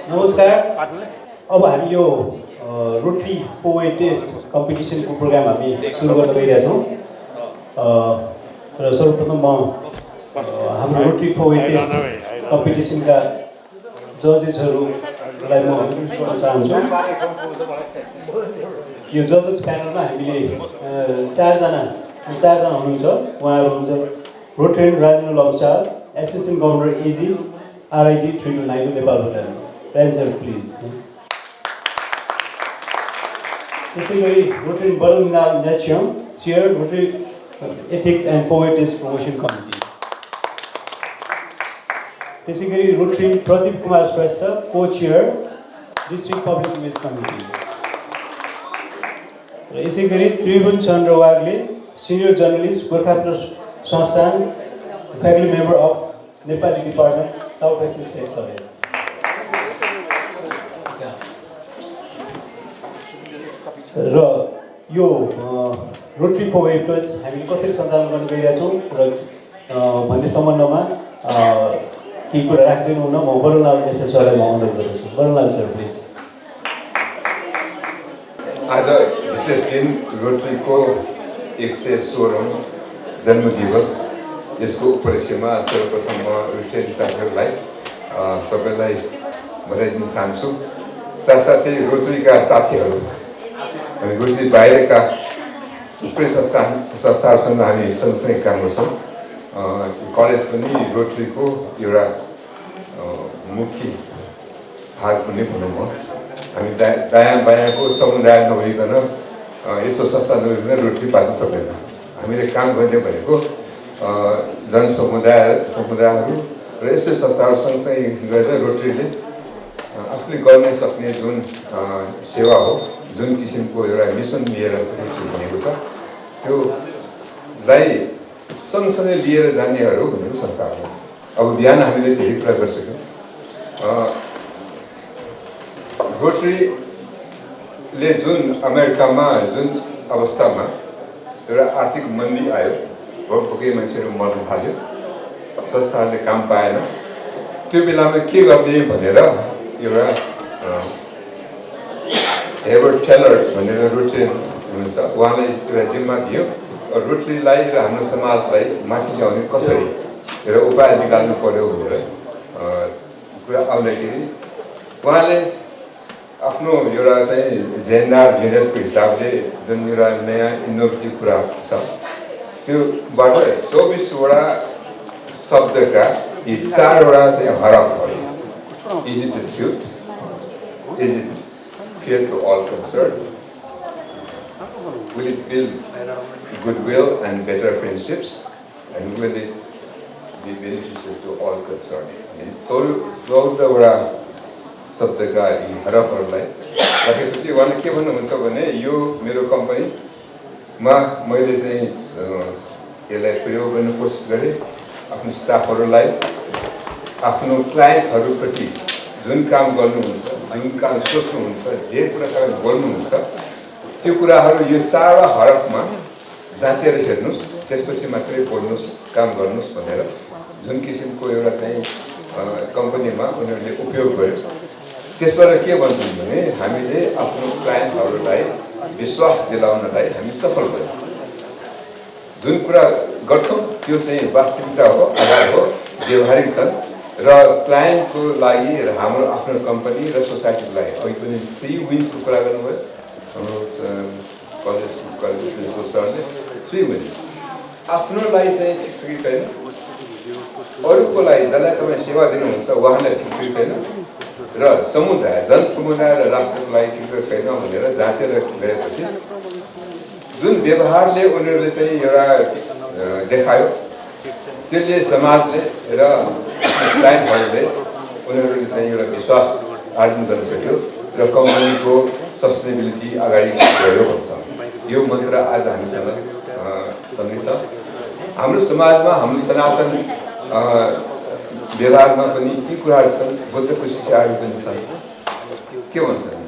नमस्कार। अब हामी यो रोटरी 480 कम्पिटिसनको प्रोग्राम हामी सुरु गर्न गइरहेका छौँ। र सर्वप्रथम म हाम्रो रोटरी 480 कम्पिटिसनका जजेसहरूलाई म इन्ट्रोड्युस गर्न चाहन्छु। यो जजेस प्यानलमा हामीले चारजना हुनुहुन्छ। उहाँहरू हुन्छ Rotarian Rajendra Lamsal, assistant governor AG, RID 3292 नेपालबाट। Answer please. त्यसै गरी Rotary Barun Nechyam, chair Rotary ethics and 480 promotion committee. त्यसै गरी Rotary Pradeep Kumar Shrestha, cochair district public image committee. र यसै गरी Tribhuvan Chandra Wagle, senior journalist, Gorkha Press Sansthan, faculty member of Nepali department, South West State College. र यो रोटरी 480 हामीले कसरी सञ्चालन गर्न गइरहेका छौँ र भन्ने सम्बन्धमा केही कुरा राख्दैन हुन म बरुणलाल एसएस सरलाई म अनुरोध गर्दछु। बरुणलाल सर प्लिज। आज विशेष दिन रोटरीको 116औं जन्मदिवस। यसको उपलक्ष्यमा सर्वप्रथम म रोटरी साथीहरूलाई सबैलाई बधाई दिन चाहन्छु। साथसाथै रोटरीका साथीहरू, हामी रोटरी बाहिरका थुप्रै संस्थाहरूसँग हामी सँगसँगै काम गर्छौँ। कलेज पनि रोटरीको एउटा मुख्य भाग पनि भनौँ म। हामी दायाँ बायाँको समुदाय नभइकन, यस्तो संस्था नभइकन रोटरी बाँच्न सक्दैन। हामीले काम गर्ने भनेको जनसमुदायहरू र यस्तै संस्थाहरू सँगसँगै गरेर रोटरीले आफूले गर्न सक्ने जुन सेवा हो, जुन किसिमको एउटा मिसन लिएर भनेको छ, त्योलाई सँगसँगै लिएर जानेहरू भनेको संस्थाहरू हो। अब बिहान हामीले धेरै कुरा गरिसक्यौँ। रोटरीले जुन अमेरिकामा जुन अवस्थामा एउटा आर्थिक मन्दी आयो, भोकै मान्छेहरू मर्न थाल्यो, संस्थाहरूले काम पाएन, त्यो बेलामा के गर्ने भनेर एउटा हेबर्ट टेलर भनेर रोटरियन हुनुहुन्छ, उहाँलाई एउटा जिम्मा दियो रोटरीलाई र हाम्रो समाजलाई माथि ल्याउने कसरी एउटा उपाय निकाल्नु पर्यो भनेर कुरा आउँदाखेरि उहाँले आफ्नो एउटा चाहिँ जेन्डर भिनेटको हिसाबले जुन एउटा नयाँ इनोभेटिभ कुरा छ, त्योबाट 24वटा शब्दका यी 4वटा चाहिँ हरफहरू, is it the truth, is it fair to all concerned, will it build goodwill and better friendships, and will it be beneficial to all concerned. So the शब्दका यी हरफहरूलाई राखेपछि उहाँले के भन्नुहुन्छ भने यो मेरो कम्पनीमा मैले चाहिँ यसलाई प्रयोग गर्ने कोसिस गरेँ। आफ्नो स्टाफहरूलाई आफ्नो क्लाइन्टहरूप्रति जुन काम गर्नुहुन्छ, जुन काम सोच्नुहुन्छ, जे कुरा गर्नुहुन्छ, त्यो कुराहरू यो 4वटा हरफमा जाँचेर हेर्नुहोस्, त्यसपछि मात्रै बोल्नुहोस्, काम गर्नुहोस् भनेर जुन किसिमको एउटा चाहिँ कम्पनीमा उनीहरूले उपयोग गर्यो। त्यसबाट के भन्छौँ भने हामीले आफ्नो क्लाइन्टहरूलाई विश्वास दिलाउनलाई हामी सफल भयौँ। जुन कुरा गर्छौँ त्यो चाहिँ वास्तविकता हो, आधार हो, व्यवहारिक छन् र क्लाइन्टको लागि र हाम्रो आफ्नो कम्पनी र सोसाइटीको लागि। अघि पनि 3 विन्सको कुरा गर्नुभयो हाम्रो कलेजको सरले। 3 विन्स आफ्नोलाई चाहिँ ठिक छ कि छैन, अरूको लागि जसलाई तपाईँ सेवा दिनुहुन्छ उहाँलाई ठिक छ कि छैन, र समुदाय, जनसमुदाय र राष्ट्रको लागि ठिक छ छैन भनेर जाँचेर गएपछि जुन व्यवहारले उनीहरूले चाहिँ एउटा देखायो, त्यसले समाजले र क्लाइन्टहरूले उनीहरूले चाहिँ एउटा विश्वास आर्जन गर्न सक्यो र कम्पनीको सस्टेनेबिलिटी अगाडि गयो भन्छ। यो मन्त्र आज हामीसँग सँगै छ। हाम्रो समाजमा हाम्रो सनातन व्यवहारमा पनि यी कुराहरू छन्, बुद्धको शिक्षाहरू पनि छन्। के भन्छन्?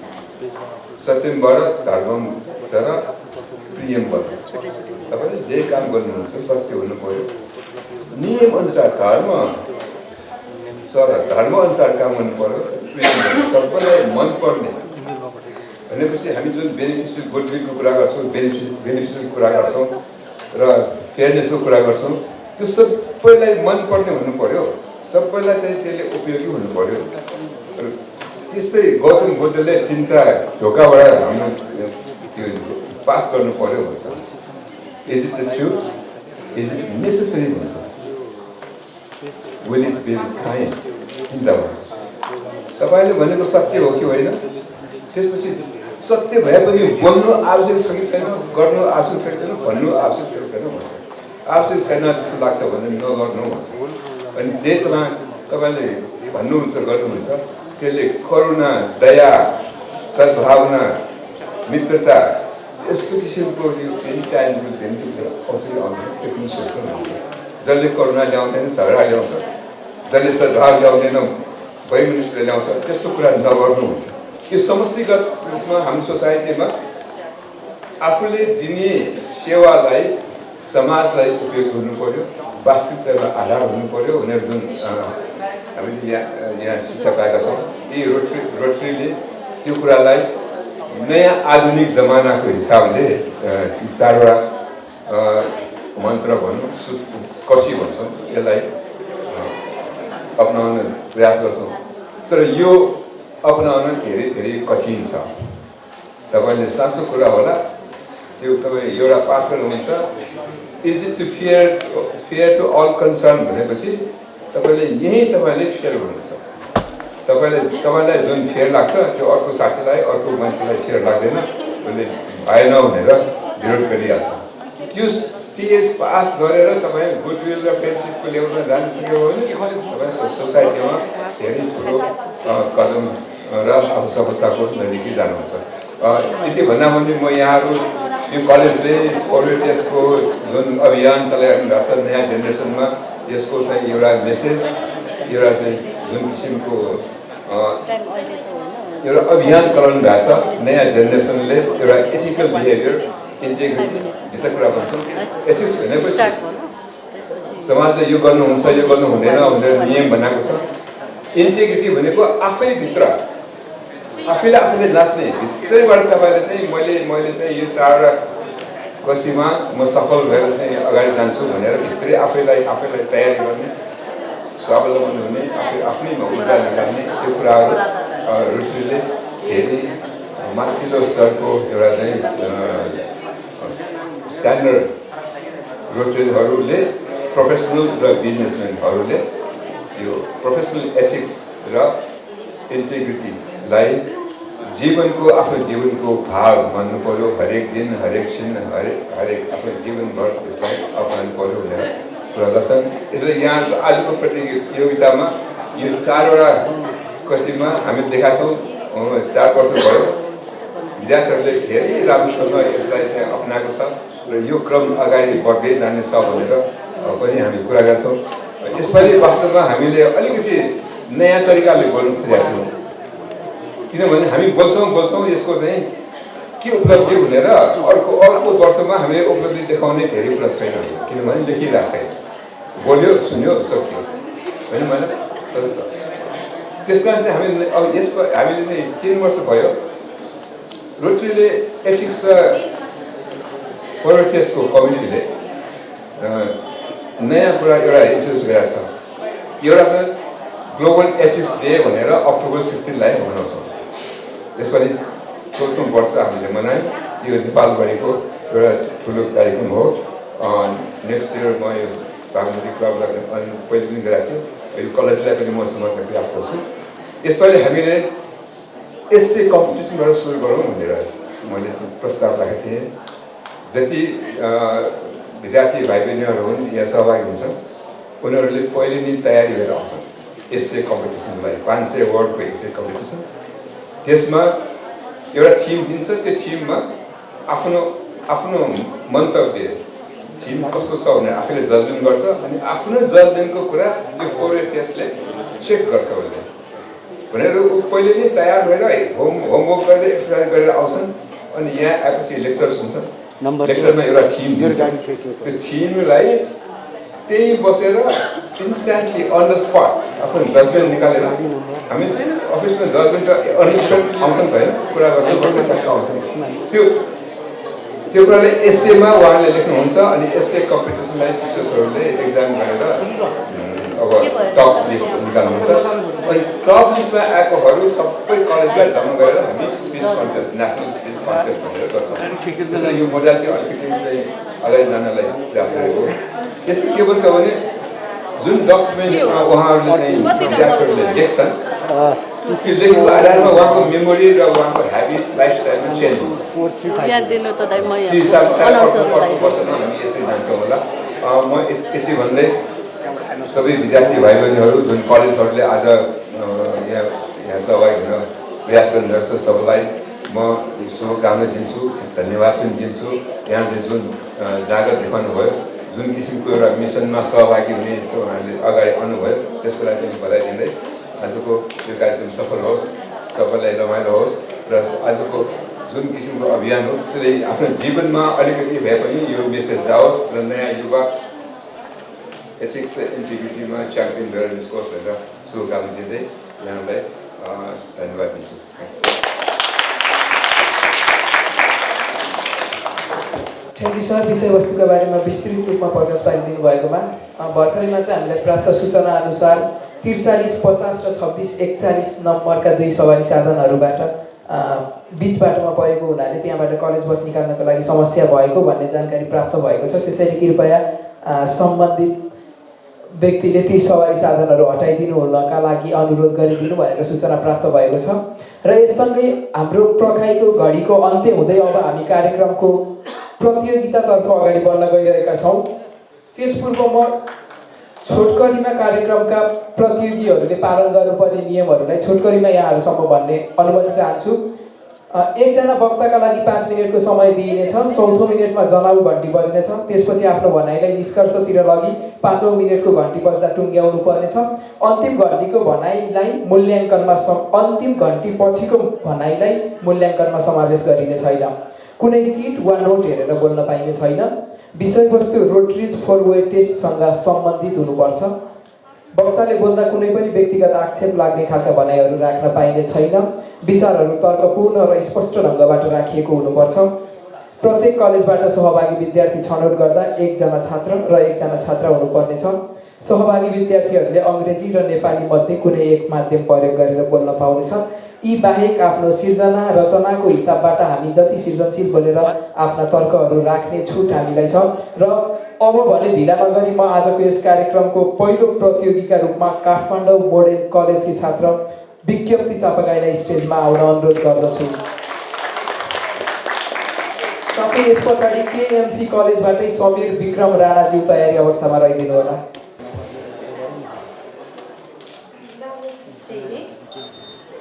सत्यम वर धर्मम चर प्रियम वर। तपाईँले जे काम गर्नुहुन्छ सत्य हुनु पर्यो, नियम अनुसार धर्म अनुसार काम गर्नु पर्यो, एक्सप्रेसन सबैलाई मनपर्ने भनेपछि हामी जुन बेनिफिसियल गुडविलको कुरा गर्छौँ बेनिफिसियल कुरा गर्छौँ र फेयरनेसको कुरा गर्छौँ त्यो सबैलाई मनपर्ने हुनु पर्यो सबैलाई चाहिँ त्यसले उपयोगी हुनु पर्यो त्यस्तै गौतम बुद्धले 3टा ढोकाबाट हाम्रो त्यो पास गर्नु पर्यो भन्छ is it the truth is it necessary भन्छ विल इट बी काइन्ड 3टा भन्छ तपाईँले भनेको सत्य हो कि होइन त्यसपछि सत्य भए पनि बोल्नु आवश्यक छ कि छैन गर्नु आवश्यक छ कि छैन भन्नु आवश्यक छ कि छैन भन्छ आवश्यक छैन जस्तो लाग्छ भने नगर्नु भन्छ अनि जे तपाईँले भन्नुहुन्छ गर्नुहुन्छ त्यसले करुणा दया सद्भावना मित्रता यस्तो किसिमको यो इन्टाइन्जिबल बेनिफिट्सहरू अवश्य आउँदैन त्यो पनि सोच्नु जसले करुणा ल्याउँदैन झगडा ल्याउँछ जसले सद्भाव ल्याउँदैन वैमनस्यता ल्याउँछ त्यस्तो कुरा नगर्नु हुन्छ यो समष्टिगत रूपमा हाम्रो सोसाइटीमा आफूले दिने सेवालाई समाजलाई उपयोग हुनु पर्यो वास्तविकतामा आधार हुनु पर्यो भनेर जुन हामीले यहाँ शिक्षा पाएका छौँ यी रोटरीले त्यो कुरालाई नयाँ आधुनिक जमानाको हिसाबले 4वटा मन्त्र भनौँ कसी भन्छौँ यसलाई अपनाउन प्रयास गर्छौँ तर यो अपनाउन धेरै कठिन छ तपाईँले साँचो कुरा होला त्यो तपाईँ एउटा पास गर्नुहुन्छ is it too fair to all concern भनेपछि तपाईँले यहीँ तपाईँले फेयर गर्नुहुन्छ तपाईँलाई जुन फेयर लाग्छ त्यो अर्को साथीलाई अर्को मान्छेलाई फेयर लाग्दैन उसले भएन भनेर विरोध गरिहाल्छ त्यो स्टेज पास गरेर तपाईँ गुडविल र फ्रेन्डसिपको लेभलमा जान सक्यो भने तपाईँ सोसाइटीमा धेरै ठुलो कदम र अब सफलताको नजिकै जानुहुन्छ यति भन्दा पनि म यहाँहरू यो कलेजले फरवर्ड टेस्टको जुन अभियान चलाइरहनु भएको छ नयाँ जेनेरेसनमा यसको चाहिँ एउटा मेसेज एउटा चाहिँ जुन किसिमको एउटा अभियान चलाउनु भएको छ नयाँ जेनेरेसनले एउटा एथिकल बिहेभियर इन्टिग्रिटी भित्र कुरा भन्छौँ एथिक्स भनेपछि समाजले यो गर्नुहुन्छ यो गर्नु हुँदैन भनेर नियम बनाएको छ इन्टिग्रिटी भनेको आफैभित्र आफैले आफैले जाँच्ने भित्रैबाट तपाईँले चाहिँ मैले चाहिँ यो 4वटा कसीमा म सफल भएर चाहिँ अगाडि जान्छु भनेर भित्रै आफैलाई तयारी गर्ने स्वावलम्बन हुने आफ्नैमा ऊर्जा निकाल्ने त्यो कुराहरू रोटरीले धेरै माथिल्लो स्तरको एउटा चाहिँ स्ट्यान्डर्ड रोटरीहरूले प्रोफेसनल र बिजनेसम्यानहरूले यो प्रोफेसनल एथिक्स र इन्टिग्रिटीलाई जीवनको आफ्नो जीवनको भाग मान्नु पर्यो हरेक दिन हरेक क्षण हरेक आफ्नो जीवनभर त्यसलाई अपनाउनु पर्यो भनेर कुरा गर्छन् यसरी यहाँ आजको प्रतियोगितामा यो 4वटा कसीमा हामी देखाएको छौँ 4 वर्ष भयो विद्यार्थीहरूले धेरै राम्रोसँग यसलाई चाहिँ अपनाएको छ र यो क्रम अगाडि बढ्दै जानेछ भनेर पनि हामी कुरा गर्छौँ यसपालि वास्तवमा हामीले अलिकति नयाँ तरिकाले बोल्नु खोजेका थियौँ किनभने हामी बोल्छौँ यसको चाहिँ के उपलब्धि भनेर अर्को वर्षमा हामीले उपलब्धि देखाउने धेरै कुरा छैन किनभने लेखिरहेको छैन बोल्यो सुन्यो सक्यो होइन मैले त्यस कारण चाहिँ हामीले अब यसको हामीले चाहिँ 3 वर्ष भयो रोटरीले एथिक्स र फरवर्ड टेस्टको कमिटीले नयाँ कुरा एउटा इन्ट्रोड्युस गरेको छ एउटा त ग्लोबल एथिक्स डे भनेर अक्टोबर 16लाई मनाउँछौँ यसपालि 14औं वर्ष हामीले मनायौँ यो नेपालभरिको एउटा ठुलो कार्यक्रम हो नेक्स्ट इयर म यो बागमती क्लबलाई पहिले पनि गराएको थिएँ यो कलेजलाई पनि म समर्थन गरिरहेको छु यसपालि हामीले एसए कम्पिटिसनबाट सुरु गरौँ भनेर मैले प्रस्ताव राखेको थिएँ जति विद्यार्थी भाइ बहिनीहरू हुन् यहाँ सहभागी हुन्छन् उनीहरूले पहिले नै तयारी गरेर आउँछन् एसए कम्पिटिसनको लागि 500 वर्डको एसए कम्पिटिसन त्यसमा एउटा थिम दिन्छ त्यो थिममा आफ्नो मन्तव्य थिम कस्तो छ भनेर आफैले जजमेन्ट गर्छ अनि आफ्नो जजमेन्टको कुरा यो फरवर्ड टेस्टले चेक गर्छ उसले भनेर पहिले नै तयार भएर होमवर्क गरेर एक्सर्साइज गरेर आउँछन् अनि यहाँ आएपछि लेक्चर्स हुन्छ लेक्चरमा एउटा थिम दिन्छ त्यो थिमलाई त्यही बसेर इन्स्ट्यान्टली अन द स्पट आफ्नो जजमेन्ट निकालेर हामी अफिसमा जजमेन्ट अनएक्सपेक्ट आउँछन् त कुरा गर्छ ठ्याक्क आउँछन् त्यो कुराले एसएमा उहाँले लेख्नुहुन्छ अनि एसए कम्पिटिसनलाई टिचर्सहरूले एक्जाम गरेर अब टप लिस्ट निकाल्नुहुन्छ अनि टप लिस्टमा आएकोहरू सबै कलेजलाई जम्मा गरेर हामी speech contest national speech contest भनेर गर्छौँ त्यसैले यो मोडालिटी अलिकति चाहिँ अगाडि जानलाई प्रयास गरेको यसले के भन्छ भने जुन डकुमेन्टमा उहाँहरूले चाहिँ विद्यार्थीहरूले लेख्छन् त्यो लेखेको आधारमा उहाँको मेमोरी र उहाँको ह्याबिट लाइफस्टाइलमा चेन्ज हुन्छ त्यो हिसाबले अर्को वर्षमा हामी यसरी जान्छौँ होला म यति भन्दै सबै विद्यार्थी भाइ बहिनीहरू जुन कलेजहरूले आज यहाँ सहभागी हुन प्रयास गरिरहेको छ सबैलाई म शुभकामना दिन्छु धन्यवाद पनि दिन्छु यहाँले जुन जागर देखाउनु भयो जुन किसिमको एउटा मिसनमा सहभागी हुने उहाँहरूले अगाडि आउनुभयो त्यसको लागि चाहिँ बधाई दिँदै आजको यो कार्यक्रम सफल होस् सबैलाई रमाइलो होस् र आजको जुन किसिमको अभियान हो त्यसले आफ्नो जीवनमा अलिकति भए पनि यो मेसेज जाओस् र नयाँ युवा एथिक्स र इन्टिग्रिटीमा च्याम्पियन गरेर निस्कोस् भनेर शुभकामना दिँदै यहाँलाई धन्यवाद दिन्छु थ्याङ्क यू सर विषयवस्तुका बारेमा विस्तृत रूपमा प्रकाश पारिदिनु भएकोमा भर्खरै मात्र हामीलाई प्राप्त सूचना अनुसार 43, 50 र 26, 41 नम्बरका 2 सवारी साधनहरूबाट बीच बाटोमा परेको हुनाले त्यहाँबाट कलेज बस निकाल्नको लागि समस्या भएको भन्ने जानकारी प्राप्त भएको छ त्यसैले कृपया सम्बन्धित व्यक्तिले ती सवारी साधनहरू हटाइदिनु हुनका लागि अनुरोध गरिदिनु भनेर सूचना प्राप्त भएको छ र यससँगै हाम्रो प्रखाइको घडीको अन्त्य हुँदै अब हामी कार्यक्रमको प्रतियोगितातर्फ अगाडि बढ्न गइरहेका छौँ त्यसपूर्व म छोटकरीमा कार्यक्रमका प्रतियोगीहरूले पालन गर्नुपर्ने नियमहरूलाई छोटकरीमा यहाँहरूसम्म भन्ने अनुमति चाहन्छु एकजना वक्ताका लागि 5 मिनटको समय दिइनेछ चौथो मिनटमा जनाउ घन्टी बज्नेछ त्यसपछि आफ्नो भनाइलाई निष्कर्षतिर लगी 5औं मिनटको घन्टी बज्दा टुङ्ग्याउनु पर्नेछ अन्तिम घन्टीको भनाइलाई मूल्याङ्कनमा अन्तिम घन्टी पछिको भनाइलाई मूल्याङ्कनमा समावेश गरिने छैन कुनै चिट वा नोट हेरेर बोल्न पाइने छैन विषयवस्तु रोटरीज 4-वे टेस्टसँग सम्बन्धित हुनुपर्छ वक्ताले बोल्दा कुनै पनि व्यक्तिगत आक्षेप लाग्ने खालका भनाइहरू राख्न पाइने छैन विचारहरू तर्कपूर्ण र स्पष्ट ढङ्गबाट राखिएको हुनुपर्छ प्रत्येक कलेजबाट सहभागी विद्यार्थी छनौट गर्दा 1 जना छात्र र 1 जना छात्रा हुनुपर्नेछ सहभागी विद्यार्थीहरूले अङ्ग्रेजी र नेपाली मध्ये कुनै एक माध्यम प्रयोग गरेर बोल्न पाउनेछ यी बाहेक आफ्नो सिर्जना रचनाको हिसाबबाट हामी जति सृजनशील बोलेर आफ्ना तर्कहरू राख्ने छुट हामीलाई छ र अब भने ढिला नगरी म आजको यस कार्यक्रमको पहिलो प्रतियोगीका रूपमा काठमाडौँ मोडेल कलेजकी छात्र विज्ञप्ति चापागाईलाई स्टेजमा आउन अनुरोध गर्दछु साथै यस पछाडि केएमसी कलेजबाटै समीर विक्रम राणाज्यू तयारी अवस्थामा रहिदिनु होला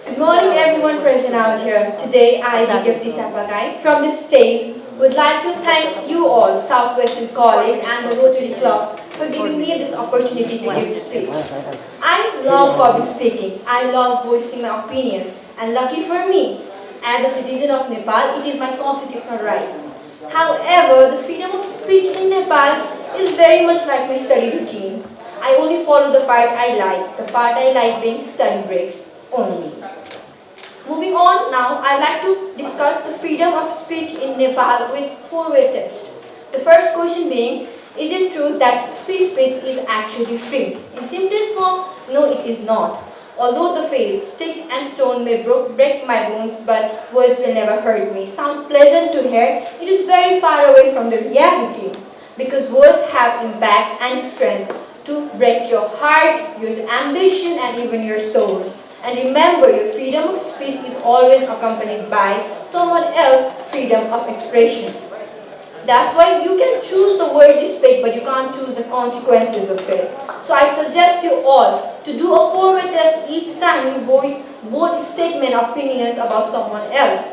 Good morning everyone present out here. Today I, Vigyapti Chapagai, from this stage would like to thank you all, Southwestern College and the Rotary Club for giving me this opportunity to give speech. I love public speaking. I love voicing my opinions. And lucky for me, as a citizen of Nepal, it is my constitutional right. However, the freedom of speech in Nepal is very much like my study routine. I only follow the part I like. The part I like being study breaks only. Moving on now, I'd like to discuss the freedom of speech in Nepal with 4-way test. The first question being, is it true that free speech is actually free? In simplest form, no it is not. Although the phrase, stick and stone may break my bones, but words will never hurt me, sound pleasant to hear, it is very far away from the reality. Because words have impact and strength to break your heart, your ambition and even your soul. And remember, your freedom of speech is always accompanied by someone else's freedom of expression. That's why you can choose the words you speak, but you can't choose the consequences of it. So I suggest you all to do a 4-way test each time you voice bold statement opinions about someone else.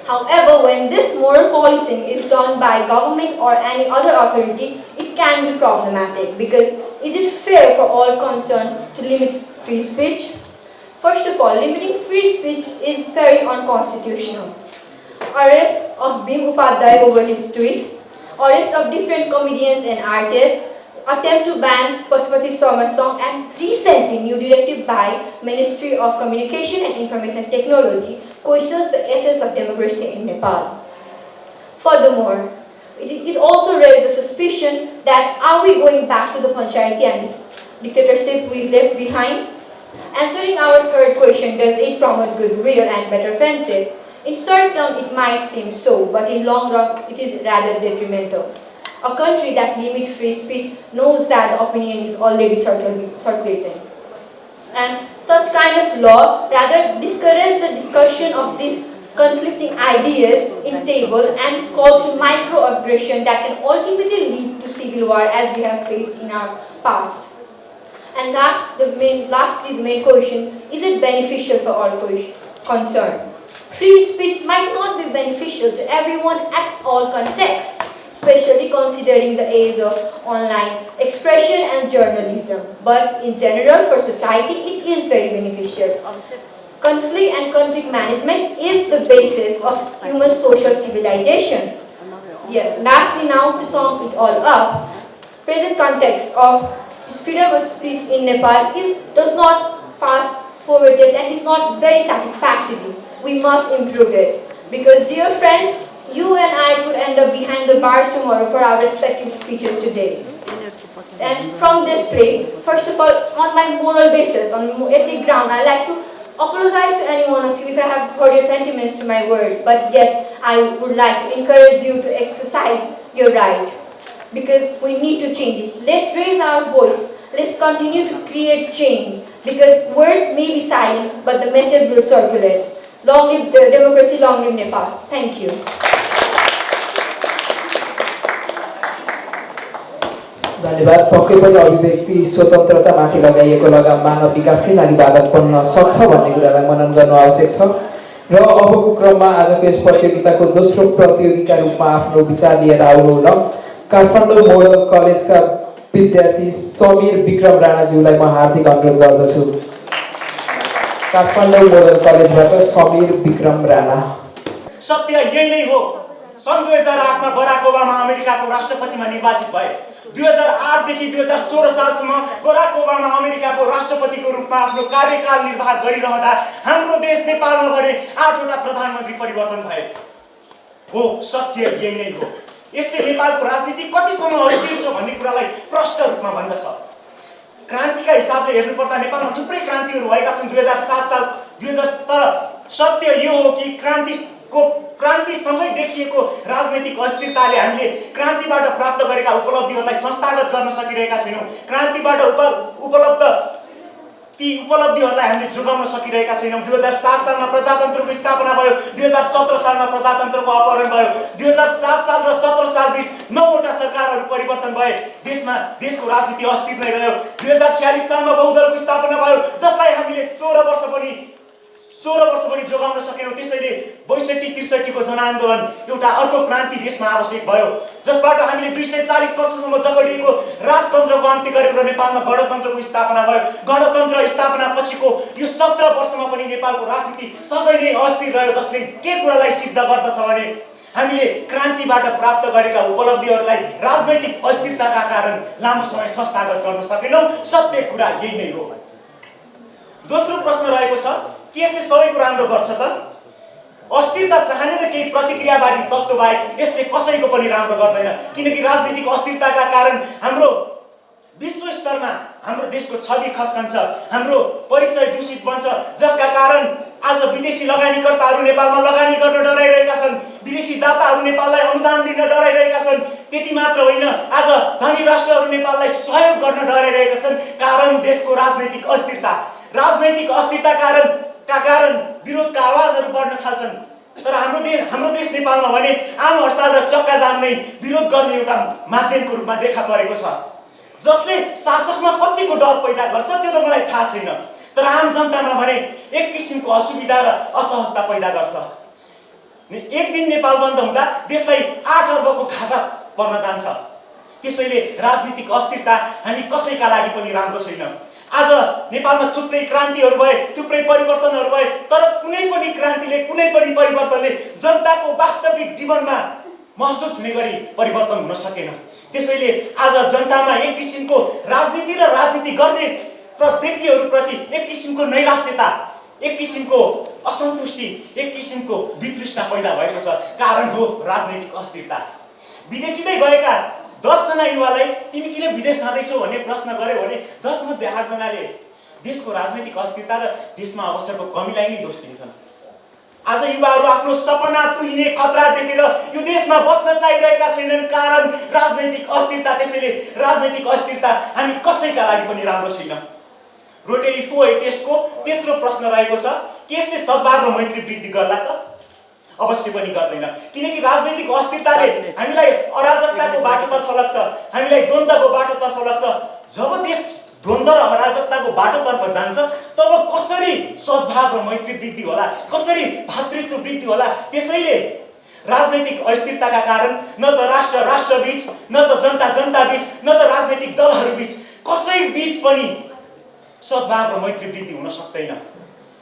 However, when this moral policing is done by government or any other authority, it can be problematic because is it fair for all concerned to limit free speech? First of all, limiting free speech is very unconstitutional. Arrest of Bhim Upadhyay over his tweet, arrest of different comedians and artists, attempt to ban Pashupati Sharma's song, and recently new directive by Ministry of Communication and Information Technology questions the essence of democracy in Nepal. Furthermore, it also raised the suspicion that are we going back to the panchayati and dictatorship we left behind? Answering our third question, does it promote goodwill and better friendship? In short term, it might seem so, but in long run, it is rather detrimental. A country that limits free speech knows that the opinion is already circulating. And such kind of law rather discourages the discussion of these conflicting ideas in table and calls to microaggression that can ultimately lead to civil war as we have faced in our past. And lastly, the main question, is it beneficial for all concerned? Free speech might not be beneficial to everyone at all contexts, especially considering the age of online expression and journalism. But in general, for society, it is very beneficial. Conflict and conflict management is the basis of human social civilization. Yeah. Lastly, now to sum it all up, present context of freedom of speech in Nepal does not pass forward test and is not very satisfactory. We must improve it because, dear friends, you and I could end up behind the bars tomorrow for our respective speeches today. And from this place, first of all, on my moral basis, on ethic ground, I like to apologize to any one of you if I have hurt your sentiments to my words, but yet I would like to encourage you to exercise your right because we need to change this. Let's raise our voice. Let's continue to create change because words may be silent, but the message will circulate. Long live democracy, long live Nepal. Thank you. धन्यवाद। पक्कै पनि अभिव्यक्ति स्वतन्त्रतामाथि लगाइएको लगाम मानव विकासकै लागि बाधक बन्न सक्छ भन्ने कुरालाई मनन गर्नु आवश्यक छ र अबको क्रममा आजको यस प्रतियोगिताको दोस्रो प्रतियोगिका रूपमा आफ्नो विचार लिएर आउनुहुन काठमाडौँ मोडल कलेजका विद्यार्थी समीर विक्रम राणाज्यूलाई म हार्दिक अनुरोध गर्दछु। काठमाडौँ मोडल कलेजबाट समीर विक्रम राणा। सत्य यही नै हो। सन् 2008 मा बराक ओबामा अमेरिकाको राष्ट्रपतिमा निर्वाचित भए। 2008 देखि 2016 सालसम्म बराक ओबामा अमेरिकाको राष्ट्रपतिको रूपमा आफ्नो कार्यकाल निर्वाह गरिरहँदा हाम्रो देश नेपालमा भने 8 वटा प्रधानमन्त्री परिवर्तन भए। हो, सत्य यही नै हो। यसले नेपालको राजनीति कतिसम्म अस्थिर छ भन्ने कुरालाई प्रष्ट रूपमा भन्दछ। क्रान्तिका हिसाबले हेर्नुपर्दा नेपालमा थुप्रै क्रान्तिहरू भएका छन् 2007 साल 2000 तर सत्य यो हो कि क्रान्तिसँगै देखिएको राजनैतिक अस्थिरताले हामीले क्रान्तिबाट प्राप्त गरेका उपलब्धिहरूलाई संस्थागत गर्न सकिरहेका छैनौँ। क्रान्तिबाट उपलब्ध ती उपलब्धिहरूलाई हामीले जोगाउन सकिरहेका छैनौँ। 2007 सालमा प्रजातन्त्रको स्थापना भयो, 2017 सालमा प्रजातन्त्रको अपहरण भयो, 2007 साल र 17 साल बीच 9 वटा सरकारहरू परिवर्तन भए। देशको राजनीति अस्थिर नै रह्यो। 2046 सालमा बहुदलको स्थापना भयो जसलाई हामीले 16 वर्ष पनि जोगाउन सकेनौँ। त्यसैले 62-63 को जनआन्दोलन एउटा अर्को क्रान्ति देशमा आवश्यक भयो जसबाट हामीले 240 वर्षसम्म जगडिएको राजतन्त्रको अन्त्य गरेर नेपालमा गणतन्त्रको स्थापना भयो। गणतन्त्र स्थापना पछिको यो 17 वर्षमा पनि नेपालको राजनीति सधैँ नै अस्थिर रह्यो जसले के कुरालाई सिद्ध गर्दछ भने हामीले क्रान्तिबाट प्राप्त गरेका उपलब्धिहरूलाई राजनैतिक अस्थिरताका कारण लामो समय संस्थागत गर्न सकेनौँ। सत्य कुरा यही नै हो। दोस्रो प्रश्न रहेको छ के यसले सबैको राम्रो गर्छ त? अस्थिरता चाहने र केही प्रतिक्रियावादी तत्त्व बाहेक यसले कसैको पनि राम्रो गर्दैन किनकि राजनीतिक अस्थिरताका कारण हाम्रो विश्व स्तरमा हाम्रो देशको छवि खस्कन्छ, हाम्रो परिचय दूषित बन्छ जसका कारण आज विदेशी लगानीकर्ताहरू नेपालमा लगानी गर्न डराइरहेका छन्, विदेशी दाताहरू नेपाललाई अनुदान दिन डराइरहेका छन्। त्यति मात्र होइन, आज धनी राष्ट्रहरू नेपाललाई सहयोग गर्न डराइरहेका छन् कारण देशको राजनैतिक अस्थिरता कारण विरोधका आवाजहरू बढ्न थाल्छन्। तर हाम्रो देश नेपालमा भने आम हडताल र चक्का जाम नै विरोध गर्ने एउटा माध्यमको रूपमा देखा परेको छ जसले शासकमा कतिको डर पैदा गर्छ त्यो त मलाई थाहा छैन, तर आम जनतामा भने एक किसिमको असुविधा र असहजता पैदा गर्छ। एक दिन नेपाल बन्द हुँदा देशलाई 8 अर्बको घाटा पर्न जान्छ। त्यसैले राजनीतिक अस्थिरता हामी कसैका लागि पनि राम्रो छैन। आज नेपालमा थुप्रै क्रान्तिहरू भए, थुप्रै परिवर्तनहरू भए, तर कुनै पनि क्रान्तिले कुनै पनि परिवर्तनले जनताको वास्तविक जीवनमा महसुस हुने गरी परिवर्तन हुन सकेन। त्यसैले आज जनतामा एक किसिमको राजनीति र राजनीति गर्ने व्यक्तिहरूप्रति एक किसिमको नैराश्यता, एक किसिमको असन्तुष्टि, एक किसिमको वितृष्णा पैदा भएको छ। कारण हो राजनैतिक अस्थिरता। विदेशीमै गएका 10 जना युवालाई तिमी किन विदेश जाँदैछौ भन्ने प्रश्न गर्यो भने 10 मध्ये 8 जनाले देशको राजनैतिक अस्थिरता र देशमा अवसरको कमीलाई नै दोष दिन्छन्। आज युवाहरू आफ्नो सपना तुहिने खतरा देखेर यो देशमा बस्न चाहिरहेका छैनन्, कारण राजनैतिक अस्थिरता। त्यसैले राजनैतिक अस्थिरता हामी कसैका लागि पनि राम्रो छैन। रोटरी 4A टेस्टको तेस्रो प्रश्न रहेको छ, के यसले सद्भाव र मैत्री वृद्धि गर्ला त? अवश्य पनि गर्दैन, किनकि राजनैतिक अस्थिरताले हामीलाई अराजकताको बाटोतर्फ लग्छ, हामीलाई द्वन्द्वको बाटोतर्फ लग्छ। जब देश द्वन्द्व र अराजकताको बाटोतर्फ जान्छ तब कसरी सद्भाव र मैत्री वृद्धि होला, कसरी भातृत्व वृद्धि होला? त्यसैले राजनैतिक अस्थिरताका कारण न त राष्ट्र राष्ट्र बीच, न त जनता जनता बीच, न त राजनैतिक दलहरू बीच, कसै बीच पनि सद्भाव र मैत्री वृद्धि हुन सक्दैन।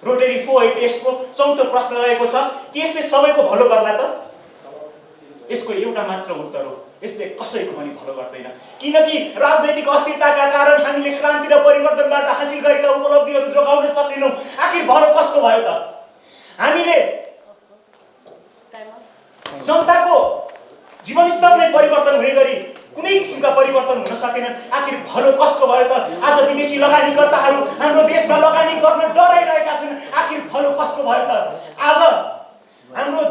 रोटरी 4A टेस्टको चौथो प्रश्न रहेको छ, के यसले सबैको भलो गर्ला त? यसको एउटा मात्र उत्तर हो, यसले कसैको पनि भलो गर्दैन। किनकि राजनैतिक अस्थिरताका कारण हामीले क्रान्ति र परिवर्तनबाट हासिल गरेका उपलब्धिहरू जोगाउन सकेनौँ। आखिर भलो कसको भयो त? हामीले जनताको जीवनस्तर नै परिवर्तन हुने गरी कुनै किसिमका परिवर्तन हुन सकेनन्। आखिर भलो कसको भयो त? आज विदेशी लगानीकर्ताहरू हाम्रो देशमा लगानी गर्न डराइरहेका छन्। आखिर भलो कसको भयो त? आज हाम्रो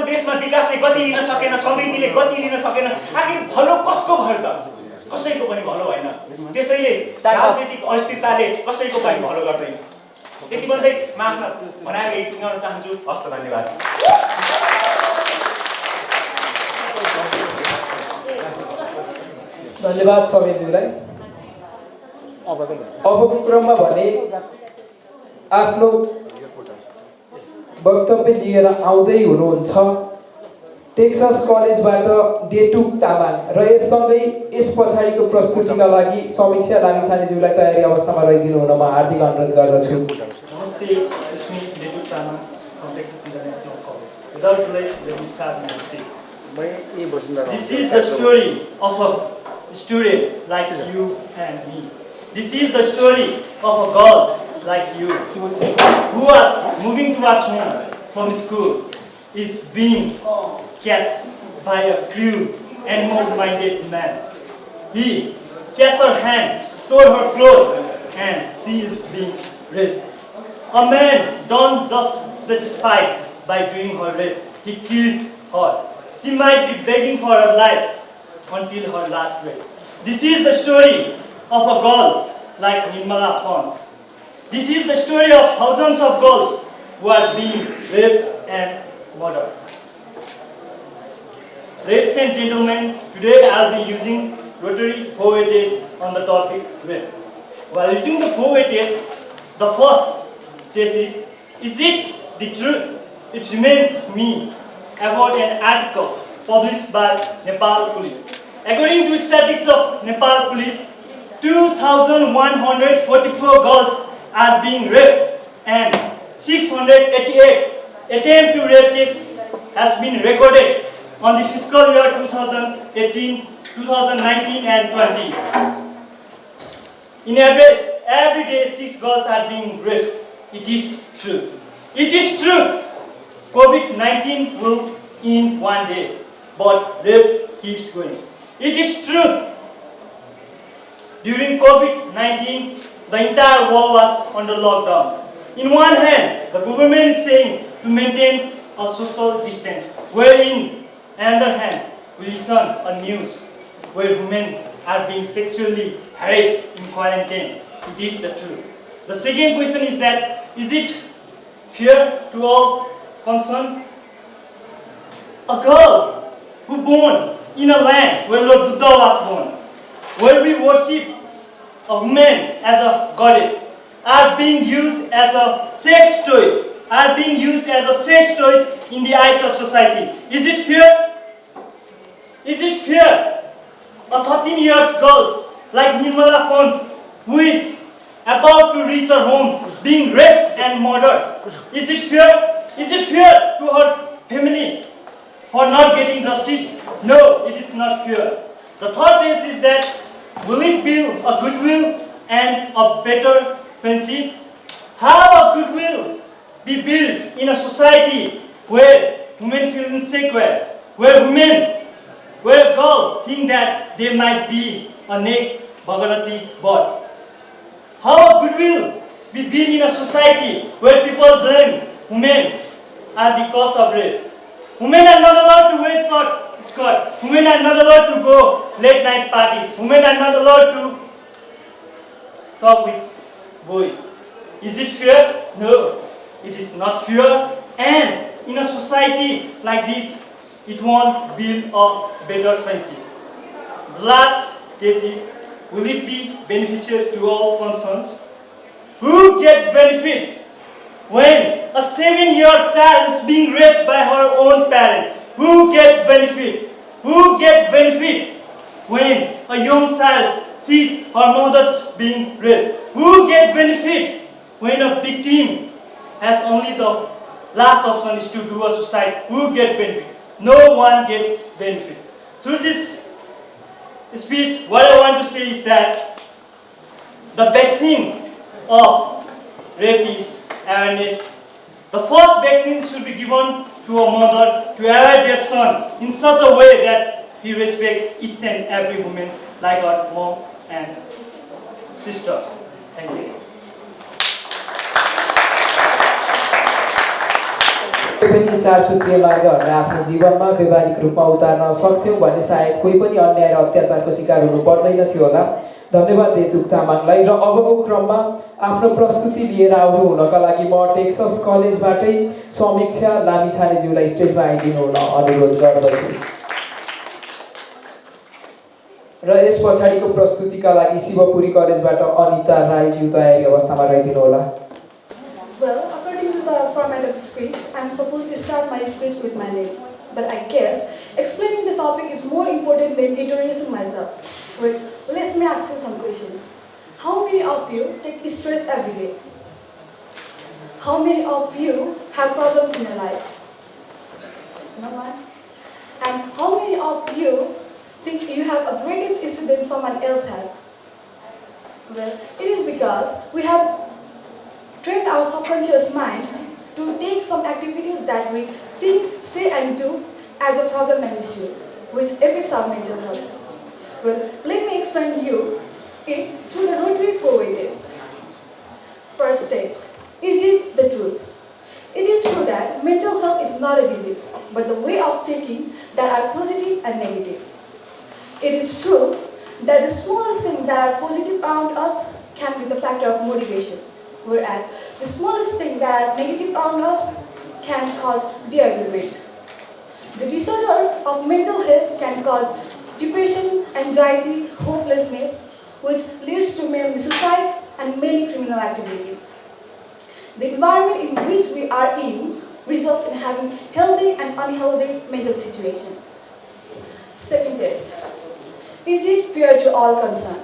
देशमा विकासले गति लिन सकेन, समृद्धिले गति लिन सकेन। आखिर भलो कसको भयो त? कसैको पनि भलो होइन। त्यसैले राजनीतिक अस्थिरताले कसैको पनि भलो गर्दैन। यति भन्दै म आफ्नो भनाइ यति गर्न चाहन्छु। हस्त, धन्यवाद। धन्यवाद समीरज्यूलाई। अबको क्रममा भने आफ्नो वक्तव्य लिएर आउँदै हुनुहुन्छ टेक्सास कलेजबाट डेटुक तामाङ र यससँगै यस पछाडिको प्रस्तुतिका लागि समीक्षा लामिछानेज्यूलाई तयारी अवस्थामा रहिदिनु हुन म हार्दिक अनुरोध गर्दछु। Namaste, it's me, Detu Tama from Texas International College. Without delay, let me start my speech. This is the story of a student like you and me. This is the story of a girl like you who was moving towards home from school is being catched by a cruel, animal-minded man. He catches her hand, tore her clothes, and she is being raped. A man don't just satisfied by doing her rape, he killed her. She might be begging for her life until her last breath. This is the story of a girl like Nirmala Pond. This is the story of thousands of girls who are being raped and murdered. Ladies and gentlemen, today I'll be using Rotary 4A test on the topic rape. While using the 4A test, the first test is it the truth? It reminds me about an article published by Nepal Police. According to statistics of Nepal Police, 2,144 girls are being raped and 688 attempt to rape cases has been recorded on the fiscal year 2018, 2019 and 20. In average, every day 6 girls are being raped. It is true. It is true. COVID-19 will end one day, but rape keeps going. It is true. During COVID-19, the entire world was under lockdown. In one hand, the government is saying to maintain a social distance, wherein, on the other hand, we listen a news where women are being sexually harassed in quarantine. It is the truth. The second question is that, is it fair to all concerned? A girl who born in a land where Lord Buddha was born, where we worship a woman as a goddess, are being used as a sex toys, in the eyes of society. Is it fair? Is it fair? A 13-year-old girl like Nirmala Pond, who is about to reach her home, being raped and murdered. Is it fair? Is it fair to her family for not getting justice? No, it is not fear. The third test is that will it build a goodwill and a better friendship? How a goodwill be built in a society where women feel insecure, where girls think that they might be a next Bhagavati God? How a goodwill be built in a society where people blame women are the cause of rape? Women are not allowed to wear short skirt. Women are not allowed to go late night parties. Women are not allowed to talk with boys. Is it fear? No, it is not fear. And in a society like this, it won't build a better friendship. The last case is, will it be beneficial to all concerned? Who get benefit when a 7-year-old child is being raped by her own parents? Who gets benefit? Who gets benefit when a young child sees her mother being raped? Who gets benefit when a victim has only the last option is to do a suicide? Who gets benefit? No one gets benefit. Through this speech, what I want to say is that the vaccine of rape is awareness. The first vaccine should be given to a mother to aware their son in such a way that he respects each and every woman like her mom and sister. Thank you. कोही पनि 4 सूत्रीय मार्गहरूलाई आफ्नो जीवनमा व्यवहारिक रूपमा उतार्न सक्थ्यौं भने सायद कोही पनि अन्याय र अत्याचारको शिकार हुनु पर्दैन थियो होला। धन्यवाद देतुक तामाङलाई। र अबको क्रममा आफ्नो प्रस्तुति लिएर आउनु हुनका लागि म टेक्सस कलेजबाटै समीक्षा लामिछानेज्यूलाई स्टेजमा आइदिनु हुन अनुरोध गर्दछु। र यस पछाडिको प्रस्तुतिका लागि शिवपुरी कलेजबाट अनिता राईज्यू तयारी अवस्थामा रहिदिनु होला। Well, according to the format of speech, I'm supposed to start my speech with my name. But I guess explaining the topic is more important than introducing myself. Wait, let me ask you some questions. How many of you take stress every day? How many of you have problems in your life? No one? And how many of you think you have a greatest issue than someone else has? Well, it is because we have trained our subconscious mind to take some activities that we think, say and do as a problem and issue, which affects our mental health. Well, let me explain you it through the Rotary 4-way test. First test, is it the truth? It is true that mental health is not a disease, but the way of thinking that are positive and negative. It is true that the smallest things that are positive around us can be the factor of motivation, whereas the smallest thing that are negative around us can cause dehydratation. The disorder of mental health can cause depression, anxiety, hopelessness, which leads to mainly suicide and many criminal activities. The environment in which we are in results in having healthy and unhealthy mental situation. Second test, is it fair to all concerned?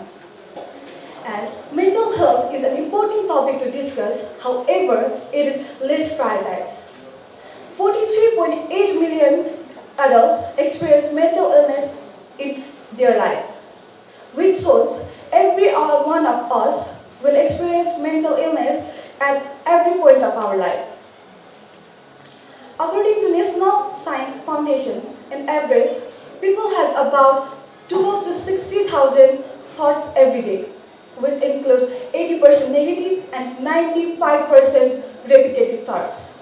As mental health is an important topic to discuss, however, it is less prioritized. 43.8 million adults experience mental illness in their life, which shows every one of us will experience mental illness at every point of our life. According to National Science Foundation, on average, people has about 12 to 60,000 thoughts every day, which includes 80% negative and 95% repetitive thoughts.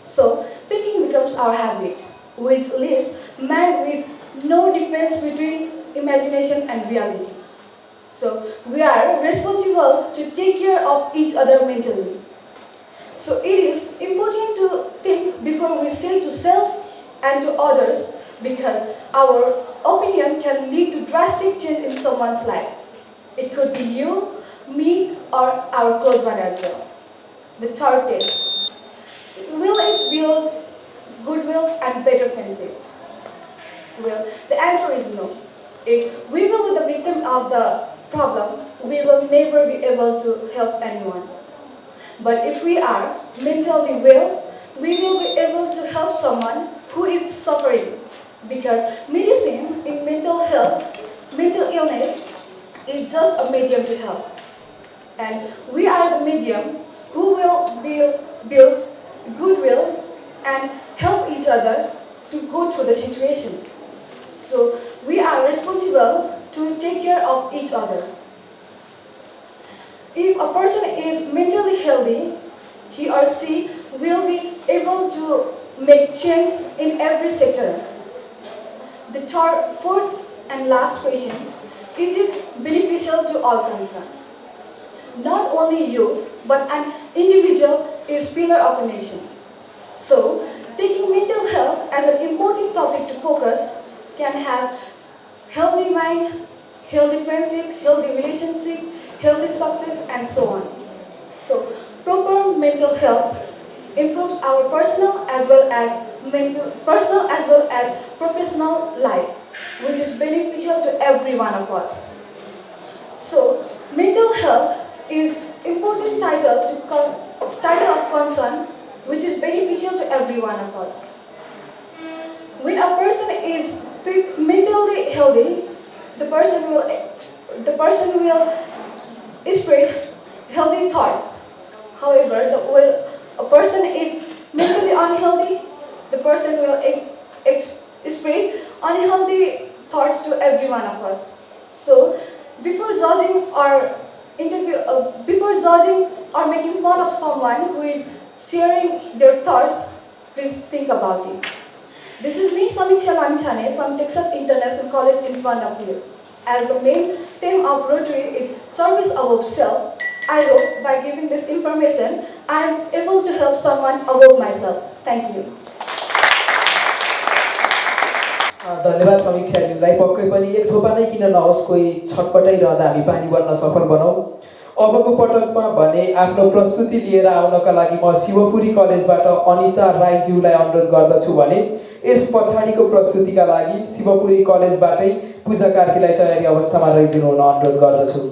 So, thinking becomes our habit, which leaves man with no difference between imagination and reality. So, we are responsible to take care of each other mentally. So, it is important to think before we say to self and to others, because our opinion can lead to drastic change in someone's life. It could be you, me, or our close one as well. The third test. Will it build goodwill and better friendship? Well, the answer is no. If we will be the victim of the problem, we will never be able to help anyone. But if we are mentally well, we will be able to help someone who is suffering, Because medicine in mental health, mental illness is just a medium to help. And we are the medium who will build goodwill and help each other to go through the situation. So we are responsible to take care of each other. If a person is mentally healthy, he or she will be able to make change in every sector. The fourth and last question, is it beneficial to all concerned? Not only youth, but an individual is pillar of a nation. So, taking mental health as an important topic to focus can have healthy mind, healthy friendship, healthy relationship, healthy success, and so on. So, proper mental health improves our personal as well as professional life, which is beneficial to every one of us. So, mental health is important title of concern, which is beneficial to every one of us. When a person feels mentally healthy, the person will spread healthy thoughts. However, when a person is mentally unhealthy, the person will spread unhealthy thoughts to every one of us. So, before judging or making fun of someone who is sharing their thoughts, please think about it. This is me, Samiksha Lamisane from Texas International College in front of you. As the main theme of Rotary is service above self, I hope by giving this information, I am able to help someone above myself. Thank you. धन्यवाद समीक्षाजीलाई। पक्कै पनि एक थोपा नै किन नहोस्, कोही छटपटाइरहँदा हामी पानी बन्न सफल बनाऊ। अबको पटकमा भने आफ्नो प्रस्तुति लिएर आउनका लागि म शिवपुरी कलेजबाट अनिता राईज्यूलाई अनुरोध गर्दछु भने यस पछाडिको प्रस्तुतिका लागि शिवपुरी कलेजबाटै पूजा कार्कीलाई तयारी अवस्थामा रहिदिनु हुन अनुरोध गर्दछु।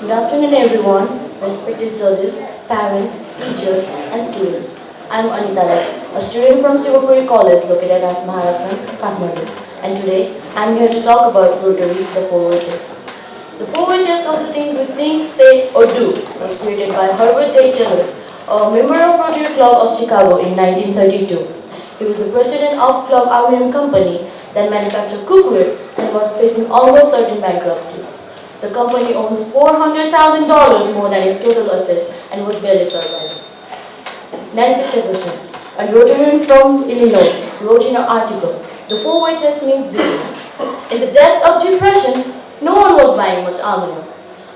Good afternoon everyone, respected judges, parents, teachers and students. I am Anita Rai, a student from Shivapuri College located at Maharashtra, Kathmandu, and today I am here to talk about Rotary, the 4-way test. The 4-way test of the things we think, say or do was created by Herbert J. Taylor, a member of Rotary Club of Chicago in 1932. He was the president of Club Aluminum Company that manufactured cookwares and was facing almost certain bankruptcy. The company owned $400,000 more than its total assets and was barely surviving. Nancy Jefferson, a Rotarian from Illinois, wrote in an article, "The 4-way test means business." In the depth of depression, no one was buying much aluminum.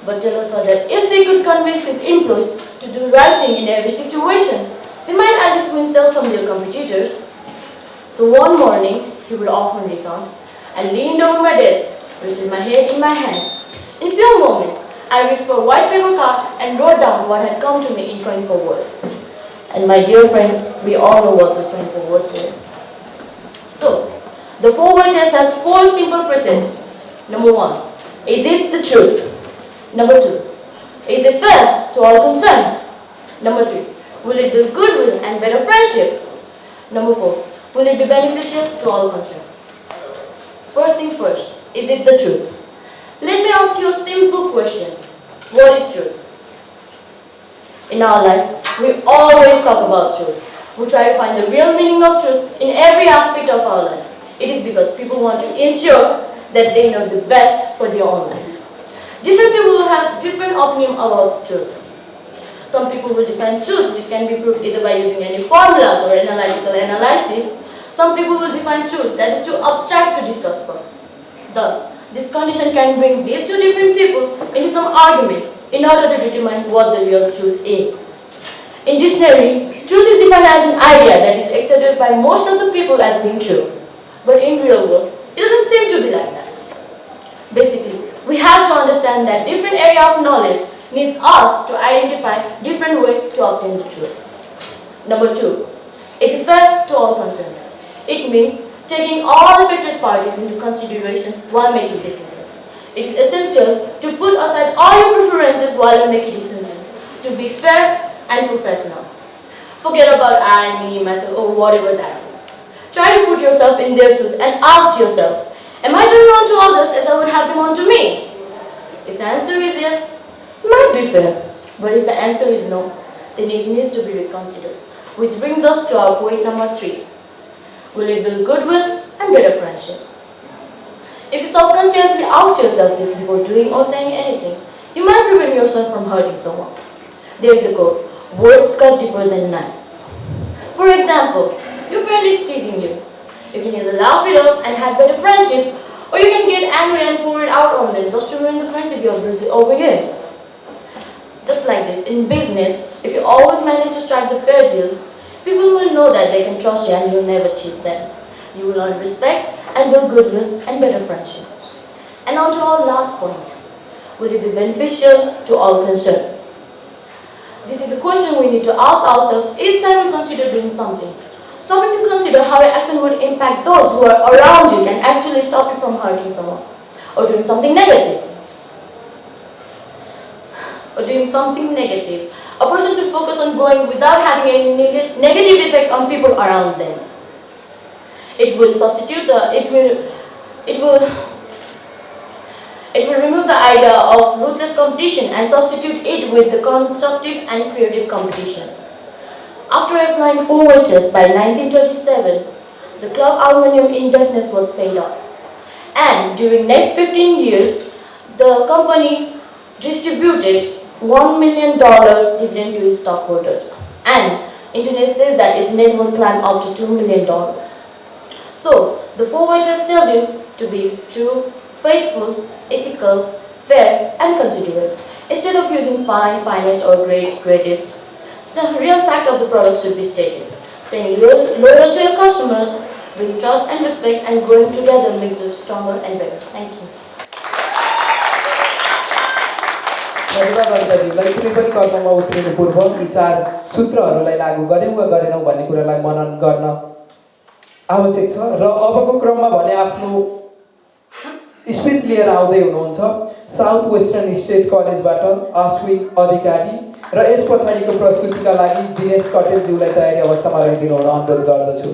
But Taylor thought that if he could convince his employees to do the right thing in every situation, they might at least win sales from their competitors. So one morning, he would often recount, "I leaned over my desk, rested my head in my hands. In few moments, I reached for a white paper card and wrote down what had come to me in 24 words. And my dear friends, we all know what those 24 words were. So, the 4-way test has 4 simple precepts. Number 1, is it the truth? Number 2, is it fair to all concerned? Number 3, will it build goodwill and better friendship? Number 4, will it be beneficial to all concerned? First thing first, is it the truth? Let me ask you a simple question. What is truth? In our life, we always talk about truth. We try to find the real meaning of truth in every aspect of our life. It is because people want to ensure that they know the best for their own life. Different people will have different opinion about truth. Some people will define truth, which can be proved either by using any formulas or analytical analysis. Some people will define truth that is too abstract to discuss for. Thus, this condition can bring these two different people into some argument in order to determine what the real truth is. In dictionary, truth is defined as an idea that is accepted by most of the people as being true. But in real world, it doesn't seem to be like that. Basically, we have to understand that different area of knowledge needs us to identify different ways to obtain the truth. Number 2, it's fair to all concerned. It means taking all affected parties into consideration while making decisions. It is essential to put aside all your preferences while you make a decision, to be fair and professional. Forget about I, me, myself, or whatever that is. Try to put yourself in their shoes and ask yourself, am I doing unto others as I would have them unto me? If the answer is yes, it might be fair. But if the answer is no, then it needs to be reconsidered. Which brings us to our point number 3. Will it build goodwill and better friendship? If you subconsciously ask yourself this before doing or saying anything, you might prevent yourself from hurting someone. There is a quote, words cut deeper than knives. For example, your friend is teasing you. You can either laugh it off and have better friendship, or you can get angry and pour it out on them just to ruin the friendship you have built over years. Just like this, in business, if you always manage to strike the fair deal, people will know that they can trust you and you'll never cheat them. You will earn respect and build goodwill and better friendship. And on to our last point. Will it be beneficial to all concerned? This is a question we need to ask ourselves each time we consider doing something. Stopping to consider how your action would impact those who are around you can actually stop you from hurting someone or doing something negative. A person should focus on growing without having any negative effect on people around them. It will remove the idea of ruthless competition and substitute it with the constructive and creative competition. After applying 4-way test by 1937, the club aluminum indebtedness was paid off. And during next 15 years, the company distributed $1 million dividend to its stockholders. And Internet says that its net will climb up to $2 million. So, the 4-way test tells you to be true, faithful, ethical, fair, and considerate. Instead of using fine, finest, or great, greatest, the real fact of the product should be stated. Staying loyal to your customers, building trust and respect, and growing together makes you stronger and better. Thank you. धन्यवाद अनिताज्यूलाई कुनै पनि कर्ममा उत्रिनु पूर्व यी 4 सूत्रहरूलाई लागू गर्यौं वा गरेनौं भन्ने कुरालाई मनन गर्न आवश्यक छ र अबको क्रममा भने आफ्नो स्पिच लिएर आउँदै हुनुहुन्छ साउथ वेस्टर्न स्टेट कलेजबाट आश्वी अधिकारी र यस पछाडिको प्रस्तुतिका लागि दिनेश कटेलज्यूलाई तयारी अवस्थामा रहिदिनु हुन अनुरोध गर्दछु.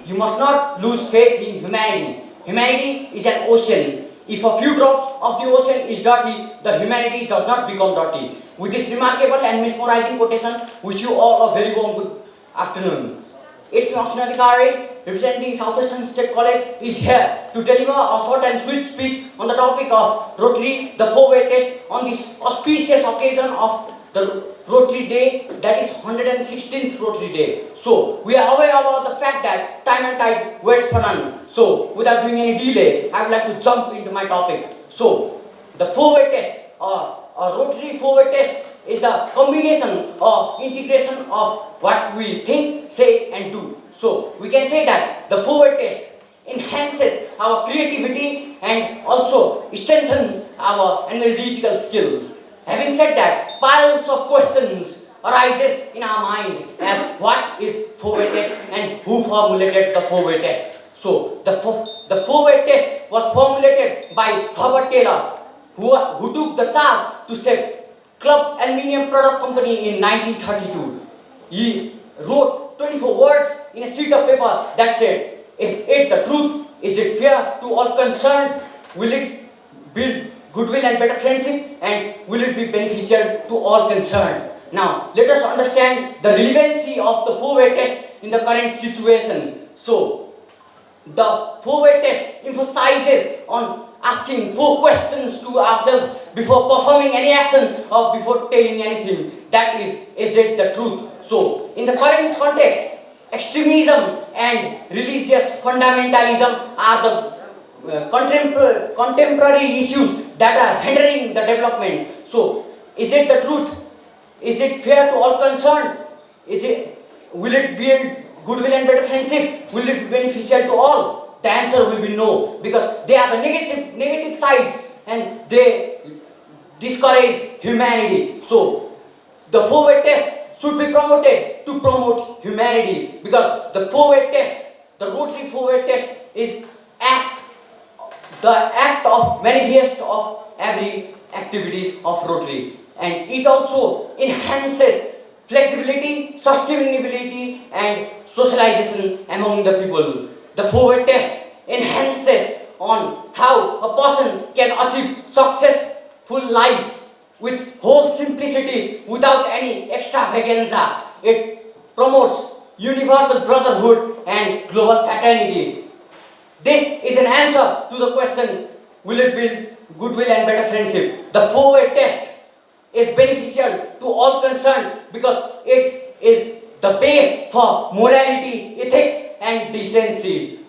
You must not lose faith in humanity. Humanity is an ocean. If a few drops of the ocean is dirty, the humanity does not become dirty. With this remarkable and mesmerizing quotation, wish you all a very warm good afternoon. It's Ashnadikari, representing Southwestern State College, is here to deliver a short and sweet speech on the topic of Rotary, the 4-way test, on this auspicious occasion of the Rotary Day, that is 116th Rotary Day. So, we are aware about the fact that time and tide waits for none. So, without doing any delay, I would like to jump into my topic. So, the 4-way test, or Rotary 4-way test, is the combination or integration of what we think, say and do. So, we can say that the 4-way test enhances our creativity and also strengthens our analytical skills. Having said that, piles of questions arises in our mind as what is 4-way test and who formulated the 4-way test. So, the 4-way test was formulated by Herbert Taylor, who took the charge to set Club Aluminium Product Company in 1932. He wrote 24 words in a sheet of paper that said, is it the truth? Is it fair to all concerned? Will it build goodwill and better friendship? And will it be beneficial to all concerned? Now, let us understand the relevancy of the 4-way test in the current situation. So, the 4-way test emphasizes on asking 4 questions to ourselves before performing any action or before telling anything. That is it the truth? So, in the current context, extremism and religious fundamentalism are the contemporary issues that are hindering the development. So, is it the truth? Is it fair to all concerned? Will it build goodwill and better friendship? Will it be beneficial to all? The answer will be no, because they are the negative sides and they discourage humanity. So, the 4-way test should be promoted to promote humanity, because the 4-way test, the Rotary 4-way test, is the act of manifest of every activities of Rotary, and it also enhances flexibility, sustainability, and socialization among the people. The 4-way test enhances on how a person can achieve successful life with whole simplicity without any extravaganza. It promotes universal brotherhood and global fraternity. This is an answer to the question, will it build goodwill and better friendship? The 4-way test is beneficial to all concerned because it is the base for morality, ethics and decency.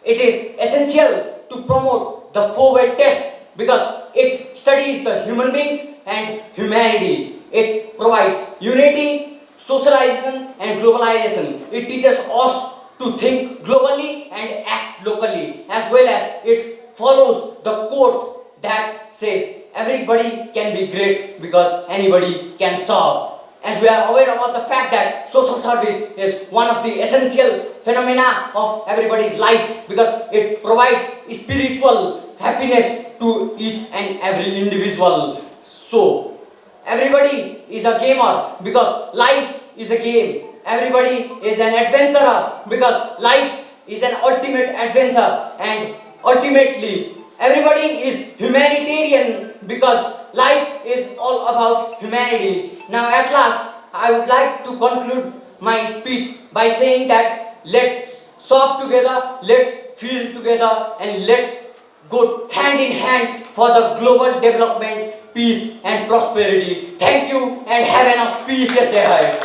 It is essential to promote the 4-way test because it studies the human beings and humanity. It provides unity, socialization and globalization. It teaches us to think globally and act locally, as well as it follows the quote that says everybody can be great because anybody can serve. As we are aware about the fact that social service is one of the essential phenomena of everybody's life because it provides spiritual happiness to each and every individual. So, everybody is a gamer because life is a game. Everybody is an adventurer because life is an ultimate adventure, and ultimately everybody is humanitarian because life is all about humanity. Now at last, I would like to conclude my speech by saying that let's shop together, let's feel together, and let's go hand in hand for the global development, peace and prosperity. Thank you and have an auspicious day ahead.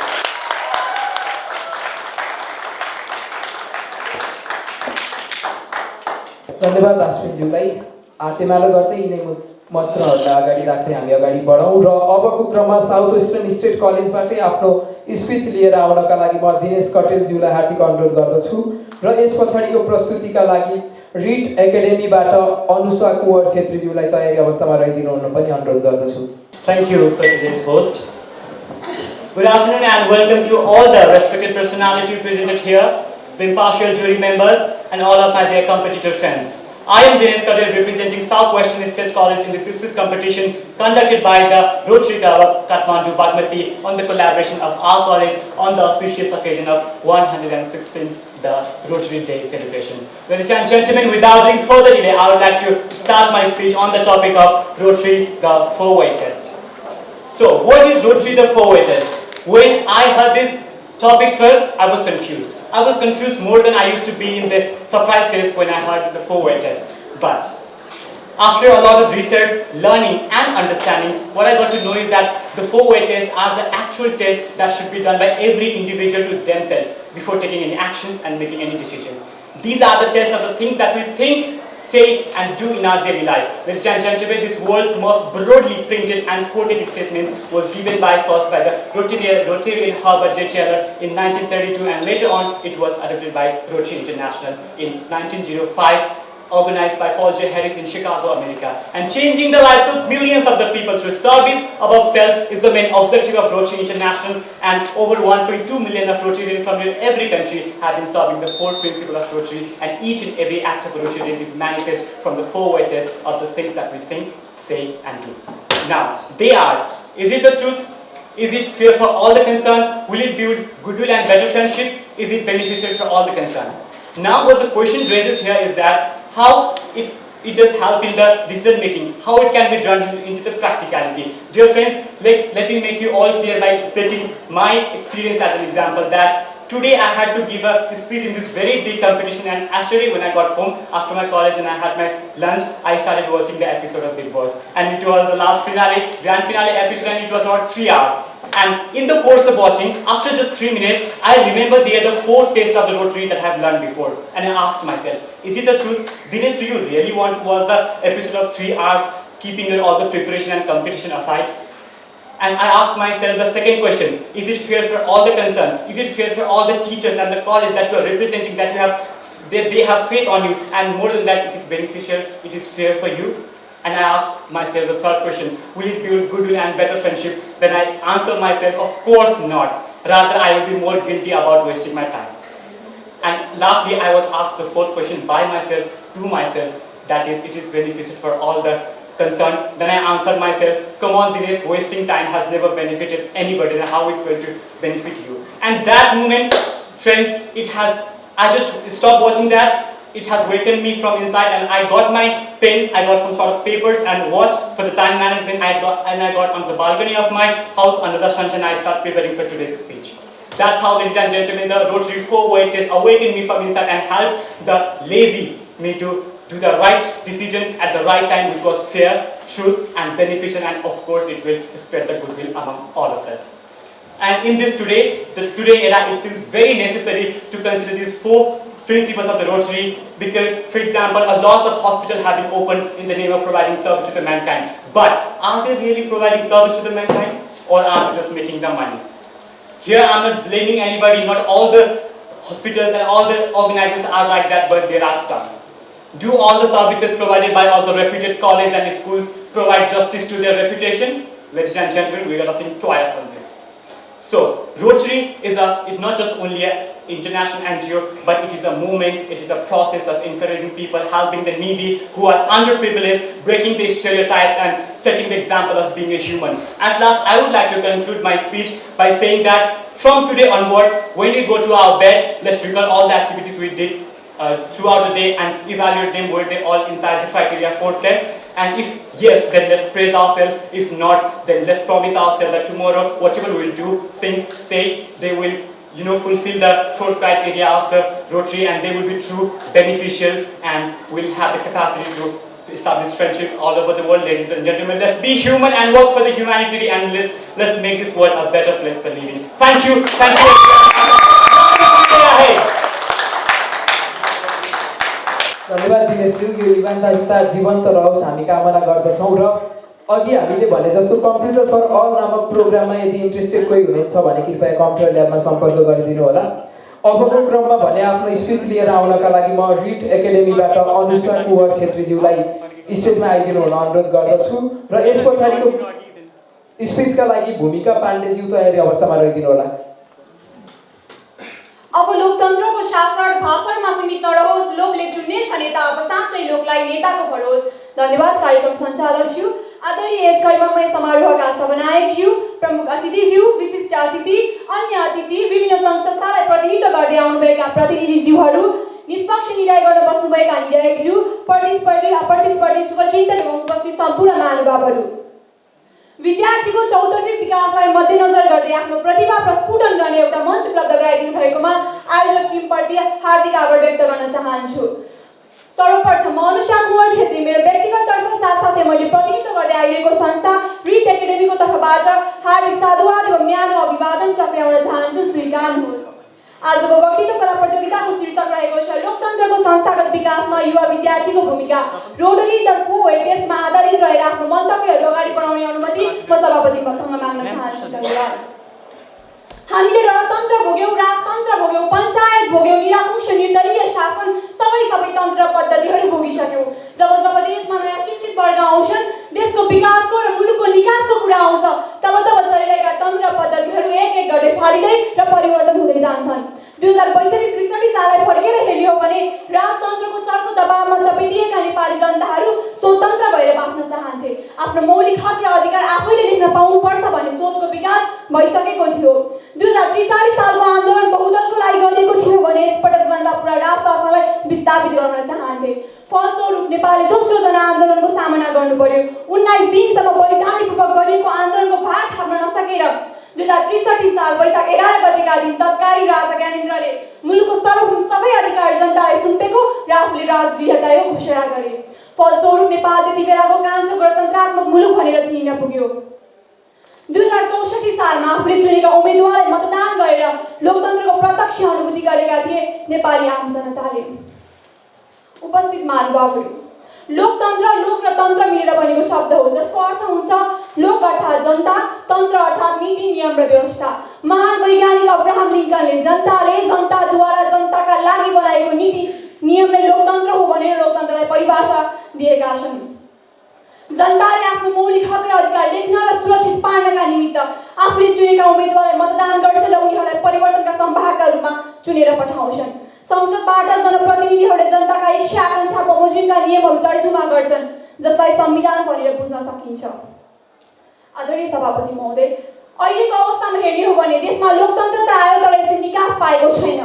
धन्यवाद अश्विनज्यूलाई। आतेमालो गर्दै यिनै मन्त्रहरूलाई अगाडि राख्दै हामी अगाडि बढौँ र अबको क्रममा साउथ वेस्टर्न स्टेट कलेजबाटै आफ्नो स्पिच लिएर आउनका लागि म दिनेश कटेलज्यूलाई हार्दिक अनुरोध गर्दछु र यस पछाडिको प्रस्तुतिका लागि रिट एकाडेमीबाट अनुषा कुँवर छेत्रीज्यूलाई तयारी अवस्थामा रहिदिनु हुन पनि अनुरोध गर्दछु। Thank you for today's host. Good afternoon and welcome to all the respected personalities presented here, the impartial jury members and all of my dear competitor friends. I am Dinesh Katel representing Southwestern State College in the Sisters competition conducted by the Rotary Club of Kathmandu, Bagmati on the collaboration of our college on the auspicious occasion of 116th the Rotary Day celebration. Ladies and gentlemen, without doing further delay, I would like to start my speech on the topic of Rotary, the 4-way test. So, what is Rotary, the 4-way test? When I heard this topic first, I was confused. I was confused more than I used to be in the surprise test when I heard the 4-way test. But after a lot of research, learning and understanding, what I got to know is that the 4-way tests are the actual tests that should be done by every individual to themselves before taking any actions and making any decisions. These are the tests of the things that we think, say and do in our daily life. Ladies and gentlemen, this world's most broadly printed and quoted statement was given first by the Rotarian Herbert J. Taylor in 1932, and later on it was adopted by Rotary International in 1905, organized by Paul J. Harris in Chicago, America. And changing the lives of millions of the people through service above self is the main objective of Rotary International, and over 1.2 million of Rotarians from every country have been serving the 4 principles of Rotary, and each and every act of Rotarian is manifest from the 4-way test of the things that we think, say and do. Now, they are, is it the truth? Is it fair for all the concerned? Will it build goodwill and better friendship? Is it beneficial for all the concerned? Now what the question raises here is that how it does help in the decision making, how it can be drawn into the practicality. Dear friends, let me make you all clear by setting my experience as an example that today I had to give a speech in this very big competition, and yesterday when I got home after my college and I had my lunch, I started watching the episode of Big Boss, and it was the last finale, grand finale episode, and it was about 3 hours. And in the course of watching, after just 3 minutes, I remember the other 4 tests of the Rotary that I have learned before. And I asked myself, is it the truth? Dinesh, do you really want to watch the episode of 3 hours, keeping all the preparation and competition aside? And I asked myself the second question, is it fair for all the concerned? Is it fair for all the teachers and the college that you are representing, that they have faith on you, and more than that, it is beneficial, it is fair for you? And I asked myself the third question, will it build goodwill and better friendship? Then I answered myself, of course not. Rather, I will be more guilty about wasting my time. And lastly, I was asked the fourth question by myself, to myself, that is, it is beneficial for all the concerned. Then I answered myself, come on Dinesh, wasting time has never benefited anybody, then how it will to benefit you? And that moment Friends, I just stopped watching that. It has wakened me from inside, and I got my pen, I got some sort of papers and watch for the time management. I got on the balcony of my house under the sunshine. I started preparing for today's speech. That's how, ladies and gentlemen, the Rotary 4-way test awakened me from inside and helped the lazy me to do the right decision at the right time, which was fair, truth, and beneficial, and of course it will spread the goodwill among all of us. And in this today era, it seems very necessary to consider these 4 principles of the Rotary, because, for example, a lot of hospitals have been opened in the name of providing service to the mankind. But are they really providing service to the mankind, or are they just making the money? Here I'm not blaming anybody, not all the hospitals and all the organizers are like that, but there are some. Do all the services provided by all the reputed colleges and schools provide justice to their reputation? Ladies and gentlemen, we got to think twice on this. So, Rotary is not just only an international NGO, but it is a movement, it is a process of encouraging people, helping the needy who are underprivileged, breaking the stereotypes and setting the example of being a human. At last, I would like to conclude my speech by saying that from today onwards, when we go to our bed, let's recall all the activities we did throughout the day and evaluate them, were they all inside the criteria for test. And if yes, then let's praise ourselves. If not, then let's promise ourselves that tomorrow, whatever we'll do, think, say, they will fulfill the 4 criteria of the Rotary, and they will be true, beneficial, and will have the capacity to establish friendship all over the world. Ladies and gentlemen, let's be human and work for the humanity, and let's make this world a better place for living. Thank you. Thank you. धन्यवाद दिनेशज्यू। यो इमान्दारिता जीवन्त रहोस् हामी कामना गर्दछौँ। र अघि हामीले भने जस्तो कम्प्युटर फर अल नामक प्रोग्राममा यदि इन्ट्रेस्टेड कोही हुनुहुन्छ भने कृपया कम्प्युटर ल्याबमा सम्पर्क गरिदिनु होला। अबको क्रममा भने आफ्नो स्पिच लिएर आउनका लागि म रिट एकाडेमीबाट अनुष्का कुवर छेत्रीज्यूलाई स्टेजमा आइदिनु हुन अनुरोध गर्दछु र यस पछाडिको स्पिचका लागि भूमिका पाण्डेज्यू तयारी अवस्थामा रहिदिनु होला। अब लोकतन्त्रको शासन भाषणमा सीमित नरहोस्, लोकले चुन्ने छ नेता, अब साँच्चै लोकलाई नेताको भरोस। धन्यवाद कार्यक्रम सञ्चालकज्यू, आदरणीय यस कार्यक्रममा समारोहका सभानायकज्यू, प्रमुख अतिथिज्यू, विशिष्ट अतिथि, अन्य अतिथि, विभिन्न संस्थालाई प्रतिनिधित्व गर्दै आउनुभएका प्रतिनिधिज्यूहरू, निष्पक्ष निर्णय गर्न बस्नुभएका निर्णायकज्यू, प्रतिस्पर्धी अप्रतिस्पर्धी शुभचिन्तक एवं उपस्थित सम्पूर्ण महानुभावहरू, विद्यार्थीको चौतर्फी विकासलाई मध्यनजर गर्दै आफ्नो प्रतिभा प्रस्फुटन गर्ने एउटा मञ्च उपलब्ध गराइदिनु भएकोमा आयोजक टिमप्रति हार्दिक आभार व्यक्त गर्न चाहन्छु। सर्वप्रथम म अनुष्का कुवर छेत्री मेरो व्यक्तिगत तर्फ साथसाथै मैले प्रतिनिधित्व गर्दै आइरहेको संस्था रिट एकाडेमीको तर्फबाट हार्दिक साधुवाद एवं न्यानो अभिवादन टक्र्याउन चाहन्छु, स्वीकार्नुहोस्। आजको वक्तृत्व कला प्रतियोगिताको शीर्षक रहेको छ लोकतन्त्रको संस्थागत विकासमा युवा विद्यार्थीको भूमिका। रोटरी द 4-वे टेस्टमा आधारित रहेर आफ्नो मन्तव्यहरू अगाडि बढाउने अनुमति म सभापति मसँग माग्न चाहन्छु। धन्यवाद। हामीले रणतन्त्र भोग्यौं, राजतन्त्र भोग्यौं, पञ्चायत भोग्यौं, निरंकुश निर्दलीय शासन सबै तन्त्र पद्धतिहरू भोगिसक्यौं। जब देशमा नयाँ शिक्षित वर्ग आउँछन्, देशको विकासको र मुलुकको निकासको कुरा आउँछ, तब चलिरहेका तन्त्र पद्धतिहरू एक गर्दै फालिँदै र परिवर्तन हुँदै जान्छन्। 2062-63 साललाई फर्केर हेर्यो भने राजतन्त्रको चर्को दबावमा चपेटिएका नेपाली जनताहरू स्वतन्त्र भएर बाँच्न चाहन्थे। आफ्नो मौलिक हक र अधिकार आफैले लेख्न पाउनुपर्छ भन्ने सोचको विकास भइसकेको थियो। 2043 सालको आन्दोलन बहुदलको लागि गरिएको थियो भने यसपटक जनता पुरा राज शासनलाई विस्थापित गर्न चाहन्थे। फलस्वरूप नेपालले दोस्रो जनआन्दोलनको सामना गर्नु पर्यो। 19 दिनसम्म बलिदानीपूर्वक गरिएको आन्दोलनको भार थाप्न नसकेर 2063 साल वैशाख 11 गतेका दिन तत्कालीन राजा ज्ञानेन्द्रले मुलुकको सर्वभौम सबै अधिकार जनतालाई सुम्पेको र आफूले राजगृहताको घोषणा गरे। फलस्वरूप नेपाल त्यति बेलाको कान्छो गणतन्त्रात्मक मुलुक भनेर चिनिन पुग्यो। 2064 सालमा आफूले चुनेका उम्मेदवारलाई मतदान गरेर लोकतन्त्रको प्रत्यक्ष अनुभूति गरेका थिए नेपाली आम जनताले। उपस्थित महानुभावहरू, लोकतन्त्र लोक र तन्त्र मिलेर बनेको शब्द हो, जसको अर्थ हुन्छ लोक अर्थात् जनता, तन्त्र अर्थात् नीति नियम र व्यवस्था। महान वैज्ञानिक अब्राहम लिङ्कनले जनताद्वारा जनताका लागि बनाएको नीति नियमलाई लोकतन्त्र हो भनेर लोकतन्त्रलाई परिभाषा दिएका छन्। जनताले आफ्नो मौलिक हक र अधिकार लेख्न र सुरक्षित पार्नका निमित्त आफूले चुनेका उम्मेदवारलाई मतदान गर्छन् र उनीहरूलाई परिवर्तनका सम्भागका रूपमा चुनेर पठाउँछन्। संसदबाट जनप्रतिनिधिहरूले जनताका इच्छा आकांक्षा बमोजिमका नियमहरू तर्जुमा गर्छन्, जसलाई संविधान भनेर बुझ्न सकिन्छ। आदरणीय सभापति महोदय, अहिलेको अवस्थामा हेर्ने हो भने देशमा लोकतन्त्र त आयो तर यसले निकास पाएको छैन।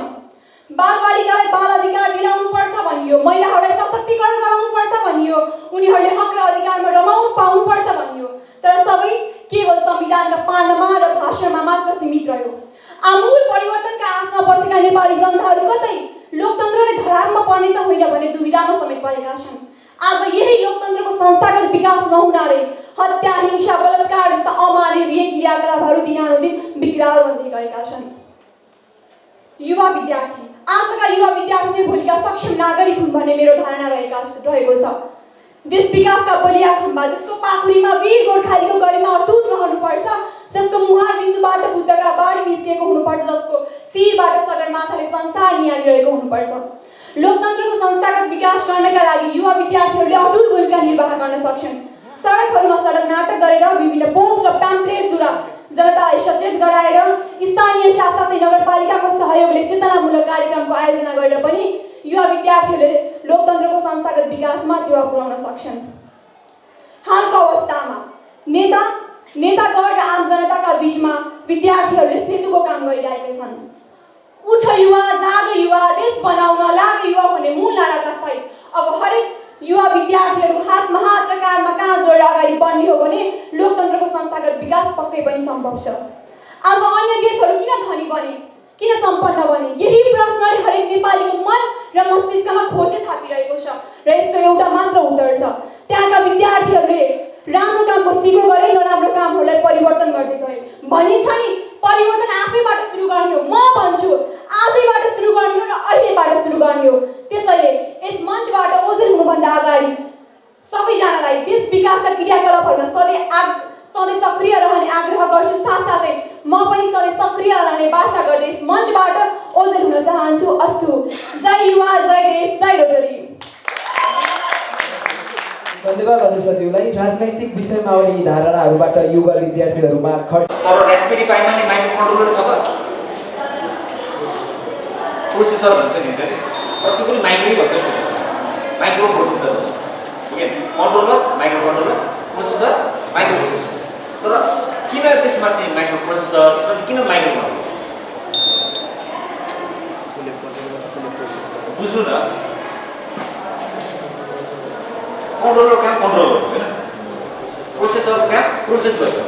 नेपाली जनताहरू कतै लोकतन्त्र नै धरापमा पर्ने त होइन भन्ने दुविधामा समेत परेका छन्। आज यही लोकतन्त्रको संस्थागत विकास नहुनाले हत्या, हिंसा, बलात्कार जस्ता अमानवीय क्रियाकलापहरू दिनानुदिन विकराल बन्दै गएका छन्। युवा विद्यार्थी, आजका युवा विद्यार्थी नै भोलिका सक्षम नागरिक हुन् भन्ने मेरो धारणा रहेको छ। देश विकासका बलिया खम्बा जसको पाखुरीमा वीर गोर्खालीको गरिमा अटुट रहनुपर्छ, जसको मुहार बिन्दुबाट बुद्धका बाणी निस्किएको हुनुपर्छ, जसको शिरबाट सगरमाथाले संसार निहालिरहेको हुनुपर्छ। लोकतन्त्रको संस्थागत विकास गर्नका लागि युवा विद्यार्थीहरूले अटुट भूमिका निर्वाह गर्न सक्छन्। सडकहरूमा सडक नाटक गरेर, विभिन्न पोस्ट र प्याम्पलेट्सद्वारा जनतालाई सचेत गराएर, स्थानीय साथै नगरपालिकाको सहयोगले चेतनामूलक कार्यक्रमको आयोजना गरेर पनि युवा विद्यार्थीहरूले लोकतन्त्रको संस्थागत विकासमा टेवा पुर्याउन सक्छन्। हालको अवस्थामा नेतागण र आम जनताका बीचमा विद्यार्थीहरूले सेतुको काम गरिरहेका छन्। उठ युवा, जाग युवा, देश बनाउन लाग युवा भन्ने मूल नाराका सहित अब हरेक युवा विद्यार्थीहरू हातमा हात र काँधमा काँध जोडेर अगाडि बढ्ने हो भने लोकतन्त्रको संस्थागत विकास पक्कै पनि सम्भव छ। आज अन्य देशहरू किन धनी बने, किन सम्पन्न बने, यही प्रश्नले हरेक नेपालीको मन र मस्तिष्कमा खोजे थापिरहेको छ र यसको एउटा मात्र उत्तर छ। त्यहाँका विद्यार्थीहरूले राम्रो कामको सिको गरे, नराम्रो कामहरूलाई परिवर्तन गर्दै गए। भनिन्छ नि, परिवर्तन आफैबाट सुरु गर्ने हो। म भन्छु आजैबाट सुरु गर्ने हो र अहिलेबाट सुरु गर्ने हो। त्यसैले यस मञ्चबाट ओझेल हुनुभन्दा अगाडि सबैजनालाई देश विकासका क्रियाकलापहरूमा सधैँ सक्रिय रहने आग्रह गर्छु। साथसाथै म पनि सधैँ सक्रिय रहने बाचा गर्दै यस मञ्चबाट ओझेल हुन चाहन्छु। अस्तु। जय युवा, जय देश, जय रोटरी। धन्यवाद अनु सचिवलाई। राजनैतिक विषयमा आउने धारणाहरूबाट युवा विद्यार्थीहरूमा तर रास्पबेरी पाईमा नि माइक्रो कन्ट्रोलर छ त, प्रोसेसर भन्छ नि हुन्छ चाहिँ, तर त्यो पनि माइक्रै भन्छ नि, माइक्रो प्रोसेसर हो। Controller, micro controller, processor, micro processor. तर किन त्यसमा चाहिँ माइक्रो प्रोसेसर, त्यसमा चाहिँ किन माइक्रो कन्ट्रोलर? बुझ्नु न, कन्ट्रोलरको काम कन्ट्रोल गर्नु होइन, प्रोसेसरको काम प्रोसेस गर्नु।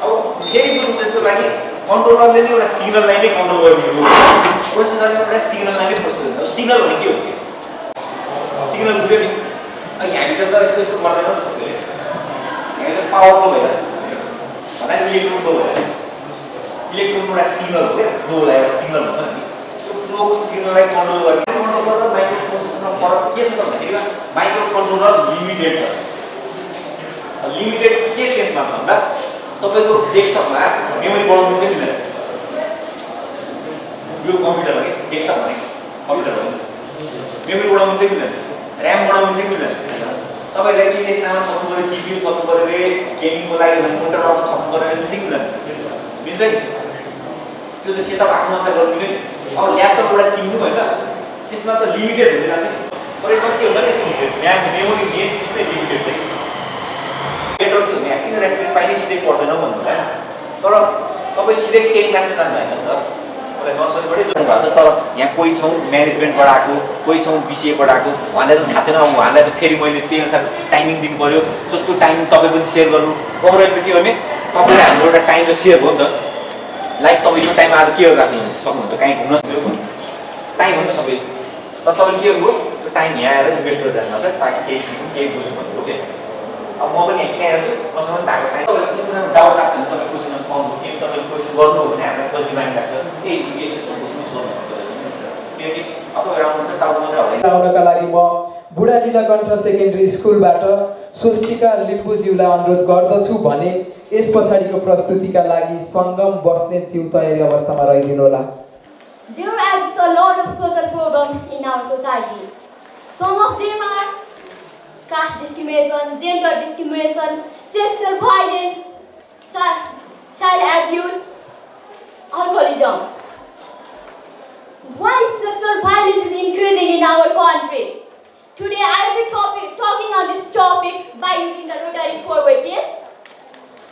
अब फेरि प्रोसेसको लागि कन्ट्रोलरले नै एउटा सिग्नललाई नै कन्ट्रोल गर्ने हो, प्रोसेसरले एउटा सिग्नललाई नै प्रोसेस गर्नु। अब सिग्नल भने के हो? सिग्नल बुझ्यो नि? अनि हामीले त यस्तो यस्तो गर्दैन नि सबैले, हामीले त पावरको भएर भन्दा इलेक्ट्रोनको भएर, इलेक्ट्रोनको एउटा सिग्नल हो क्या, फ्लोलाई एउटा सिग्नल हुन्छ नि, त्यो फ्लोको सिग्नललाई कन्ट्रोल गर्ने। कन्ट्रोलर र माइक्रो प्रोसेसरमा फरक के छ भन्दाखेरि माइक्रो कन्ट्रोलर लिमिटेड छ। लिमिटेड के सेन्समा छ भन्दा तपाईँको डेस्कटपमा मेमोरी बढाउनु चाहिँ मिल्दैन। यो कम्प्युटरमा के डेस्कटप भनेको कम्प्युटर हो, मेमोरी बढाउनु चाहिँ मिल्दैन, ऱ्याम बढाउनु चाहिँ मिल्दैन। तपाईँलाई के सामान थप्नु पऱ्यो, जिपियु थप्नु पऱ्यो रे, गेमिङको लागि मोटरहरू थप्नु पऱ्यो भने चाहिँ मिल्दैन, मिल्छ नि? त्यो त सेटअप आफ्नो मात्र गरिदिनु नि। अब ल्यापटप एउटा किन्नु होइन, त्यसमा त लिमिटेड हुँदैन नि। तर यसमा के हुन्छ नि, यसको मेमोरी मेन चिज नै लिमिटेड चाहिँ बेटर के हुने, किन रास्पबेरी पाई नै सिधै पढ्दैनौँ भन्नु होला। तर तपाईँ सिधै 10 क्लासमा जानु भएन नि त, तपाईँलाई नर्सरीबाटै जोड्नु भएको छ। तर यहाँ कोही छौँ म्यानेजमेन्टबाट आएको, कोही छौँ बिसिएबाट आएको, उहाँलाई त थाहा छैन। उहाँलाई त फेरि मैले त्यही अनुसार टाइमिङ दिनु पऱ्यो, सो त्यो टाइमिङ तपाईँ पनि सेयर गर्नु। ओभरअल त के हो भने तपाईँले हाम्रो एउटा टाइम त सेयर भयो नि त। लाइक तपाईँ यो टाइममा आज के राख्नु सक्नुहुन्छ, कहीँ घुम्न सक्यो टाइम हो नि त सबै। तर तपाईँले के गर्नुभयो, त्यो टाइम यहाँ आएर इन्भेस्ट गरेर जानुहोस् है, ताकि केही सिक्नु केही बुझ्नु भन्नु हो क्या। अब म पनि यहाँ किन आएर छु, मसँग पनि भएको टाइम तपाईँलाई कुनै कुरामा डाउट लाग्छ भने तपाईँ क्वेसन पाउनु, कि तपाईँले क्वेसन गर्नु हो भने हामीलाई खोज्ने बानी लाग्छ, ए यस्तो क्वेसन सोध्नु सक्छ किनकि अब एउटा आउनु त डाउट मात्रै होइन। आउनका लागि म बुढा नीलकण्ठ सेकेन्डरी स्कुलबाट स्वस्तिका लिम्बुज्यूलाई अनुरोध गर्दछु भने यस पछाडिको प्रस्तुतिका लागि सङ्गम बस्नेतज्यू तयारी अवस्थामा रहिदिनु होला। There exists a lot of social problems in our society. Some of them are caste discrimination, gender discrimination, sexual violence, child abuse, alcoholism. Why sexual violence is increasing in our country? Today I will be talking on this topic by using the Rotary forward test.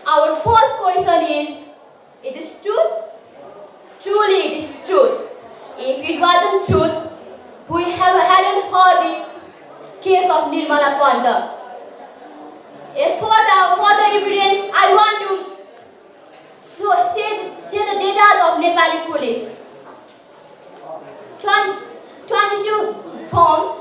Our first question is it truth? Truly it is truth. If it wasn't truth, we hadn't heard the case of Nirmala Panta. As for the evidence, I want to say the data of Nepali police. from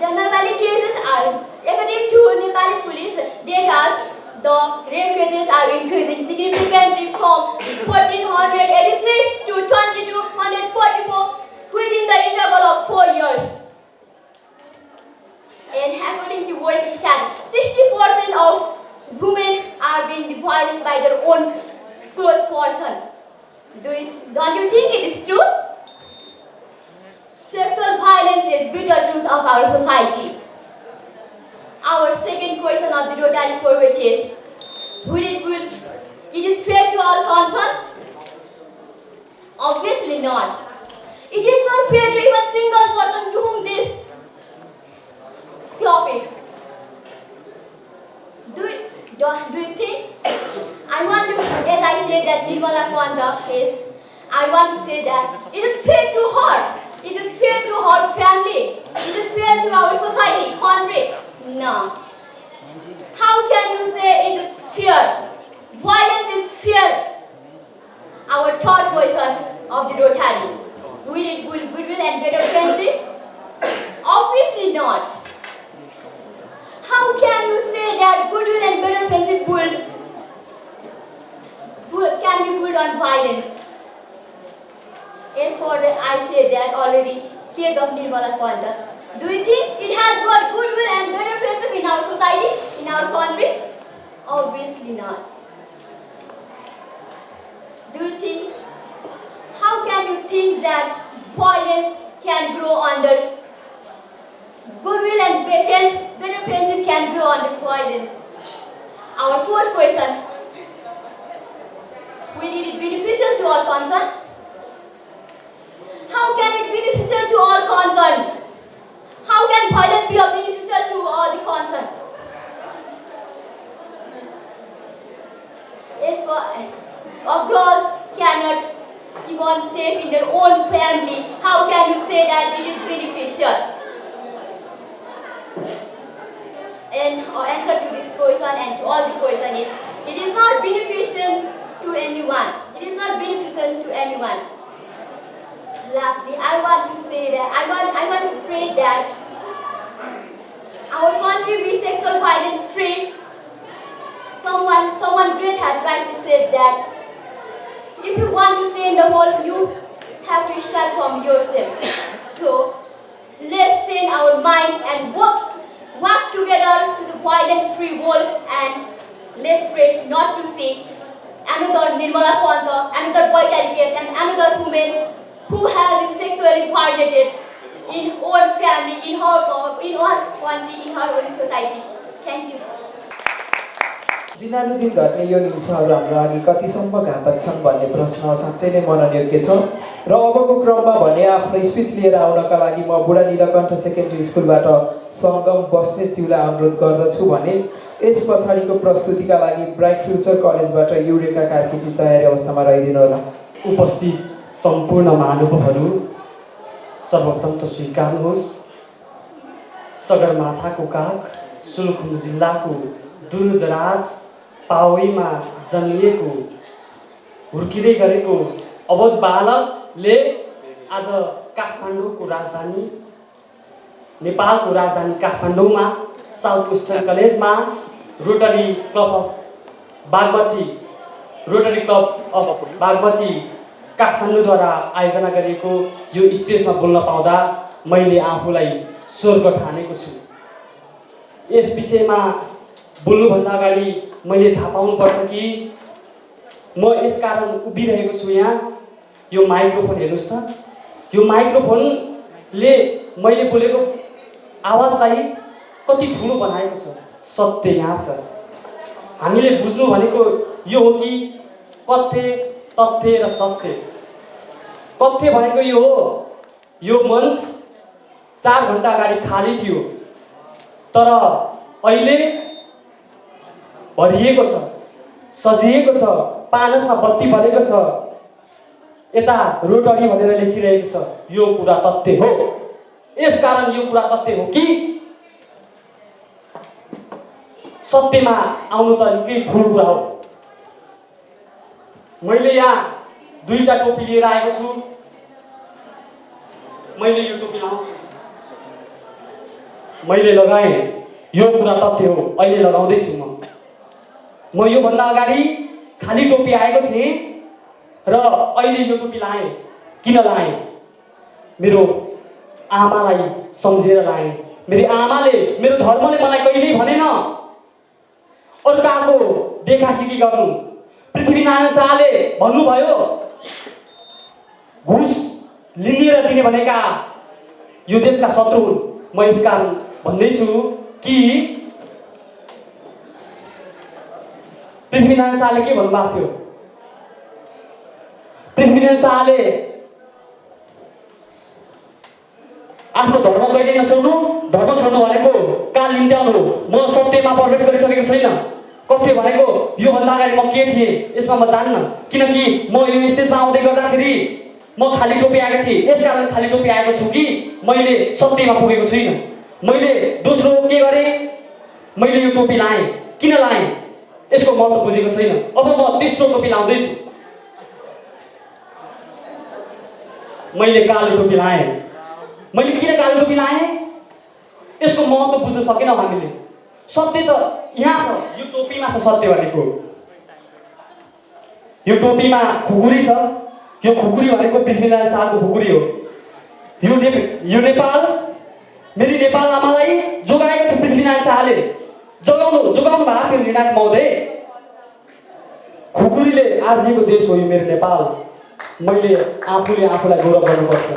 the normally cases are, according to Nepali police data, the rape cases are increasing significantly from 1486 to 2244 within the interval of 4 years. And according to work stats, 60% of women are being violated by their own close person. Don't you think it is true? Sexual violence is bitter truth of our society. Our second question of the Rotary forward is, it is fair to all concerned? Obviously not. It is not fair to even single person to whom this topic. Do you think? I want to, as I said that Nirmala Panda is, I want to say that it is fair to her. It is fair to her family. It is fair to our society, country. No. How can you say it is fair? Violence is fair. Our third question of the Rotary. Will it build goodwill and better friendship? Obviously not. How can you say that goodwill and better friendship can be built on violence? As for the, I said that already, case of Nirmala Panda. Do you think it has got goodwill and better friendship in our society, in our country? Obviously not. Do you think, how can you think that violence can grow under goodwill and better friendship can grow under violence? Our fourth question, will it be beneficial to all concerned? How can it be beneficial to all concerned? How can violence be beneficial to all the concerned? As for girls cannot even safe in their own family, how can you say that it is beneficial? And answer to this question and to all the question is, it is not beneficial to anyone. It is not beneficial to anyone. Lastly, I want to say that I want to pray that our country be sexual violence free. Someone great has rightly said that if you want to stay in the world, you have to start from yourself. So let's stay in our mind and work together to the violence-free world, and let's pray not to see another Nirmala Panda, another Boitari case, and another woman who have been sexually violated in our family, in our country, in our own society. Thank you. दिनानुदिन घट्ने यो हिंसाहरू हाम्रो लागि कतिसम्म घातक छन् भन्ने प्रश्न साँच्चै नै मनन योग्य छ र अबको क्रममा भने आफ्नो स्पिच लिएर आउनका लागि म बुढा नीलकण्ठ सेकेन्डरी स्कुलबाट सङ्गम बस्नेतज्यूलाई अनुरोध गर्दछु भने यस पछाडिको प्रस्तुतिका लागि ब्राइट फ्युचर कलेजबाट युरेका कार्कीजी तयारी अवस्थामा रहिदिनु होला। उपस्थित सम्पूर्ण महानुभावहरू, सर्वप्रथम त स्वीकार्नुहोस्, सगरमाथाको काग सुलुखुम जिल्लाको दूरदराज पावईमा जन्मिएको हुर्किँदै गरेको अबोध बालकले आज काठमाडौँको राजधानी, नेपालको राजधानी काठमाडौँमा साउथ वेस्टर्न कलेजमा रोटरी क्लब अफ बागमती काठमाडौँद्वारा आयोजना गरिएको यो स्टेजमा बोल्न पाउँदा मैले आफूलाई स्वर्ग ठानेको छु। यस विषयमा बोल्नुभन्दा अगाडि मैले थाहा पाउनुपर्छ कि म यस कारण उभिरहेको छु यहाँ। यो माइक्रोफोन हेर्नुहोस् त, यो माइक्रोफोनले मैले बोलेको आवाजलाई कति ठुलो बनाएको छ। सत्य यहाँ छ। हामीले बुझ्नु भनेको यो हो कि कथ्य, तथ्य र सत्य। कथ्य भनेको यो हो, यो मञ्च 4 घण्टा अगाडि खाली थियो, तर अहिले भरिएको छ, सजिएको छ, पानसमा बत्ती बलेको छ, यता रोटरी भनेर लेखिरहेको छ। यो कुरा तथ्य हो। यसकारण यो कुरा तथ्य हो कि सत्यमा आउनु त निकै ठुलो कुरा हो। मैले यहाँ 2टा टोपी लिएर आएको छु। मैले यो टोपी लाउँछु, मैले लगाएँ यो कुरा तथ्य हो। अहिले लगाउँदैछु म योभन्दा अगाडि खाली टोपी आएको थिएँ र अहिले यो टोपी लाएँ। किन लाएँ? मेरो आमालाई सम्झेर लाएँ। मेरो आमाले, मेरो धर्मले मलाई कहिल्यै भनेन अर्काको देखासिकी गर्नु। पृथ्वीनारायण शाहले भन्नुभयो घुस लिने र दिने भनेका यो देशका शत्रु हुन्। म यसकारण भन्दैछु कि पृथ्वीनारायण शाहले के भन्नुभएको थियो? पृथ्वीनारायण शाहले आफ्नो धर्म कहिले नछोड्नु, धर्म छोड्नु भनेको काल निम्त्याउनु। म सत्यमा प्रवेश गरिसकेको छैन। कति भनेको योभन्दा अगाडि म के थिएँ यसमा म जान्न, किनकि म यो स्टेजमा आउँदै गर्दाखेरि म खाली टोपी आएको थिएँ। यसकारण खाली टोपी आएको छु कि मैले सत्यमा पुगेको छुइनँ। मैले दोस्रो के गरेँ? मैले यो टोपी लाएँ। किन लाएँ? यसको महत्त्व बुझेको छैन। अब म तेस्रो टोपी लाउँदैछु। मैले कालो टोपी लाएँ। मैले किन कालो टोपी लाएँ? यसको महत्त्व बुझ्न सकेनौँ हामीले। सत्य त यहाँ छ, यो टोपीमा छ सत्य भनेको। यो टोपीमा खुकुरी छ। यो खुकुरी भनेको पृथ्वीनारायण शाहको खुकुरी हो। यो नेपाल, मेरी नेपाल आमालाई जोगाएको थियो पृथ्वीनारायण शाहले। जोगाउनु भएको थियो निर्णायक महोदय। खुकुरीले आर्जिएको देश हो यो मेरो नेपाल। मैले आफूले आफूलाई गौरव गर्नुपर्छ।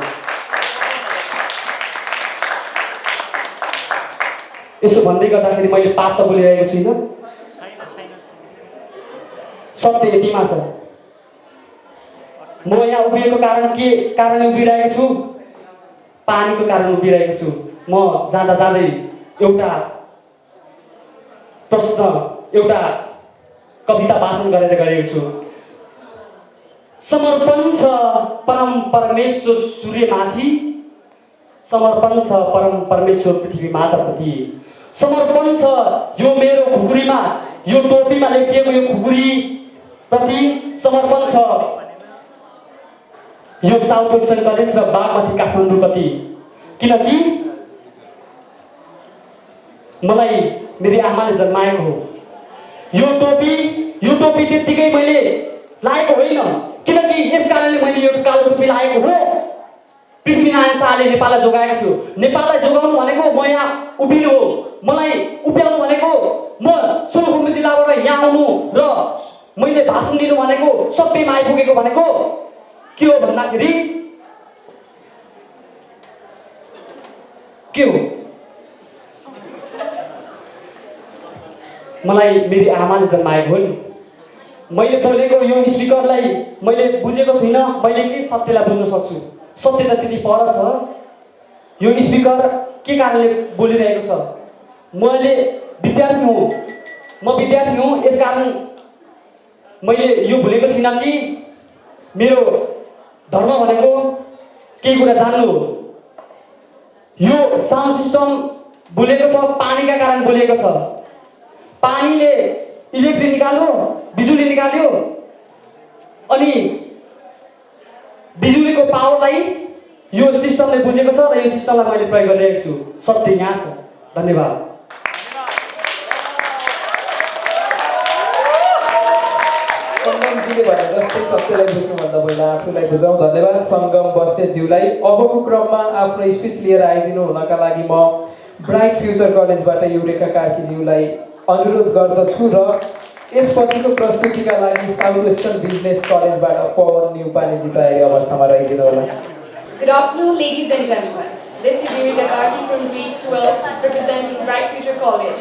यसो भन्दै गर्दाखेरि मैले पाप त बोलिरहेको छुइनँ। सत्य यतिमा छ। म यहाँ उभिएको कारण के कारणले उभिरहेको छु? पानीको कारण उभिरहेको छु। म जाँदा जाँदै एउटा प्रश्न, एउटा कविता वाचन गरेर गएको छु। समर्पण छ परम परमेश्वर सूर्यमाथि, समर्पण छ परम परमेश्वर पृथ्वी माताप्रति, समर्पण छ यो मेरो खुकुरीमा, यो टोपीमा लेखिएको यो खुकुरी प्रति समर्पण छ यो साउथ वेस्टर्न कलेज र बागमती काठमाडौँ प्रति। किनकि मलाई मेरी आमाले जन्माएको हो। यो टोपी त्यत्तिकै मैले लाएको होइन, किनकि यस कारणले मैले यो कालो टोपी लाएको हो। पृथ्वीनारायण शाहले नेपाललाई जोगाएको थियो। नेपाललाई जोगाउनु भनेको म यहाँ उभिनु हो। मलाई उभ्याउनु भनेको म सोलुखुम्बु जिल्लाबाट यहाँ आउनु र मैले भाषण दिनु भनेको, सत्यमा आइपुगेको भनेको के हो भन्दाखेरि के हो? मलाई मेरी आमाले जन्माएको हो नि। मैले बोलेको यो स्पिकरलाई मैले बुझेको छुइनँ। मैले के सत्यलाई बुझ्न सक्छु? सत्य त त्यति पर छ। यो स्पिकर के कारणले बोलिरहेको छ? मैले विद्यार्थी हुँ, म विद्यार्थी हुँ। यसकारण मैले यो भुलेको छुइनँ कि मेरो धर्म भनेको केही कुरा जान्नु हो। यो साउन्ड सिस्टम बोलेको छ पानीका कारण बोलेको छ। पानीले इलेक्ट्रिक निकाल्यो, बिजुली निकाल्यो, अनि बिजुलीको पावरलाई यो सिस्टमले बुझेको छ र यो सिस्टमलाई मैले प्रयोग गरिरहेको छु। सत्य यहाँ छ। धन्यवाद। सङ्गमजीले भने जस्तै सत्यलाई बुझ्नुभन्दा पहिला आफूलाई बुझाउँ। धन्यवाद सङ्गम बस्नेतज्यूलाई। अबको क्रममा आफ्नो स्पिच लिएर आइदिनु हुनका लागि म ब्राइट फ्युचर कलेजबाट युरेका कार्कीज्यूलाई अनुरोध गर्दछु र यसपछिको प्रस्तुतिका लागि साउथ वेस्टर्न बिजनेस कलेजबाट पवन न्युपानेजी तयारी अवस्थामा रहिदिनु होला। Good afternoon, ladies and gentlemen. This is Yurika Karki from grade 12, representing Bright Future College.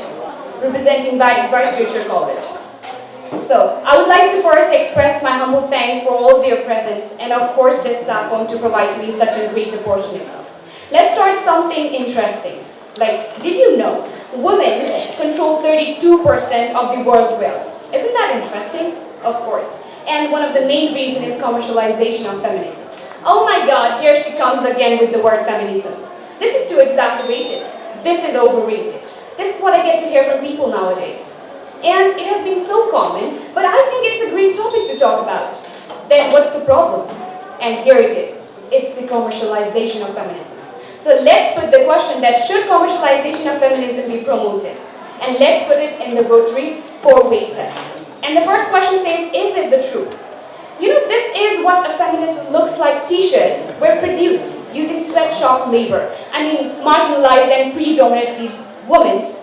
So, I would like to first express my humble thanks for all their presence and of course this platform to provide me such a great opportunity. Let's start something interesting. Like, did you know women control 32% of the world's wealth? Isn't that interesting? Of course. And one of the main reasons is commercialization of feminism. Oh my God, here she comes again with the word feminism. This is too exacerbated. This is overrated. This is what I get to hear from people nowadays. And it has been so common, but I think it's a great topic to talk about. Then what's the problem? And here it is. It's the commercialization of feminism. So let's put the question that should commercialization of feminism be promoted? And let's put it in the Rotary 4-way test. And the first question says, is it the truth? You know, this is what a feminist looks like. T-shirts were produced using sweatshop labor. I mean, marginalized and predominantly women's.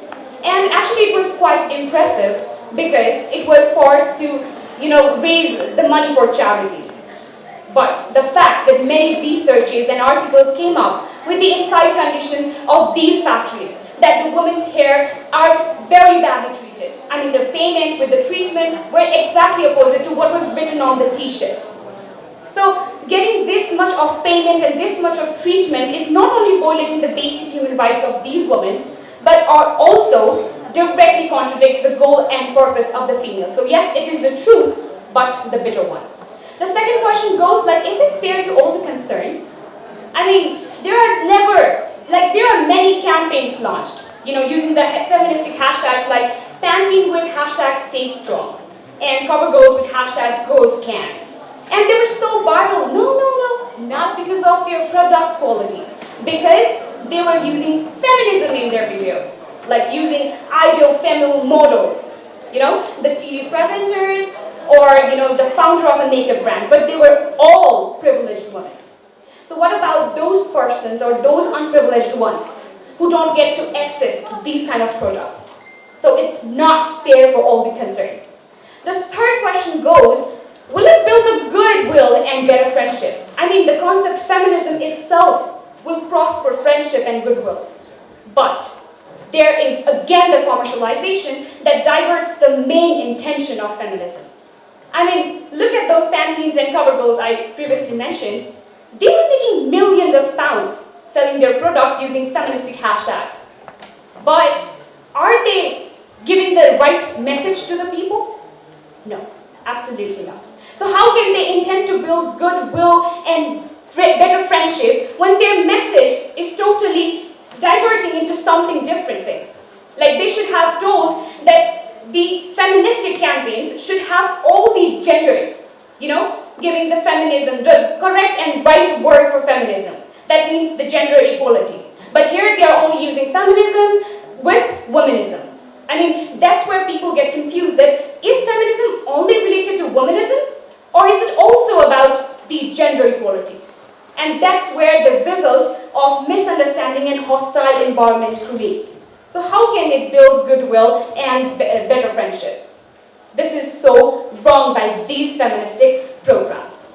And actually it was quite impressive because it was to, raise the money for charities. But the fact that many researches and articles came up with the inside conditions of these factories, that the women's hair are very badly treated. I mean, the payment with the treatment were exactly opposite to what was written on the t-shirts. So, getting this much of payment and this much of treatment is not only violating the basic human rights of these women, but also directly contradicts the goal and purpose of the female. So yes, it is the truth, but the bitter one. The second question goes like, is it fair to all the concerns? I mean, there are many campaigns launched, using the feministic hashtags like Pantene with hashtag Stay Strong and Cover Girls with hashtag Girls Can. And they were so viral. No, not because of their product's quality, because they were using feminism in their videos, like using ideal female models, the TV presenters, or the founder of a makeup brand, but they were all privileged women. So what about those persons or those unprivileged ones who don't get to access these kind of products? So it's not fair for all the concerns. The third question goes, will it build a goodwill and better friendship? I mean, the concept feminism itself will prosper friendship and goodwill. But there is again the commercialization that diverts the main intention of feminism. I mean, look at those Pantenes and Cover Girls I previously mentioned. They were making millions of pounds selling their products using feministic hashtags. But are they giving the right message to the people? No, absolutely not. So how can they intend to build goodwill and better friendship when their message is totally diverting into something different thing? Like they should have told that the feministic campaigns should have all the genders, giving the feminism the correct and right word for feminism. That means the gender equality. But here they are only using feminism with womanism. I mean, that's where people get confused, that is feminism only related to womanism, or is it also about the gender equality? And that's where the result of misunderstanding and hostile environment creates. So how can it build goodwill and better friendship? This is so wrong by these feministic programs.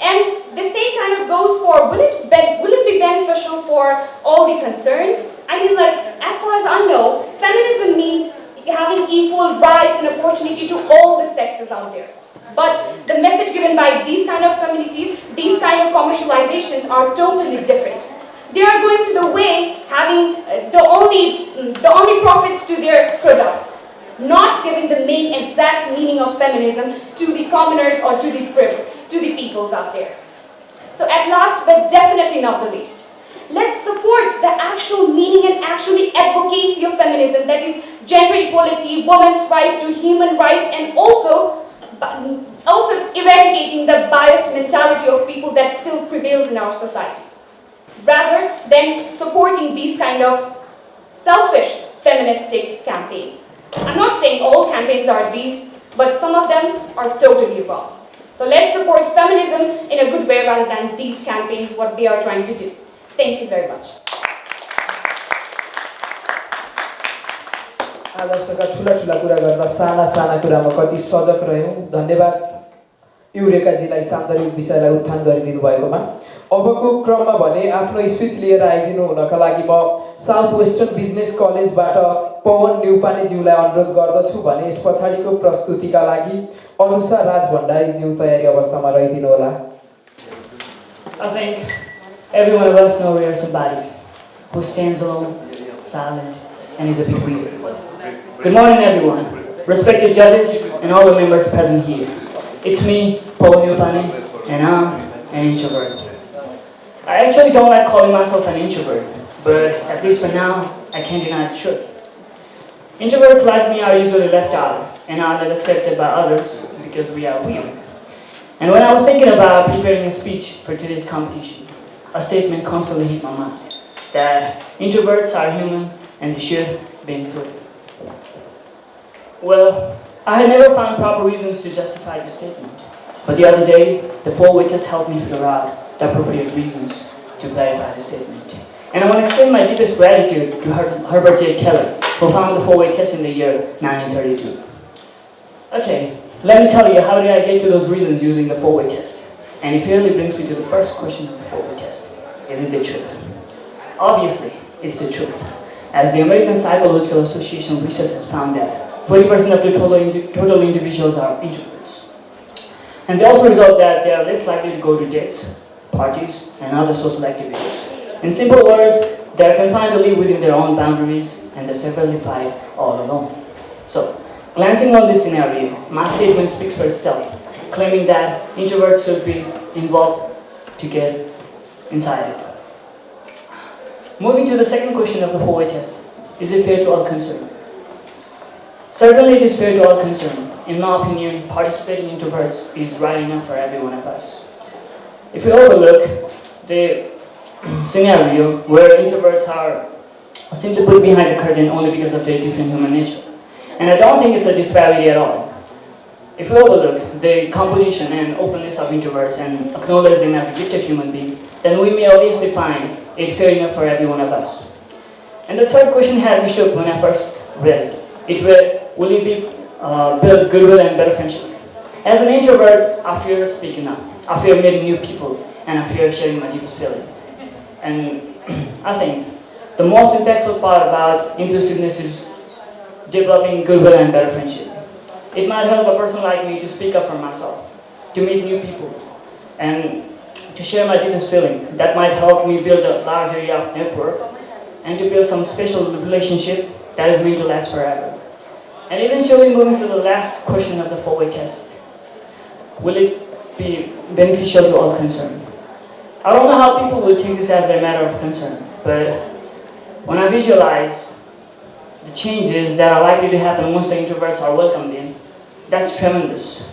And the same kind of goes for, will it be beneficial for all the concerned? I mean, as far as I know, feminism means having equal rights and opportunity to all the sexes out there. But the message given by these kind of communities, these kind of commercializations are totally different. They are going to the way having the only profits to their products, not giving the main exact meaning of feminism to the commoners or to the peoples out there. So at last, but definitely not the least, let's support the actual meaning and actually advocacy of feminism, that is gender equality, women's right to human rights, and also eradicating the biased mentality of people that still prevails in our society, rather than supporting these kind of selfish feministic campaigns. I'm not saying all campaigns are these, but some of them are totally wrong. So let's support feminism in a good way rather than these campaigns, what they are trying to do. Thank you very much. आदर्शका ठुला कुरा गर्दा साना कुरामा कति सजग रह्यौँ। धन्यवाद युरेकाजीलाई सान्दर्भिक विषयलाई उत्थान गरिदिनु भएकोमा। अबको क्रममा भने आफ्नो स्पिच लिएर आइदिनु हुनका लागि म साउथ वेस्टर्न बिजनेस कलेजबाट पवन न्युपानेज्यूलाई अनुरोध गर्दछु भने यस पछाडिको प्रस्तुतिका लागि अनुषा राज भण्डारीज्यू तयारी अवस्थामा रहिदिनु होला। I think every one of us knows we are somebody who stands alone, silent, and is a big wheel. Good morning, everyone, respected judges, and all the members present here. It's me, Paul Newpani, and I'm an introvert. I actually don't like calling myself an introvert, but at least for now, I can't deny the truth. Introverts like me are usually left out and are not accepted by others because we are weird. And when I was thinking about preparing a speech for today's competition, a statement constantly hit my mind. that introverts are human and they should be included. Well, I had never found proper reasons to justify this statement, but the other day, the 4-way test helped me figure out the appropriate reasons to clarify the statement. And I want to extend my deepest gratitude to Herbert J. Keller, who found the 4-way test in the year 1932. Okay, let me tell you how did I get to those reasons using the 4-way test. And it fairly brings me to the first question of the 4-way test. Is it the truth? Obviously, it's the truth. As the American Psychological Association research has found that 40% of the total individuals are introverts. And they also result that they are less likely to go to dates, parties, and other social activities. In simple words, they are confined to live within their own boundaries and they severely fight all alone. So, glancing on this scenario, my statement speaks for itself, claiming that introverts should be involved to get inside it. Moving to the second question of the 4-way test, is it fair to all concerned? Certainly it is fair to all concerned. In my opinion, participating introverts is right enough for every one of us. If we overlook the scenario where introverts are simply put behind the curtain only because of their different human nature. And I don't think it's a disparity at all. If we overlook the composition and openness of introverts and acknowledge them as a gifted human being, then we may obviously find it fair enough for every one of us. And the third question had me shook when I first read it. It read, will it build goodwill and better friendship? As an introvert, I fear speaking up. I fear meeting new people, and I fear sharing my deepest feeling. And I think the most impactful part about inclusiveness is developing goodwill and better friendship. It might help a person like me to speak up for myself, to meet new people, and to share my deepest feeling. That might help me build a large area of network and to build some special relationship that is meant to last forever. And eventually moving to the last question of the 4-way test. Will it be beneficial to all concerned? I don't know how people will take this as a matter of concern, but when I visualize the changes that are likely to happen once the introverts are welcomed in, that's tremendous.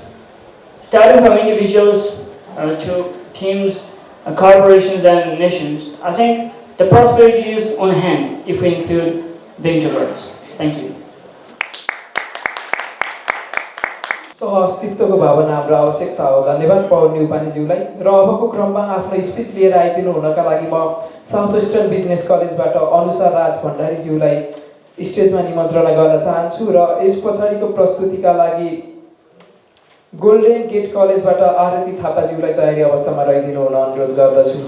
Starting from individuals to teams, corporations, and nations, I think the prosperity is on hand if we include the introverts. Thank you. सहअस्तित्वको भावना हाम्रो आवश्यकता हो। धन्यवाद पवन न्युपानेज्यूलाई। र अबको क्रममा आफ्नो speech लिएर आइदिनु हुनका लागि म साउथ वेस्टर्न बिजनेस कलेजबाट अनुसार राज भण्डारीज्यूलाई स्टेजमा निमन्त्रणा गर्न चाहन्छु र यस पछाडिको प्रस्तुतिका लागि गोल्डन गेट कलेजबाट आरती थापाज्यूलाई तयारी अवस्थामा रहिदिनु हुन अनुरोध गर्दछु।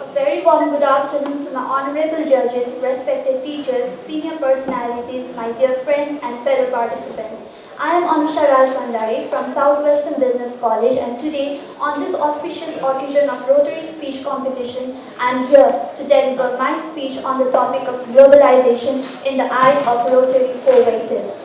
A very warm good afternoon to my honorable judges, respected teachers, senior personalities, my dear friends and fellow participants. I am Anusha Raj Bhandari from Southwestern Business College, and today on this auspicious occasion of Rotary Speech Competition, I am here to deliver my speech on the topic of globalization in the eyes of Rotary 4-way test.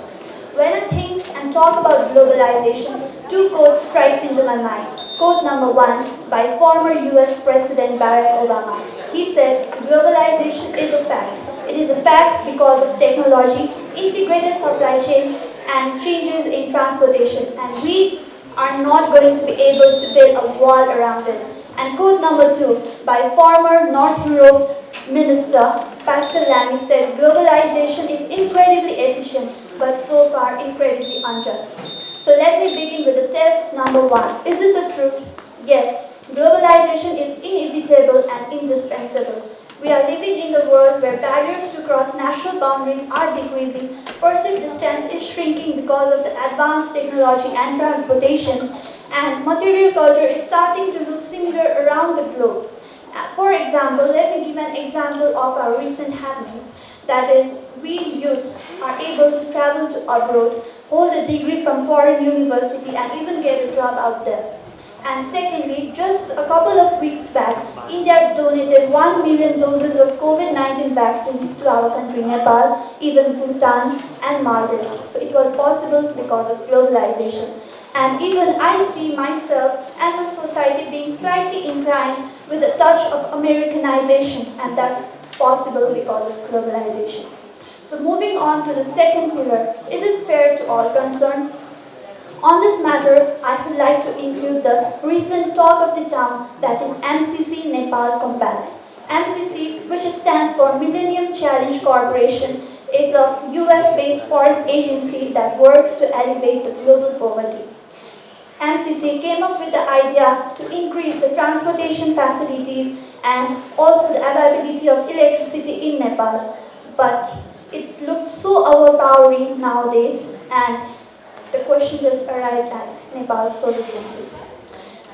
When I think and talk about globalization, two quotes strikes into my mind. Quote number 1 by former US President Barack Obama. He said, globalization is a fact. It is a fact because of technology, integrated supply chain, and changes in transportation, and we are not going to be able to build a wall around it. And quote number 2 by former North Europe Minister Pascal Lamy said, globalization is incredibly efficient, but so far incredibly unjust. So let me begin with the test number 1. Is it the truth? Yes, globalization is inevitable and indispensable. We are living in a world where barriers to cross national boundaries are decreasing, perceived distance is shrinking because of the advanced technology and transportation, and material culture is starting to look similar around the globe. For example, let me give an example of our recent happenings. That is, we youth are able to travel to abroad, hold a degree from foreign university, and even get a job out there. And secondly, just a couple of weeks back, India donated 1 million doses of COVID-19 vaccines to our country, Nepal, even Bhutan and Maldives. So it was possible because of globalization. And even I see myself and the society being slightly inclined with a touch of Americanization, and that's possible because of globalization. So moving on to the second pillar, is it fair to all concerned? On this matter, I would like to include the recent talk of the town, that is MCC Nepal Compact. MCC, which stands for Millennium Challenge Corporation, is a US-based foreign agency that works to alleviate the global poverty. MCC came up with the idea to increase the transportation facilities and also the availability of electricity in Nepal. But it looked so overpowering nowadays, and the question just arrived at Nepal's sovereignty.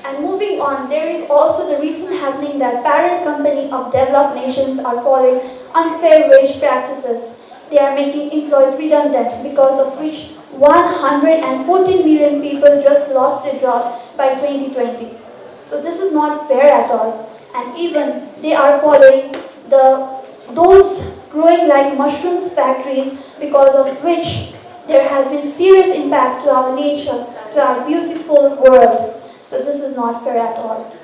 And moving on, there is also the recent happening that parent company of developed nations are following unfair wage practices. They are making employees redundant, because of which 114 million people just lost their job by 2020. So this is not fair at all. And even they are following those growing like mushrooms factories, because of which there has been serious impact to our nature, to our beautiful world. So this is not fair at all.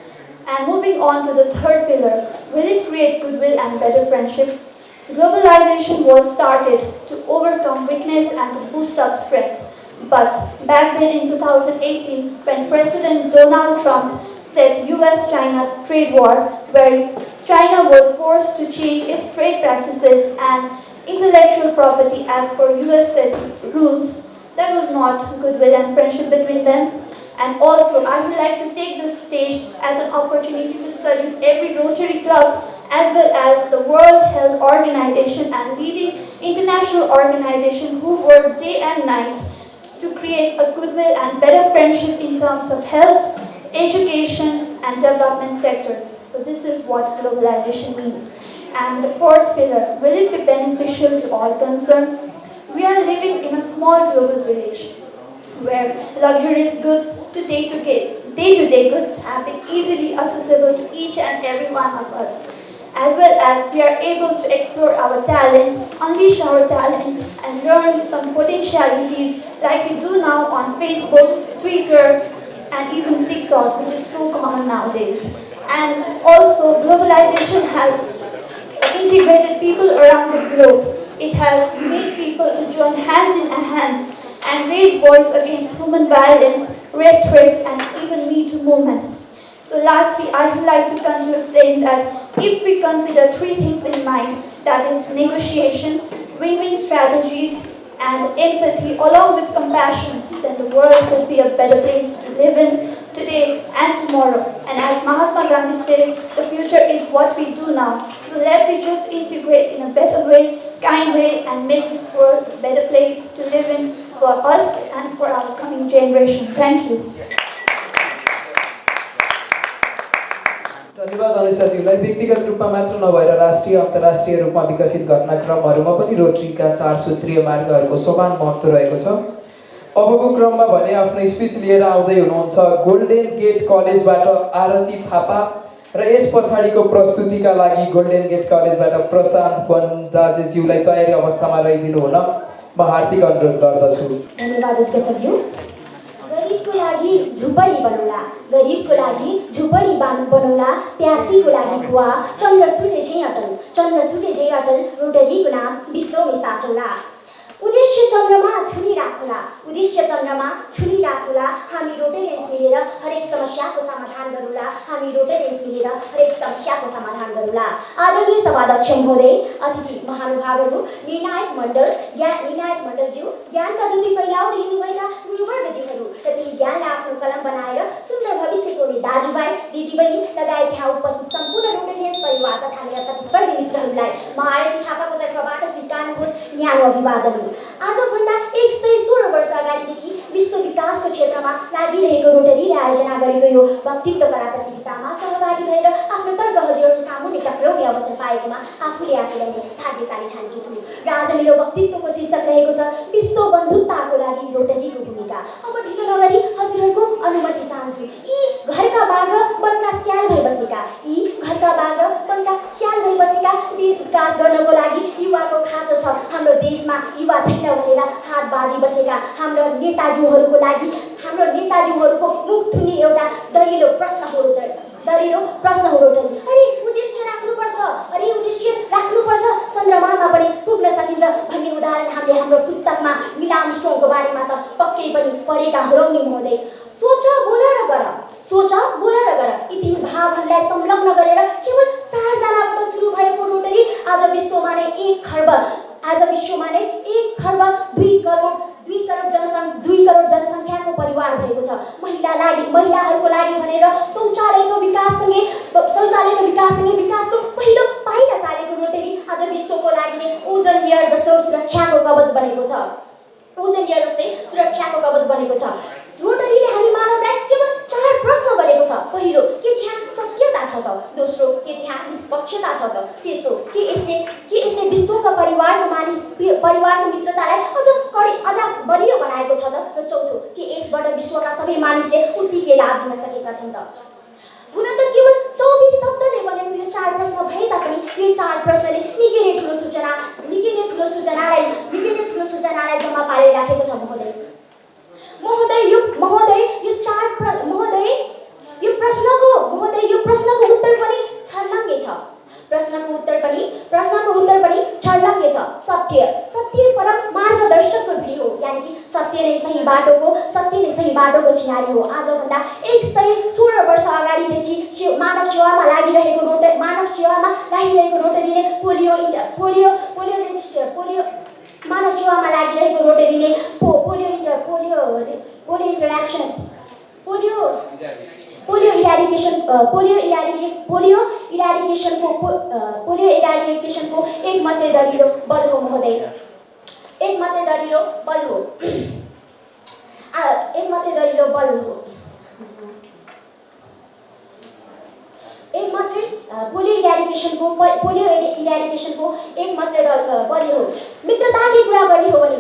And moving on to the third pillar, will it create goodwill and better friendship? Globalization was started to overcome weakness and to boost up strength. But back then in 2018, when President Donald Trump said US-China trade war, where China was forced to change its trade practices and intellectual property as per US rules, that was not goodwill and friendship between them. And also, I would like to take this stage as an opportunity to salute every Rotary Club, as well as the World Health Organization and leading international organizations who work day and night to create a goodwill and better friendship in terms of health, education, and development sectors. So this is what globalization means. And the fourth pillar, will it be beneficial to all concerned? We are living in a small global village where luxurious goods to day-to-day goods have been easily accessible to each and every one of us, as well as we are able to explore our talent, unleash our talent, and learn some potentialities like we do now on Facebook, Twitter, and even TikTok, which is so common nowadays. And also, globalization has integrated people around the globe. It has made people to join hands in hands and raise voice against human violence, rape threats, and even Me Too movements. So lastly, I would like to conclude saying that if we consider three things in mind, that is negotiation, win-win strategies, and empathy along with compassion, then the world will be a better place to live in today and tomorrow. And as Mahatma Gandhi says, the future is what we do now. So let me just integrate in a better way, kind way, and make this world a better place to live in for us and for our coming generation. Thank you. धन्यवाद अनुषाजीलाई। व्यक्तिगत रूपमा मात्र नभएर राष्ट्रिय अन्तर्राष्ट्रिय रूपमा विकसित घटनाक्रमहरूमा पनि रोटरीका 4 सूत्रीय मार्गहरूको समान महत्त्व रहेको छ। अबको क्रममा भने आफ्नो स्पिच लिएर आउँदै हुनुहुन्छ गोल्डन गेट कलेजबाट आरती थापा र यस पछाडिको प्रस्तुतिका लागि गोल्डन गेट कलेजबाट प्रशान्त बन्दाजेज्यूलाई तयारी अवस्थामा रहिदिनु हुन म हार्दिक अनुरोध गर्दछु। धन्यवाद उत्कर्षज्यू। गरिबको लागि झुपडी बनौला, गरिबको लागि झुपडी बनौला, प्यासीको लागि गुवा, चन्द्र सूर्य झै अटल, चन्द्र सूर्य झै अटल, रोटरीको नाम विश्वमै साचौला। उद्देश्य चन्द्रमा छुनी राखौला, उद्देश्य चन्द्रमा छुनी राखौला, हामी रोटेरियन्स मिलेर हरेक समस्याको समाधान गरौला, हामी रोटेरियन्स मिलेर हरेक समस्याको समाधान गरौला। आदरणीय सभाध्यक्ष महोदय, अतिथि महानुभावहरू, निर्णायक मण्डलज्यू, ज्ञानका ज्योति फैलाउँदै हिँड्नुभएका गुरुवर्गज्यूहरू र त्यही ज्ञानलाई आफ्नो कलम बनाएर सुन्दर भविष्यको दाजुभाइ, दिदीबहिनी लगायत यहाँ उपस्थित सम्पूर्ण रोटेरियन्स परिवार तथा मेरा प्रतिस्पर्धी मित्रहरूलाई म आरती थापाको तर्फबाट स्वीकार्नुहोस् न्यानो अभिवादन। आजभन्दा 116 वर्ष अगाडिदेखि विश्व विकासको क्षेत्रमा लागिरहेको रोटरीले आयोजना गरेको यो वक्तित्व कला प्रतियोगितामा सहभागी भएर आफ्नो तर्क हजुरहरूको सामुन्ने टक्राउने अवसर पाएकोमा आफूलाई नै भाग्यशाली ठानेकी छु। र आज मेरो वक्तित्वको शीर्षक रहेको छ विश्व बन्धुताको लागि रोटरीको भूमिका। अब ढिलो नगरी हजुरहरूको अनुमति चाहन्छु। यी घरका बाघ र वनका स्याल भई बसेका, यी घरका बाघ र वनका स्याल भई बसेका देश विकास गर्नको लागि युवाको खाँचो छ। हाम्रो देशमा युवा छैन भनेर हात बाँधी बसेका हाम्रो नेताजीहरूको लागि, हाम्रो नेताजीहरूको मुख थुन्ने एउटा दरिलो प्रश्न हो रोटरी। अरे उद्देश्य राख्नुपर्छ, चन्द्रमामा पनि पुग्न सकिन्छ भन्ने उदाहरण हामीले हाम्रो पुस्तकमा नील आर्मस्ट्रङको बारेमा त पक्कै पनि पढेका होरौँ नि महोदय। सोच बोल र गर, यी तीन भावहरूलाई संलग्न गरेर केवल 4 जना विश्वमा नै 1 खर्ब आज विश्वमा नै 1 खर्ब 2 करोड जनसङ्ख्याको परिवार भएको छ। महिलाहरूको लागि भनेर शौचालयको विकाससँगै विकासको पहिलो पाइला चालेको रोटरी आज विश्वको लागि नै ओजन लेयर जस्तो सुरक्षाको कवच बनेको छ। ओजन लेयर जस्तै सुरक्षाको कवच बनेको छ। रोटरीले हामी मानवलाई केवल 4 प्रश्न गरेको छ। पहिलो, के त्यहाँ सत्यता छ त? दोस्रो, के त्यहाँ निष्पक्षता छ त? तेस्रो, के यसले विश्वका परिवारको मित्रतालाई अझ बलियो बनाएको छ त? र चौथो, के यसबाट विश्वका सबै मानिसले उत्तिकै लाभ लिन सकेका छन् त? हुन त केवल 24 शब्दले बनेको यो 4 प्रश्न भए तापनि यो 4 प्रश्नले निकै नै ठुलो सूचनालाई जम्मा पारेर राखेको छ महोदय। यो प्रश्नको उत्तर पनि छर्लङ्गै छ। प्रश्नको उत्तर पनि छर्लङ्गै छ। सत्य परम मार्गदर्शकको भिडी हो, यानि कि सत्य नै सही बाटोको चिनारी हो। आजभन्दा 116 वर्ष अगाडिदेखि मानव सेवामा लागिरहेको रोटरीले पोलियो इराडिकेसनको एक मात्रै दरिलो बल हो महोदय। एक मात्रै दरिलो बल हो। पोलियो इराडिकेसनको एक मात्रै बल हो। मित्रताकै कुरा गर्ने हो भने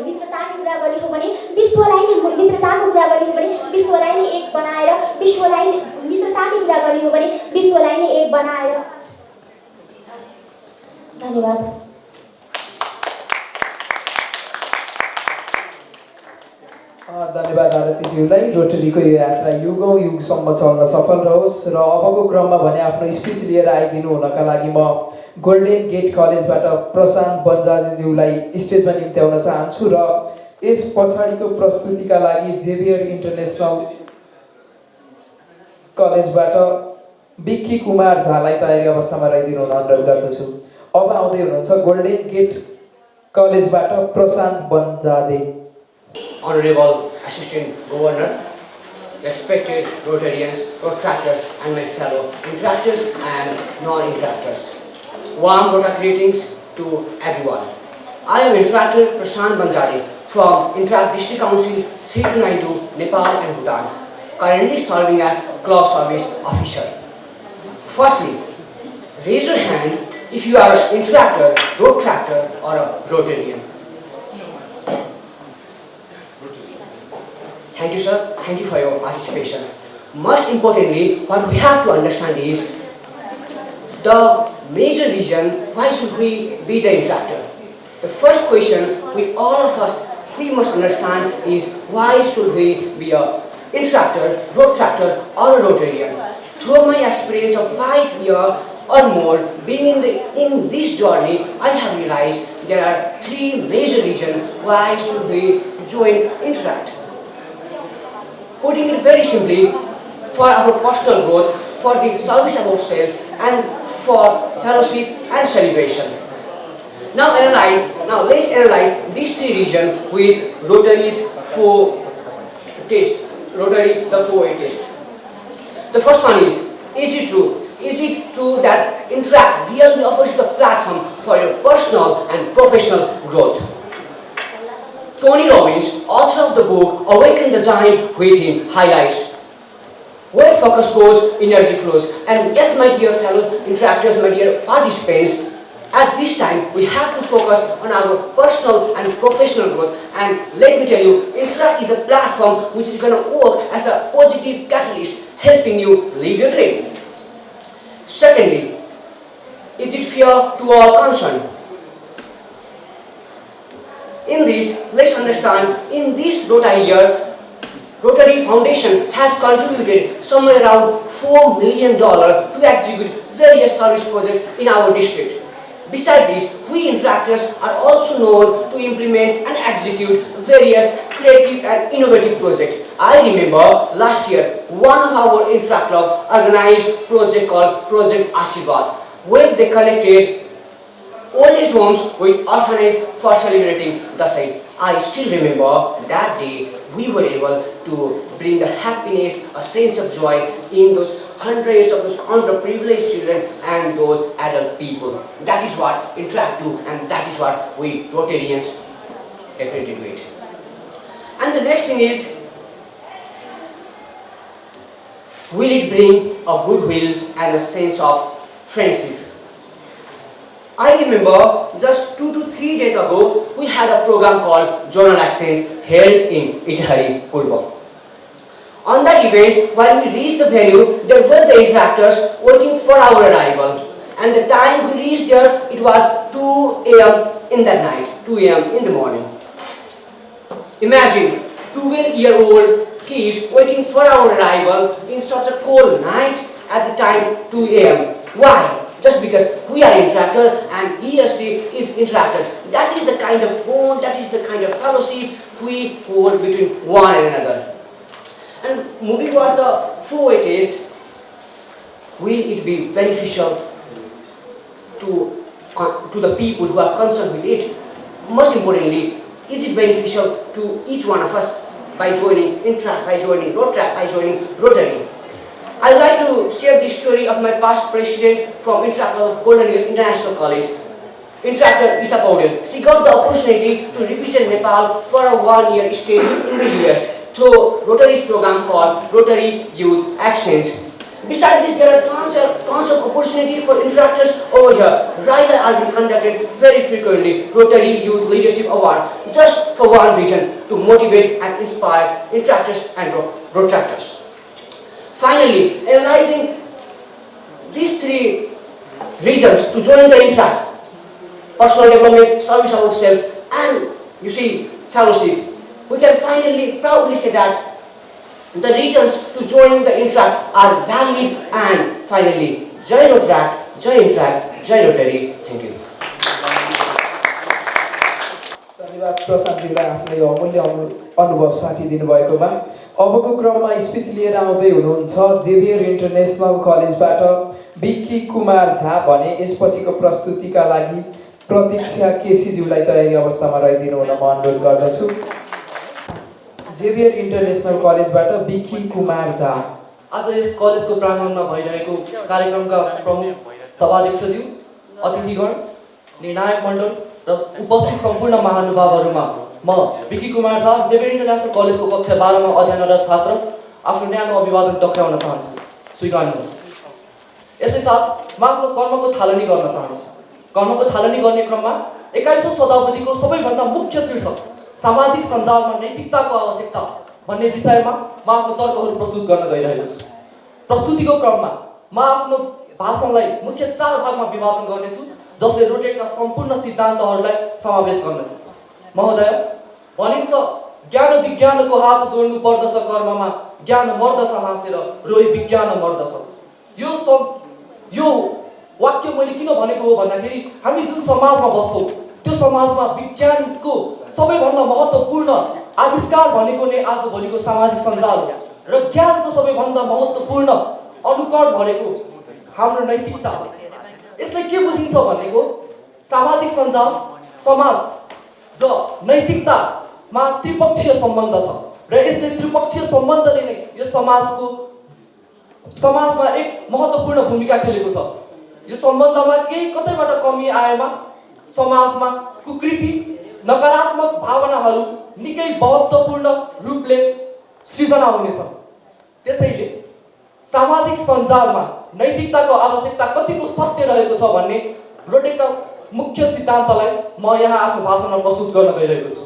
विश्वलाई नै एक बनाएर धन्यवाद। धन्यवाद आरतीज्यूलाई। रोटरीको यो यात्रा युगौँ युगसम्म चल्न सफल रहोस्। र अबको क्रममा भने आफ्नो स्पिच लिएर आइदिनु हुनका लागि म गोल्डन गेट कलेजबाट प्रशान्त बन्जाजीज्यूलाई स्टेजमा निम्त्याउन चाहन्छु र यस पछाडिको प्रस्तुतिका लागि जेभियर इन्टरनेसनल कलेजबाट विक्की कुमार झालाई तयारी अवस्थामा रहिदिनु हुन अनुरोध गर्दछु। अब आउँदै हुनुहुन्छ गोल्डन गेट कलेजबाट Prashant बन्जादे। Honorable Assistant Governor, respected Rotarians, Protractors and my fellow Intractors and non-Intractors. Warm Rota greetings to everyone. I am Intractor Prashant Banjari from Intract District Council 3292 Nepal and Bhutan, currently serving as Club Service Officer. Firstly, raise your hand if you are an Intractor, Protractor or a Rotarian. Thank you, sir. Thank you for your participation. Most importantly, what we have to understand is the major reason why should we be the Intractor. The first question we must understand is why should we be a Intractor, Protractor or a Rotarian. Through my experience of 5 years or more being in this journey, I have realized there are 3 major reasons why should we join Intract. Putting it very simply, for our personal growth, for the service of ourselves, and for fellowship and celebration. Now let's analyze these 3 reasons with Rotary's 4A test. The first one is it true? Is it true that Intract really offers the platform for your personal and professional growth? Tony Robbins, author of the book Awaken the Giant Within, highlights where focus goes, energy flows. And yes, my dear fellow Intractors, my dear participants, at this time we have to focus on our personal and professional growth. And let me tell you, Intract is a platform which is going to work as a positive catalyst, helping you live your dream. Secondly, is it fair to all concerned? In this, let's understand, in this Rotary year, Rotary Foundation has contributed somewhere around $4 million to execute various service projects in our district. Besides this, we Intractors are also known to implement and execute various creative and innovative projects. I remember last year, one of our Intract Club organized a project called Project Ashirwad, where they collected old age homes with orphanages for celebrating the same. I still remember that day we were able to bring the happiness, a sense of joy in those hundreds of those underprivileged children and those adult people. That is what Interact do, and that is what we Rotarians definitely do it. And the next thing is, will it bring a goodwill and a sense of friendship? I remember just 2 to 3 days ago, we had a program called Journal Exchange held in Itahari, Purva. On that event, while we reached the venue, there were the interactors waiting for our arrival. And the time we reached there, it was 2 a.m. in that night, 2 a.m. in the morning. Imagine 12-year-old kids waiting for our arrival in such a cold night at the time 2 a.m. Why? Just because we are interactor and he or she is interactor. That is the kind of bond, that is the kind of fellowship we hold between one and another. And moving towards the four-way test, will it be beneficial to the people who are concerned with it? Most importantly, is it beneficial to each one of us by joining Interact, by joining Rotaract, by joining Rotary? I'd like to share the story of my past president from Interact of Golden Eagle International College, Interactor Isa Paudel. She got the opportunity to represent Nepal for a 1-year stay in the US through Rotary's program called Rotary Youth Exchange. Besides this, there are tons of opportunity for interactors over here. Raids are being conducted very frequently, Rotary Youth Leadership Award, just for one reason, to motivate and inspire interactors and Rotaractors. Finally, analyzing these 3 reasons to join the Interact: personal development, service of self, and you see, fellowship, we can finally proudly say that the reasons to join the Interact are valid. And finally, join Rotaract, join Interact, join Rotary. Thank you. धन्यवाद प्रशान्तजीलाई आफ्नो यो अमूल्य अनुभव साथी दिनुभएकोमा। अबको क्रममा speech लिएर आउँदै हुनुहुन्छ जेभियर इन्टरनेसनल कलेजबाट बिक्की कुमार झा भने यसपछिको प्रस्तुतिका लागि प्रतीक्षा केसीज्यूलाई तयारी अवस्थामा रहिदिनु हुन म अनुरोध गर्दछु। जेभियर इन्टरनेसनल कलेजबाट बिक्की कुमार झा। आज यस कलेजको प्राङ्गणमा भइरहेको कार्यक्रमका प्रमुख सभाध्यक्षज्यू, अतिथिगण, निर्णायक मण्डल र उपस्थित सम्पूर्ण महानुभावहरूमा म बिक्की कुमार झा, जेभियर इन्टरनेसनल कलेजको कक्षा 12 मा अध्ययनरत छात्र, आफ्नो न्यानो अभिवादन टक्राउन चाहन्छु। स्वीकार्नुहोस्। यसै साथ म आफ्नो कर्मको थालनी गर्न चाहन्छु। कर्मको थालनी गर्ने क्रममा 21औं शताब्दीको सबैभन्दा मुख्य शीर्षक सामाजिक सञ्जालमा नैतिकताको आवश्यकता भन्ने विषयमा म आफ्नो तर्कहरू प्रस्तुत गर्न गइरहेको छु। प्रस्तुतिको क्रममा म आफ्नो भाषणलाई मुख्य 4 भागमा विभाजन गर्नेछु, जसले रोटेटका सम्पूर्ण सिद्धान्तहरूलाई समावेश गर्नेछ। महोदय, भनिन्छ ज्ञान विज्ञानको हात जोड्नु पर्दछ कर्ममा, ज्ञान मर्दछ हाँसेर, रोइ विज्ञान मर्दछ। यो वाक्य मैले किन भनेको हो भन्दाखेरि हामी जुन समाजमा बस्छौँ त्यो समाजमा विज्ञानको सबैभन्दा महत्त्वपूर्ण आविष्कार भनेको नै आजभोलिको सामाजिक सञ्जाल हो र ज्ञानको सबैभन्दा महत्त्वपूर्ण अनुकरण भनेको हाम्रो नैतिकता हो। यसले के बुझिन्छ भनेको सामाजिक सञ्जाल, समाज र नैतिकतामा त्रिपक्षीय सम्बन्ध छ र यसले त्रिपक्षीय सम्बन्धले नै यो समाजमा एक महत्त्वपूर्ण भूमिका खेलेको छ। यो सम्बन्धमा केही कतैबाट कमी आएमा समाजमा कुकृति, नकारात्मक भावनाहरू निकै महत्त्वपूर्ण रूपले सृजना हुनेछ। त्यसैले सामाजिक सञ्जालमा नैतिकताको आवश्यकता कतिको सत्य रहेको छ भन्ने रोटेटका मुख्य सिद्धान्तलाई म यहाँ आफ्नो भाषणमा प्रस्तुत गर्न गइरहेको छु।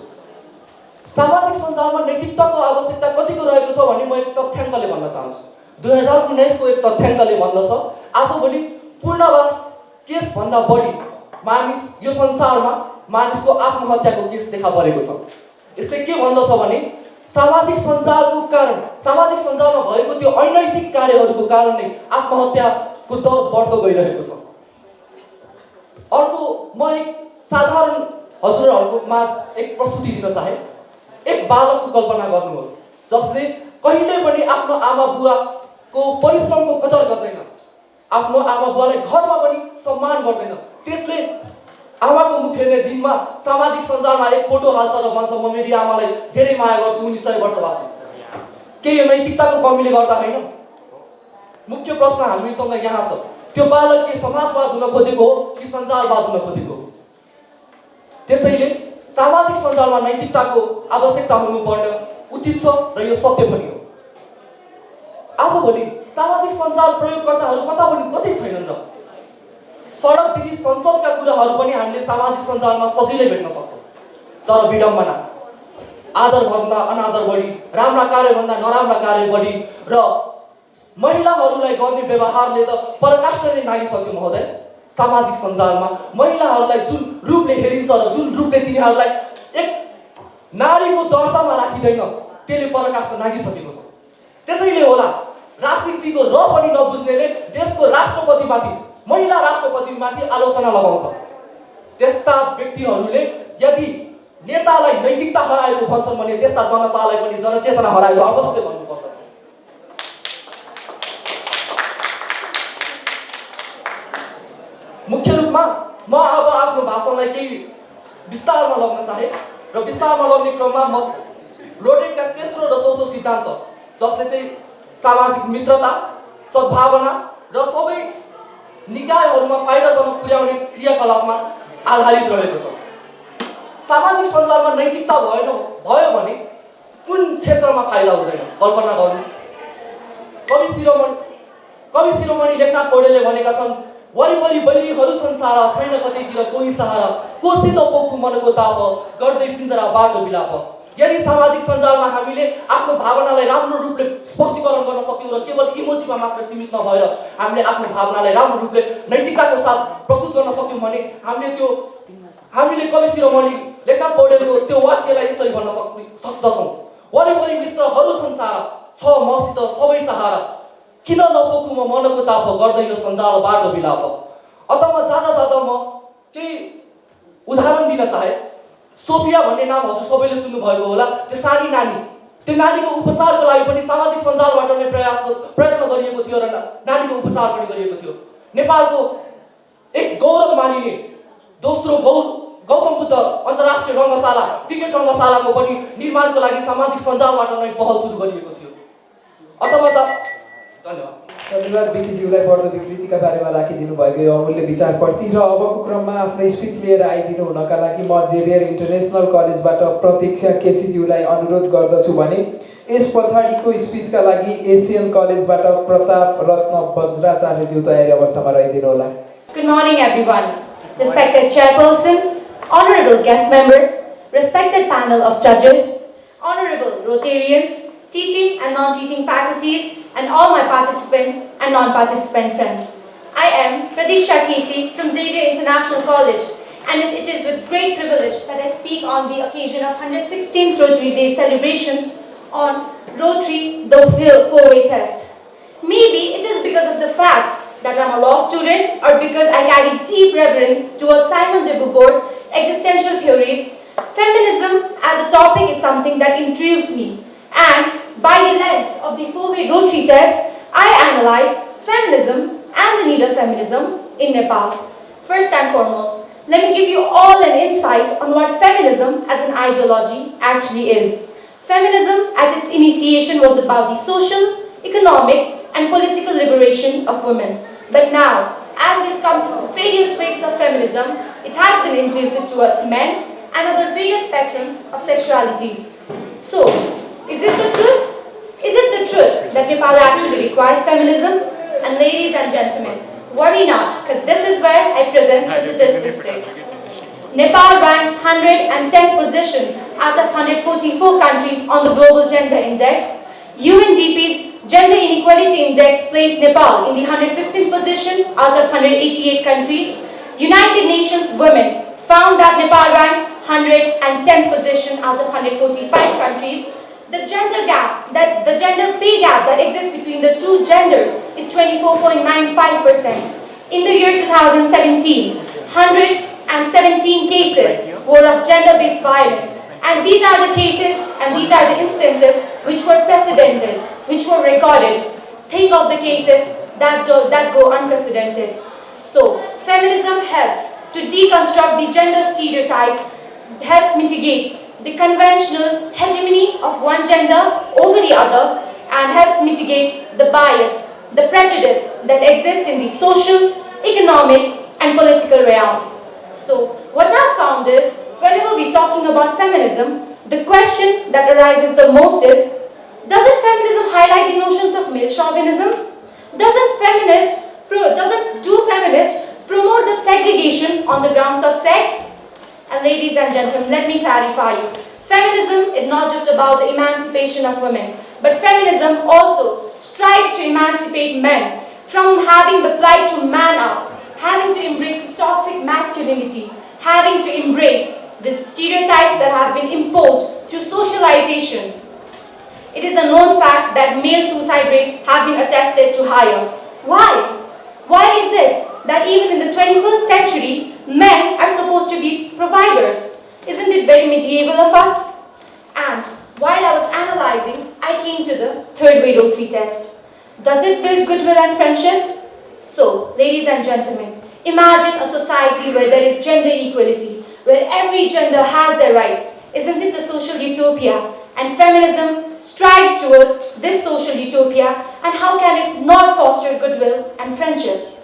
सामाजिक सञ्जालमा नैतिकताको आवश्यकता कतिको रहेको छ भने म एक तथ्याङ्कले भन्न चाहन्छु। 2019 को एक तथ्याङ्कले भन्दछ आजभोलि पूर्णवास केस भन्दा बढी मानिस यो संसारमा मानिसको आत्महत्याको केस देखा परेको छ। यसले के भन्दछ भने सामाजिक सञ्जालको कारण, सामाजिक सञ्जालमा भएको त्यो अनैतिक कार्यहरूको कारण नै आत्महत्याको दर बढ्दो गइरहेको छ। अर्को म एक साधारण हजुरहरूको माझ एक प्रस्तुति दिन चाहे। एक बालकको कल्पना गर्नुहोस् जसले कहिले पनि आफ्नो आमा बुवाको परिश्रमको कदर गर्दैन, आफ्नो आमा बुवालाई घरमा पनि सम्मान गर्दैन। त्यसले आमाको मुख हेर्ने दिनमा सामाजिक सञ्जालमा एक फोटो हाल्छ र भन्छ म मेरी आमालाई धेरै माया गर्छु, उनी 100 वर्ष बाँच्छु। के यो नैतिकताको कमीले गर्दा होइन? मुख्य प्रश्न हामीसँग यहाँ छ, त्यो बालक के समाजवाद हुन खोजेको हो कि सञ्जालवाद हुन खोजेको हो? त्यसैले सामाजिक सञ्जालमा नैतिकताको आवश्यकता हुनुपर्ने उचित छ र यो सत्य पनि हो। आजभोलि सामाजिक सञ्जाल प्रयोगकर्ताहरू कता पनि कतै छैनन् र सडकदेखि संसदका कुराहरू पनि हामीले सामाजिक सञ्जालमा सजिलै भेट्न सक्छौँ। तर विडम्बना, आदरभन्दा अनादर बढी, राम्रा कार्यभन्दा नराम्रा कार्य बढी र महिलाहरूलाई गर्ने व्यवहारले त पराकाष्ठ नै नागिसक्यो महोदय। सामाजिक सञ्जालमा महिलाहरूलाई जुन रूपले हेरिन्छ र जुन रूपले तिनीहरूलाई एक नारीको दर्जामा राखिँदैन, त्यसले पराकाष्ठ नागिसकेको छ। त्यसैले होला राजनीतिको र पनि नबुझ्नेले देशको राष्ट्रपतिमाथि, महिला राष्ट्रपतिमाथि आलोचना लगाउँछ। त्यस्ता व्यक्तिहरूले यदि नेतालाई नैतिकता हराएको भन्छन् भने त्यस्ता जनतालाई पनि जनचेतना हराएको अवश्य भन्नुपर्दछ। मुख्य रूपमा म अब आफ्नो भाषणलाई केही विस्तारमा लग्न चाहे र विस्तारमा लग्ने क्रममा म रोटरीका तेस्रो र चौथो सिद्धान्त, जसले चाहिँ सामाजिक मित्रता, सद्भावना र सबै निकायहरूमा फाइदाजनक पुर्याउने क्रियाकलापमा आधारित रहेको छ। सामाजिक सञ्जालमा नैतिकता भयो भने कुन क्षेत्रमा फाइदा हुँदैन? कल्पना गर्नुहोस्। कवि शिरोमणि लेखनाथ पौड्यालले भनेका छन्, वरिपरि बैरीहरू छन् सारा, छैन कतैतिर कोही सहारा, कोसित पोखु मनको ताप, गर्दै पिञ्जरा बाटो बिलाप। यदि सामाजिक सञ्जालमा हामीले आफ्नो भावनालाई राम्रो रूपले स्पष्टीकरण गर्न सक्यौँ र केवल इमोजीमा मात्र सीमित नभएर हामीले आफ्नो भावनालाई राम्रो रूपले नैतिकताको साथ प्रस्तुत गर्न सक्यौँ भने हामीले कवि शिरोमणि लेखनाथ पौड्यालको त्यो वाक्यलाई यसरी भन्न सक्दछौँ, वरिपरि मित्रहरू छन् सारा, छ मसित सबै सहारा, किन नपोखु म मनको ताप, गर्दै यो सञ्जाल बाटो बिलाप। अथवा जाँदा म केही उदाहरण दिन चाहे। सोफिया भन्ने नाम हजुर सबैले सुन्नुभएको होला। त्यो सानी नानी, त्यो नानीको उपचारको लागि पनि सामाजिक सञ्जालबाट नै प्रयत्न गरिएको थियो र नानीको उपचार पनि गरिएको थियो। नेपालको एक गौरव मानिने दोस्रो गौतम बुद्ध अन्तर्राष्ट्रिय रङ्गशाला, क्रिकेट रङ्गशालाको पनि निर्माणको लागि सामाजिक सञ्जालबाट नै पहल सुरु गरिएको थियो। अथवा धन्यवाद विकीज्यूलाई बढ्दो विकृतिका बारेमा राखिदिनु भएको यो अमूल्य विचारप्रति। र अबको क्रममा आफ्नो स्पिच लिएर आइदिनु हुनका लागि म जेभियर इन्टरनेसनल कलेजबाट प्रतीक्षा केसीज्यूलाई अनुरोध गर्दछु भने यस पछाडिको स्पिचका लागि एसियन कलेजबाट प्रताप रत्न वज्राचार्यज्यू तयारी अवस्थामा रहिदिनु होला। Good morning everyone. Respected chairperson, honorable guest members, respected panel of judges, honorable Rotarians, teaching and non-teaching faculties, and all my participant and non-participant friends. I am Pradeeksha Kesi from Xavier International College, and it is with great privilege that I speak on the occasion of 116th Rotary Day celebration on Rotary, the four-way test. Maybe it is because of the fact that I'm a law student, or because I carry deep reverence towards Simon de Beauvoir's existential theories. Feminism as a topic is something that intrigues me, and by the lens of the four-way Rotary test, I analyzed feminism and the need of feminism in Nepal. First and foremost, let me give you all an insight on what feminism as an ideology actually is. Feminism at its initiation was about the social, economic, and political liberation of women. But now, as we've come to various waves of feminism, it has been inclusive towards men and other various spectrums of sexualities. So, is it the truth? Is it the truth that Nepal actually requires feminism? And ladies and gentlemen, worry not, because this is where I present the statistics. Nepal ranks 110th position out of 144 countries on the Global Gender Index. UNDP's Gender Inequality Index placed Nepal in the 115th position out of 188 countries. United Nations Women found that Nepal ranked 110th position out of 145 countries. The gender pay gap that exists between the two genders is 24.95%. In the year 2017, 117 cases were of gender-based violence. And these are the cases and these are the instances which were precedented, which were recorded. Think of the cases that go unprecedented. So, feminism helps to deconstruct the gender stereotypes helps mitigate the conventional hegemony of one gender over the other and helps mitigate the bias, the prejudice that exists in the social, economic and political realms. So what I've found is, whenever we're talking about feminism, the question that arises the most is, doesn't feminism highlight the notions of male chauvinism? Doesn't feminists promote the segregation on the grounds of sex? And ladies and gentlemen, let me clarify you. Feminism is not just about the emancipation of women, but feminism also strives to emancipate men from having the plight to man up, having to embrace the toxic masculinity, having to embrace the stereotypes that have been imposed through socialization. It is a known fact that male suicide rates have been attested to higher. Why? Why is it that even in the 21st century, men are supposed to be providers? Isn't it very medieval of us? And while I was analyzing, I came to the third way Rotary test. Does it build goodwill and friendships? So, ladies and gentlemen, imagine a society where there is gender equality, where every gender has their rights. Isn't it a social utopia? And feminism strives towards this social utopia, and how can it not foster goodwill and friendships?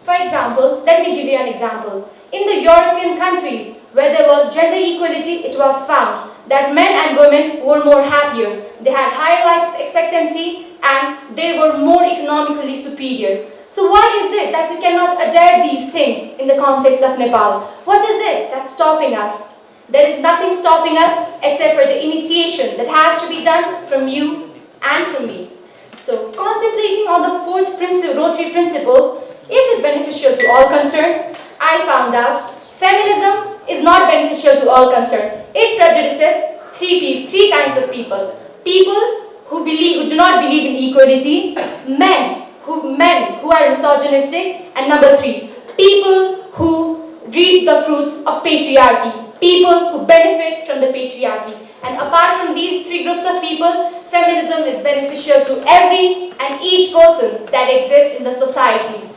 For example, let me give you an example. In the European countries where there was gender equality, it was found that men and women were more happier. They had higher life expectancy and they were more economically superior. So why is it that we cannot adhere these things in the context of Nepal? What is it that's stopping us? There is nothing stopping us except for the initiation that has to be done from you and from me. So, contemplating on the fourth Rotary principle, is it beneficial to all concerned? I found out feminism is not beneficial to all concerned. It prejudices three kinds of people. People who do not believe in equality, men who are misogynistic, and number 3, people who reap the fruits of patriarchy, people who benefit from the patriarchy. And apart from these 3 groups of people, feminism is beneficial to every and each person that exists in the society.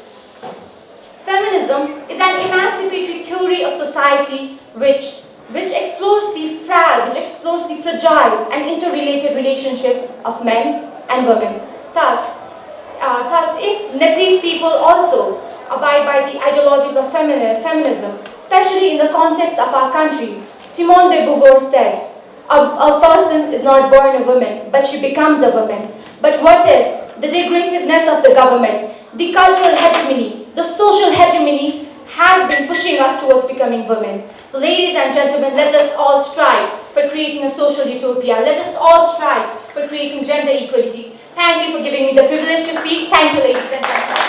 Feminism is an emancipatory theory of society which explores the fragile and interrelated relationship of men and women. Thus, if Nepalese people also abide by the ideologies of feminism, especially in the context of our country, Simone de Beauvoir said, a person is not born a woman, but she becomes a woman. But what if the regressiveness of the government, the cultural hegemony, the social hegemony has been pushing us towards becoming women? So ladies and gentlemen, let us all strive for creating a social utopia. Let us all strive for creating gender equality. Thank you for giving me the privilege to speak. Thank you, ladies and gentlemen.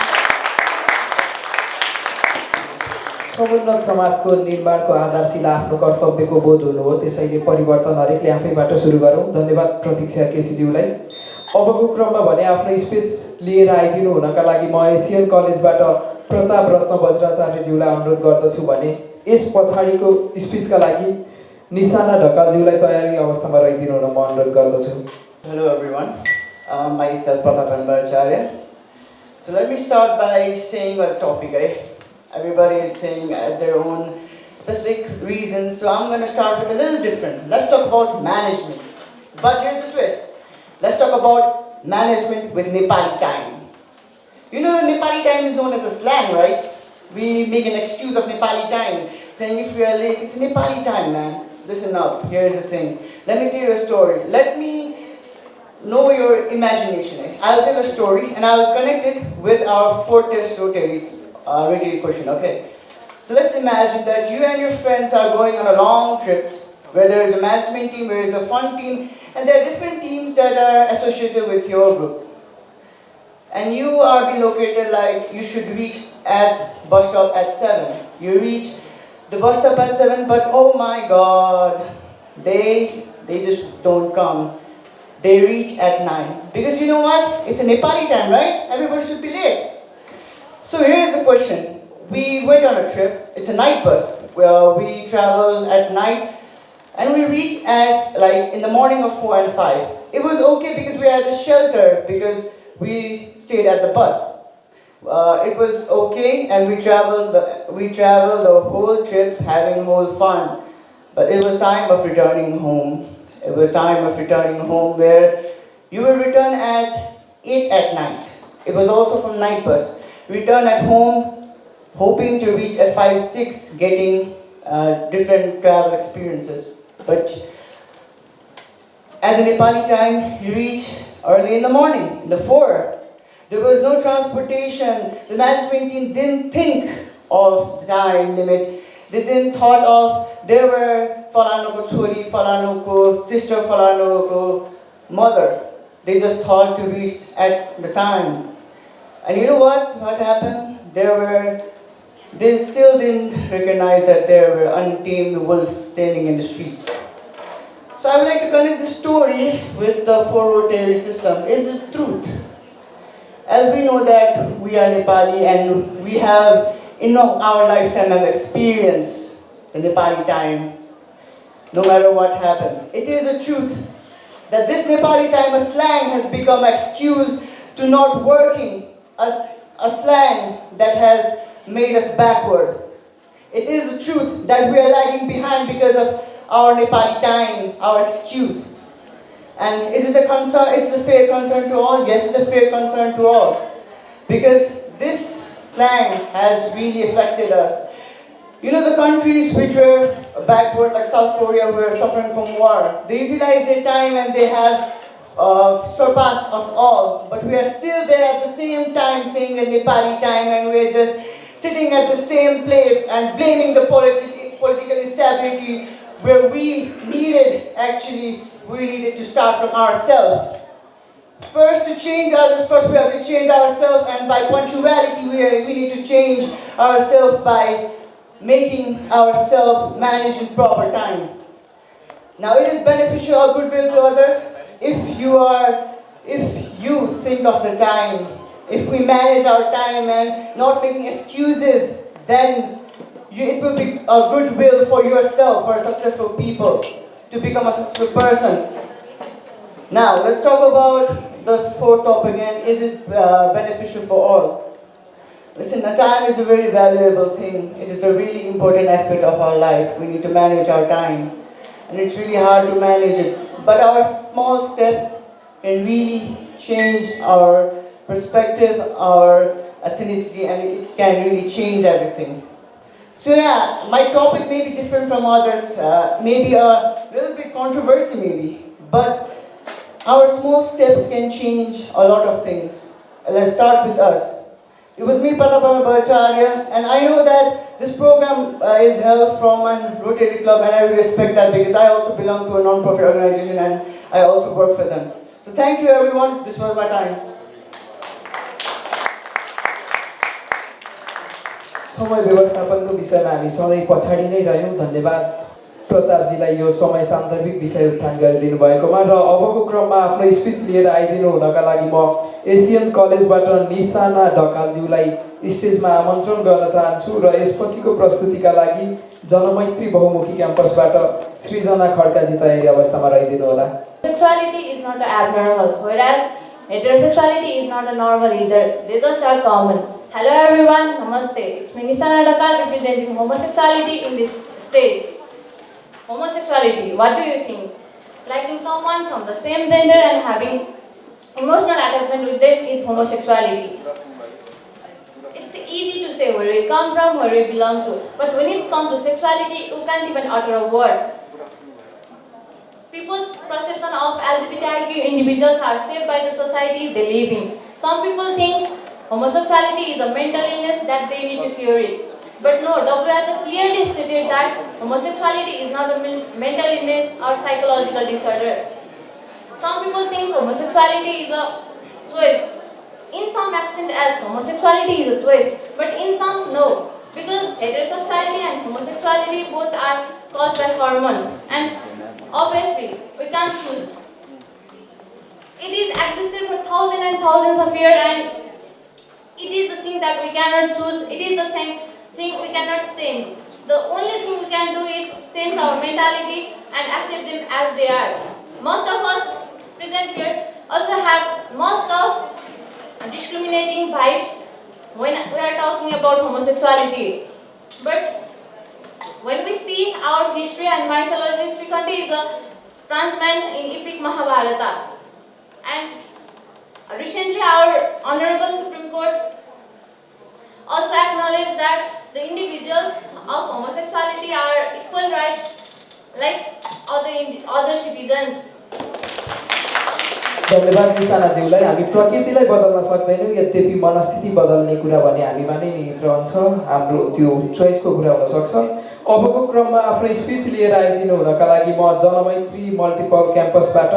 समुन्नत समाजको निर्माणको आधारशिला आफ्नो कर्तव्यको बोध हुनु हो, त्यसैले परिवर्तन हरेकले आफैबाट सुरु गरौँ। धन्यवाद प्रतीक्षा केसीज्यूलाई। अबको क्रममा भने आफ्नो स्पिच लिएर आइदिनु हुनका लागि म एसियन कलेजबाट प्रताप रत्न वज्राचार्यज्यूलाई अनुरोध गर्दछु भने यस पछाडिको स्पिचका लागि निशाना ढकालज्यूलाई तयारी अवस्थामा रहिदिनु हुन म अनुरोध गर्दछु। Hello everyone, myself Pratap Vajracharya. So let me start by saying a topic. Everybody is saying their own specific reasons, so I'm going to start with a little different. Let's talk about management. But here's the twist. Let's talk about management with Nepali time. You know, Nepali time is known as a slang, right? We make an excuse of Nepali time, saying if we are late, it's Nepali time, man. Listen up, here's the thing. Let me tell you a story. Let me know your imagination. I'll tell a story and I'll connect it with our 4 test Rotary's Rotary question, okay? So let's imagine that you and your friends are going on a long trip where there is a management team, where there is a fun team, and there are different teams that are associated with your group. And you are being located like you should reach at bus stop at 7. You reach the bus stop at 7, but oh my God, they just don't come. They reach at 9. Because you know what? It's a Nepali time, right? Everybody should be late. So here's the question. We went on a trip. It's a night bus. We travel at night and we reach at like in the morning of 4 and 5. It was okay because we had a shelter because we stayed at the bus. it was okay, and we traveled the whole trip having whole fun. But it was time of returning home. It was time of returning home where you will return at 8 at night. It was also from night bus. Return at home, hoping to reach at 5, 6, getting different travel experiences. But at the Nepali time, you reach early in the morning, in the 4. There was no transportation. The management team didn't think of the time limit. They didn't thought of there were Falanoko Chori, Falanoko sister, Falanoko mother. They just thought to reach at the time. And you know what? What happened? They still didn't recognize that there were untamed wolves standing in the streets. So I would like to connect this story with the 4 Rotary system. Is it truth? As we know that we are Nepali and we have in our lifetime of experience the Nepali time, no matter what happens. It is a truth that this Nepali time, a slang has become excuse to not working, a slang that has made us backward. It is a truth that we are lagging behind because of our Nepali time, our excuse. And is it a concern? Is it a fair concern to all? Yes, it's a fair concern to all. Because this slang has really affected us. You know, the countries which were backward, like South Korea, who are suffering from war, they utilize their time and they have surpassed us all. But we are still there at the same time saying a Nepali time, and we're just sitting at the same place and blaming the political instability where we needed to start from ourselves. First, to change others, first we have to change ourselves, and by punctuality we need to change ourselves by making ourselves manage in proper time. Now it is beneficial or goodwill to others if you think of the time, if we manage our time and not making excuses, then it will be a goodwill for yourself, for successful people, to become a successful person. Now let's talk about the 4th topic again. Is it beneficial for all? Listen, the time is a very valuable thing. It is a really important aspect of our life. We need to manage our time. And it's really hard to manage it. But our small steps can really change our perspective, our ethnicity, and it can really change everything. So yeah, my topic may be different from others, maybe a little bit controversial maybe, but our small steps can change a lot of things. Let's start with us. It was me, Pratapama Bhattacharya, and I know that this program is held from a Rotary Club, and I respect that because I also belong to a non-profit organization and I also work for them. So thank you everyone, this was my time. समय व्यवस्थापनको विषयमा हामी सधैँ पछाडि नै रह्यौँ। धन्यवाद प्रतापजीलाई यो समय सान्दर्भिक विषय उत्थान गरिदिनु भएकोमा, र अबको क्रममा आफ्नो स्पिच लिएर आइदिनु हुनका लागि म एसियन कलेजबाट निशाना ढकालज्यूलाई स्टेजमा आमन्त्रण गर्न चाहन्छु, र यसपछिको प्रस्तुतिका लागि जनमैत्री बहुमुखी क्याम्पसबाट सृजना खड्काजी तयारी अवस्थामा रहिदिनु होला। Sexuality is not abnormal, whereas heterosexuality is not a normal either. They just are common. Hello everyone, namaste. It's me Nishana Dakal representing homosexuality in this state. Homosexuality, what do you think? Liking someone from the same gender and having emotional attachment with them is homosexuality. It's easy to say where we come from, where we belong to, but when it comes to sexuality, you can't even utter a word. People's perception of LGBTIQ individuals are shaped by the society they live in. Some people think homosexuality is a mental illness that they need to cure it. But no, WHO clearly stated that homosexuality is not a mental illness or psychological disorder. Some people think homosexuality is a choice. In some extent as homosexuality is a choice, but in some no. Because heterosexuality and homosexuality both are caused by hormones, and obviously we can't choose. It is existed for thousands and thousands of years, and it is the thing that we cannot choose. It is the thing we cannot change. The only thing we can do is change our mentality and accept them as they are. Most of us present here also have most of discriminating vibes when we are talking about homosexuality. But when we see our history and mythology, Srikanti is a trans man in epic Mahabharata. And recently our Honorable Supreme Court also acknowledged that the individuals of homosexuality are equal rights like other citizens. धन्यवाद निशानाज्यूलाई। हामी प्रकृतिलाई बदल्न सक्दैनौँ, यद्यपि मनस्थिति बदल्ने कुरा भने हामीमा नै निहित रहन्छ, हाम्रो त्यो चोइसको कुरा हुनसक्छ। अबको क्रममा आफ्नो स्पिच लिएर आइदिनु हुनका लागि म जनमैत्री मल्टिपल क्याम्पसबाट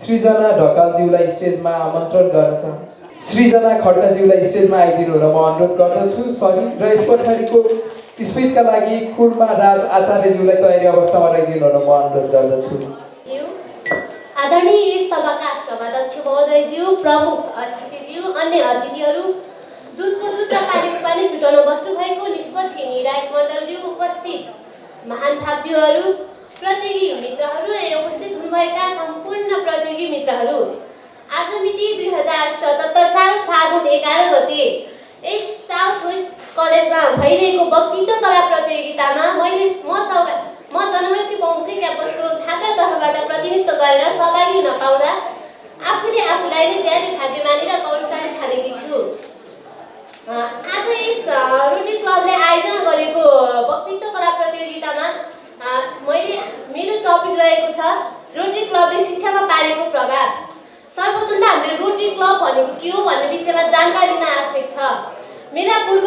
सृजना ढकालज्यूलाई स्टेजमा आमन्त्रण गर्न चाहन्छु। सृजना खड्काज्यूलाई स्टेजमा आइदिनु हुन म अनुरोध गर्दछु। सरी र यस पछाडिको स्पिचका लागि कुर्मा राज आचार्यज्यूलाई तयारी अवस्थामा रहिदिनु हुन म अनुरोध गर्दछु। आदरणीय सभाका सभाध्यक्ष महोदयज्यू, प्रमुख अतिथिज्यू, अन्य अतिथिहरू, दूधको दूध र पानीको पानी छुटाउन बस्नुभएको निष्पक्ष निर्णायक मण्डलज्यू, उपस्थित महानुभावज्यूहरू, प्रतियोगी मित्रहरू र उपस्थित हुनुभएका सम्पूर्ण प्रतियोगी मित्रहरू, आज मिति 2077 साल फागुन 11 गते यस साउथ वेस्ट कलेजमा भइरहेको वक्तृत्व कला प्रतियोगितामा म जनमैत्री बहुमुखी क्याम्पसको छात्र तर्फबाट प्रतिनिधित्व गरेर सहभागी हुन पाउँदा आफूले आफूलाई नै धेरै भाग्यमानी र गौरवशाली ठानेकी छु। आज यस रोटरी क्लबले आयोजना गरेको वक्तृत्व कला प्रतियोगितामा मेरो टपिक रहेको छ रोटरी क्लबले शिक्षामा पारेको प्रभाव। सर्वप्रथम हामीले रोटरी क्लब भनेको के हो भन्ने विषयमा जानकारी लिन आवश्यक छ। मेरा पूर्व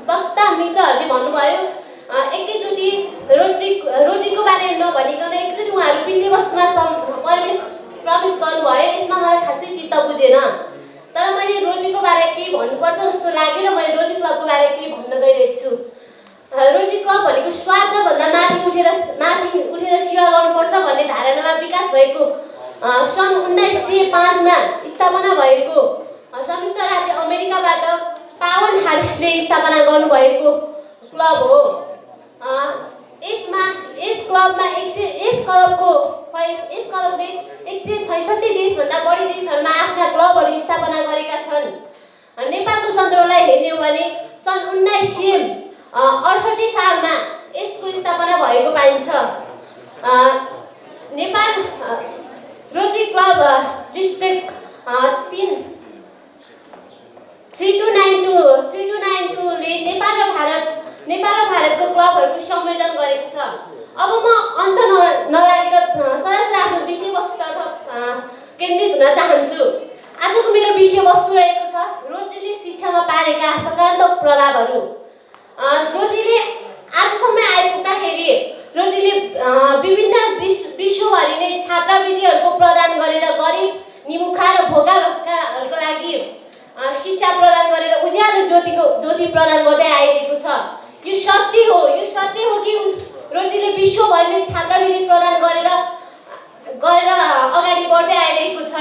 वक्ता मित्रहरूले भन्नुभयो एकैचोटि रोटरीको बारेमा नभनिकन एकचोटि उहाँहरू विषयवस्तुमा प्रवेश गर्नुभयो। यसमा मलाई खासै चित्त बुझेन, तर मैले रोटरीको बारे केही भन्नुपर्छ जस्तो लाग्यो र मैले रोटरी क्लबको बारे केही भन्न गइरहेको छु। रोटरी क्लब भनेको स्वार्थभन्दा माथि उठेर सेवा गर्नुपर्छ भन्ने धारणामा विकास भएको सन् 1905 मा स्थापना भएको संयुक्त राज्य अमेरिकाबाट पावन हारिसले स्थापना गर्नुभएको क्लब हो। यस क्लबले 166 देशभन्दा बढी देशहरूमा आफ्ना क्लबहरू स्थापना गरेका छन्। नेपालको सन्दर्भलाई हेर्ने हो भने सन् 1968 सालमा यसको स्थापना भएको पाइन्छ। नेपाल रोटरी क्लब डिस्ट्रिक्ट 3292 ले नेपाल र भारतको क्लबहरूको संयोजन गरेको छ। अब म अन्त नलागेर सरसर आफ्नो विषयवस्तुतर्फ केन्द्रित हुन चाहन्छु। आजको मेरो विषयवस्तु रहेको छ रोटरीले शिक्षामा पारेका सकारात्मक प्रभावहरू। रोटरीले आजसम्म आइपुग्दाखेरि रोटरीले विभिन्न विश्वभरि नै छात्रवृत्तिहरूको प्रदान गरेर गरिब निमुखा र भोकाहरूको लागि शिक्षा प्रदान गरेर उज्यालो ज्योति प्रदान गर्दै आइरहेको छ। यो सत्य हो कि रोटरीले विश्वभरि नै छात्रवृत्ति प्रदान गरेर अगाडि बढ्दै आइरहेको छ।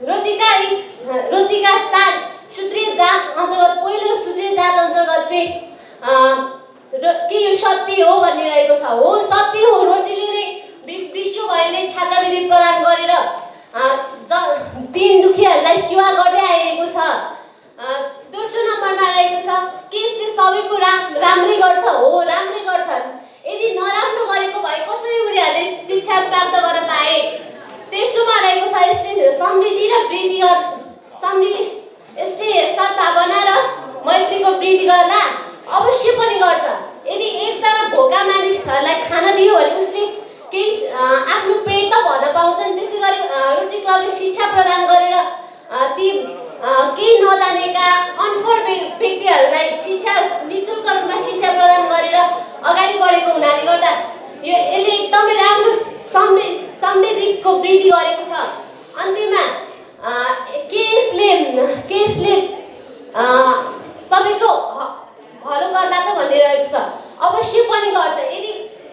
रोटरीका 4 सूत्रीय जात अन्तर्गत पहिलो सूत्रीय जात अन्तर्गत चाहिँ के यो सत्य हो भन्ने रहेको छ। हो, सत्य हो, रोटरीले नै विश्वभरि नै छात्रवृत्ति प्रदान गरेर दीन दुखीहरूलाई सेवा गर्दै आइरहेको छ। दोस्रो नम्बरमा रहेको छ कि यसले सबैको राम्रै गर्छ। हो, राम्रै गर्छन्। यदि नराम्रो गरेको भए कसरी उनीहरूले शिक्षा प्राप्त गर्न पाए। तेस्रोमा रहेको छ यसले समृद्धि र वृद्धि यसले सद्भावना र मैत्रीको वृद्धि गर्दा अवश्य पनि गर्छ। यदि एकजना भोका मानिसहरूलाई खाना दियो भने उसले केही आफ्नो पेट त भर्न पाउँछन्। त्यसै गरी रोटरी क्लबले शिक्षा प्रदान गरेर ती केही नजानेका अनपढ व्यक्तिहरूलाई शिक्षा निःशुल्क रूपमा शिक्षा प्रदान गरेर अगाडि बढेको हुनाले गर्दा यसले एकदमै राम्रो समृद्धिको वृद्धि गरेको छ। अन्तिममा यसले सबैको भलो गर्ला त भन्ने रहेको छ। अवश्य पनि गर्छ।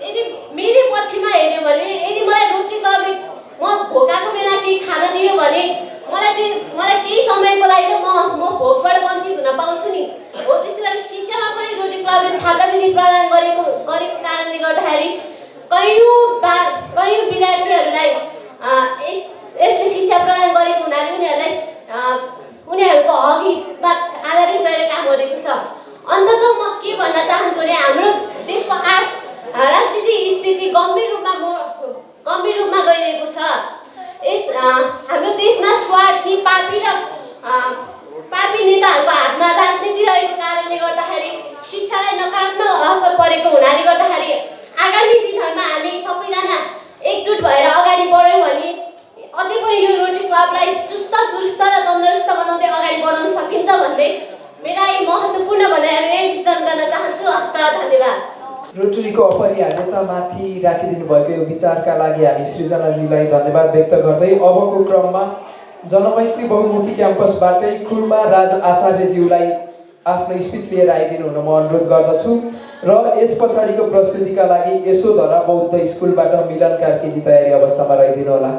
यदि मेरो पक्षमा हेर्यो भने यदि मलाई रोटरी क्लबले म भोकाको बेला केही खाना दियो भने मलाई केही समयको लागि म भोकबाट वञ्चित हुन पाउँछु नि। हो, त्यसै गरी शिक्षामा पनि रोटरी क्लबले छात्रवृत्ति प्रदान गरेको कारणले गर्दाखेरि कयौँ विद्यार्थीहरूलाई यसले शिक्षा प्रदान गरेको हुनाले उनीहरूलाई छ। अन्ततः म के भन्न चाहन्छु भने हाम्रो देशको राजनीतिक स्थिति गम्भीर रूपमा गइरहेको छ। हाम्रो देशमा स्वार्थी पापी नेताहरूको हातमा राजनीति रहेको कारणले गर्दाखेरि शिक्षालाई नकारात्मक असर परेको हुनाले गर्दाखेरि आगामी दिनहरूमा हामी सबैजना एकजुट भएर अगाडि बढ्यौँ भने अझै पनि यो रोटरी क्लबलाई चुस्त दुरुस्त र तन्दुरुस्त बनाउँदै अगाडि बढाउन सकिन्छ भन्दै मेरा यी महत्त्वपूर्ण भनाइहरू यही विस्तार गर्न चाहन्छु। हस्त धन्यवाद। रोटरीको अपरिहार्यतामाथि राखिदिनु भएको यो विचारका लागि हामी सृजनाजीलाई धन्यवाद व्यक्त गर्दै अबको क्रममा जनमैत्री बहुमुखी क्याम्पसबाटै खुर्मा राज आचार्यज्यूलाई आफ्नो स्पिच लिएर आइदिनु हुन म अनुरोध गर्दछु र यस पछाडिको प्रस्तुतिका लागि यशोधरा बौद्ध स्कुलबाट मिलन कार्कीजी तयारी अवस्थामा रहिदिनु होला।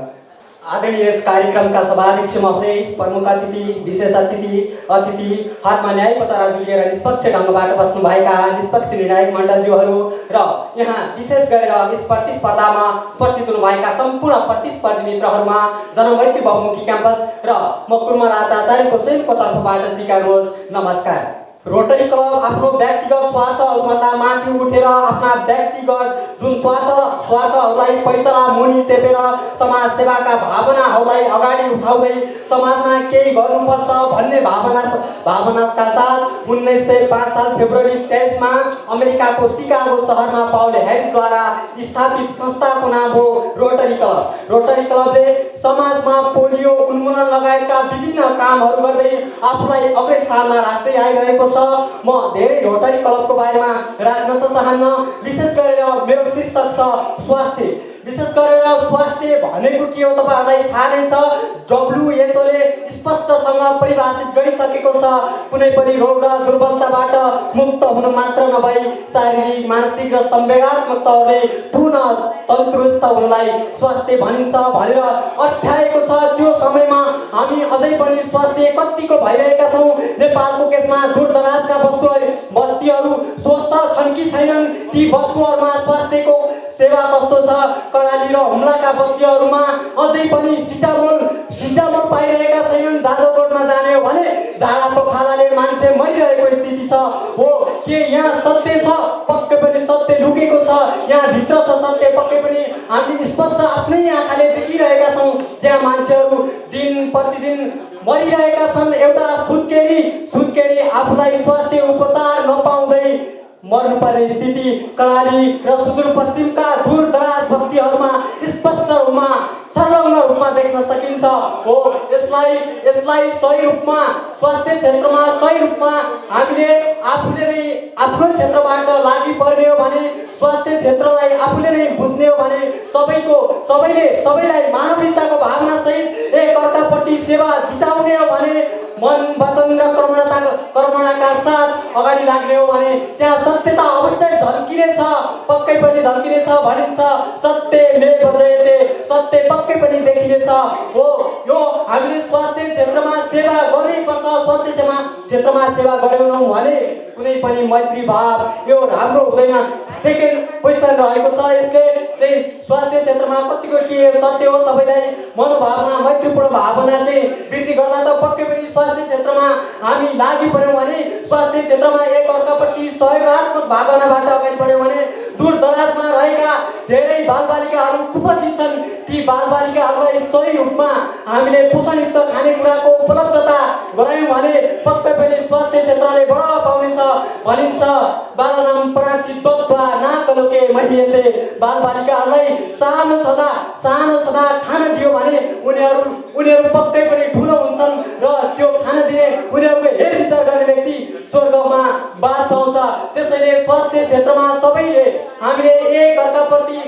आदरणीय यस कार्यक्रमका सभाध्यक्ष महोदय, प्रमुख अतिथि, विशेष अतिथि, हातमा न्यायको तराजु लिएर निष्पक्ष ढङ्गबाट बस्नुभएका निष्पक्ष निर्णायक मण्डलज्यूहरू र यहाँ विशेष गरेर यस प्रतिस्पर्धामा उपस्थित हुनुभएका सम्पूर्ण प्रतिस्पर्धी मित्रहरूमा जनमैत्री बहुमुखी क्याम्पस र म कुर्मा राज आचार्यको स्वयंको तर्फबाट स्वीकार्नुहोस् नमस्कार। रोटरी क्लब आफ्नो व्यक्तिगत स्वार्थहरूभन्दा माथि उठेर आफ्ना व्यक्तिगत जुन स्वार्थहरूलाई पैतरा मुनि चेपेर समाज सेवाका भावनाहरूलाई अगाडि उठाउँदै समाजमा केही गर्नुपर्छ भन्ने भावनाका साथ 1905 साल फेब्रुअरी 23 मा अमेरिकाको सिकागो शहरमा पाउल हैरिसद्वारा स्थापित संस्थाको नाम हो रोटरी क्लब। रोटरी क्लबले समाजमा पोलियो उन्मूलन लगायतका विभिन्न कामहरू गर्दै आफूलाई अग्रस्थानमा राख्दै आइरहेको छ। म धेरै रोटरी क्लबको बारेमा राख्न त चाहन्न, विशेष गरेर मेरो शीर्षक छ स्वास्थ्य। विशेष गरेर स्वास्थ्य भनेको के हो तपाईहरुलाई थाहा नै छ। WHO ले स्पष्टसँग परिभाषित गरिसकेको छ, कुनै पनि रोग र दुर्बलताबाट मुक्त हुनु मात्र नभई शारीरिक, मानसिक र संवेगात्मक तौरले पुनः तन्दुरुस्त हुनलाई स्वास्थ्य भनिन्छ भनेर अठ्याएको छ। त्यो समयमा हामी अझै पनि स्वास्थ्य कतिको भइरहेका छौँ। नेपालको केसमा दूरदराजका बस्तीहरू स्वस्थ छन् कि छैनन्, ती बस्तीहरूमा स्वास्थ्यको सेवा कस्तो छ। कडाली र हुम्लाका बस्तीहरूमा अझै पनि सिटामोल पाइरहेका छैनन्। जाजरकोटमा जाने हो भने झाडाको खालाले मान्छे मरिरहेको स्थिति छ। हो के यहाँ सत्य छ? पक्कै पनि सत्य लुकेको छ। यहाँ भित्र छ सत्य, पक्कै पनि हामीले स्पष्ट आफ्नै आँखाले देखिरहेका छौँ। त्यहाँ मान्छेहरू दिन प्रतिदिन मरिरहेका छन्। एउटा सुत्केरी आफूलाई स्वास्थ्य उपचार नपाउँदै मर्नुपर्ने स्थिति कडाली र सुदूरपश्चिमका दूरदराज बस्तीहरूमा स्पष्ट रूपमा संलग्न रूपमा देख्न सकिन्छ। हो यसलाई सही रूपमा स्वास्थ्य क्षेत्रमा सही रूपमा हामीले आफूले नै आफ्नो क्षेत्रबाट लागि पर्ने हो भने, स्वास्थ्य क्षेत्रलाई आफूले नै बुझ्ने हो भने सबैलाई मानवीयताको भावना सहित एक अर्काप्रति सेवा जुटाउने हो भने, मन वचन र कर्मणाका साथ अगाडि लाग्ने हो भने त्यहाँ सत्यता अवश्य झल्किनेछ, पक्कै पनि झल्किनेछ भनिन्छ। सत्यमेव जयते, सत्य पक्कै पनि देखिनेछ। हो यो हामीले स्वास्थ्य क्षेत्रमा सेवा गर्नैपर्छ। स्वास्थ्य क्षेत्रमा सेवा गरेनौँ भने कुनै पनि मैत्री भाव यो राम्रो हुँदैन। सेकेन्ड पोजिसन रहेको छ। यसले चाहिँ स्वास्थ्य क्षेत्रमा कतिको के सत्य हो सबैलाई मनोभावना मैत्रीपूर्ण भावना चाहिँ वृद्धि गर्दा त पक्कै पनि स्वास्थ्य क्षेत्रमा हामी लागि पर्यौँ भने, स्वास्थ्य क्षेत्रमा एक अर्काप्रति सहयोगात्मक भावनाबाट अगाडि बढ्यौँ भने दूरदराजमा रहेका धेरै बालबालिकाहरू कुपोषित छन्। ती बालबालिकाहरूलाई सही रूपमा हामीले पोषणयुक्त खानेकुराको उपलब्धता गरायौँ भने पक्कै पनि स्वास्थ्य क्षेत्रले बढावा पाउनेछ भनिन्छ। बालनाम प्रार्थी तत्त्वा नाकलोके मरिएते, बालबालिकाहरूलाई सानो छँदा खाना दियो भने उनीहरू पक्कै पनि ठुलो हुन्छन् र त्यो खाना दिने उनीहरूको हेरविचार गर्ने व्यक्ति स्वर्गमा बास पाउँछ। त्यसैले स्वास्थ्य क्षेत्रमा सबैले हामीले एक अर्काप्रति